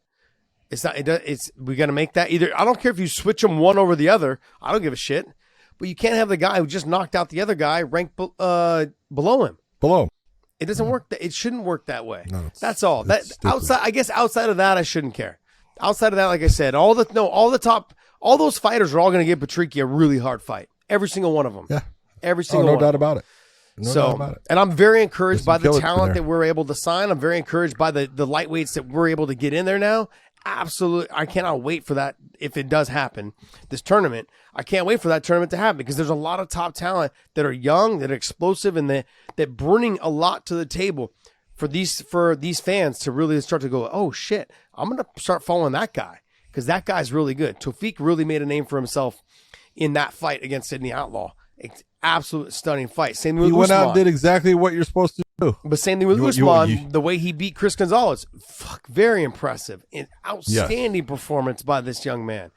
We got to make that either. I don't care if you switch them one over the other. I don't give a shit. But you can't have the guy who just knocked out the other guy ranked below him. Below. It doesn't work. It shouldn't work that way. No, that's all. Outside of that, I shouldn't care. Outside of that, like I said, all those fighters are all going to give Patricio a really hard fight. Every single one of them. Yeah. Every single one. No doubt about it. No doubt about it. And I'm very encouraged by the talent that we're able to sign. I'm very encouraged by the lightweights that we're able to get in there now. Absolutely. I cannot wait for that. If it does happen, this tournament, I can't wait for that tournament to happen because there's a lot of top talent that are young, that are explosive, and that bring a lot to the table for these fans to really start to go, oh shit, I'm going to start following that guy because that guy's really good. Tofik really made a name for himself in that fight against Sydney Outlaw. It's absolute stunning fight. Same thing with Usman. He went out Usman. and did exactly what you're supposed to do. But same thing with Usman, the way he beat Chris Gonzalez. Very impressive. An outstanding performance by this young man.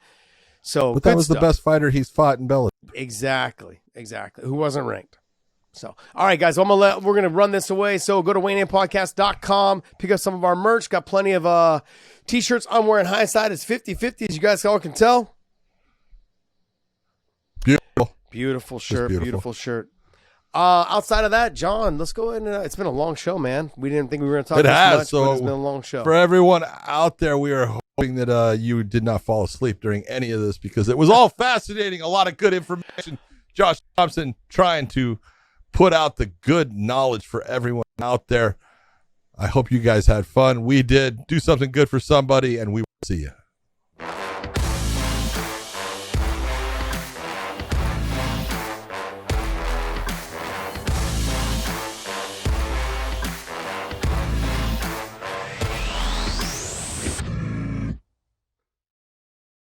So, but that was the best fighter he's fought in Bellator. Exactly. Who wasn't ranked. So, all right, guys, we're gonna run this away. So go to WeighingInPodcast.com, pick up some of our merch. Got plenty of t-shirts. I'm wearing Hindsight. It's 50-50, as you guys all can tell. Beautiful shirt. Beautiful shirt. Outside of that, John, let's go ahead and it's been a long show, man. We didn't think we were going to talk this much, but it's been a long show. For everyone out there, we are hoping that you did not fall asleep during any of this because it was all fascinating. A lot of good information. Josh Thompson trying to put out the good knowledge for everyone out there. I hope you guys had fun. We did. Do something good for somebody, and we will see you.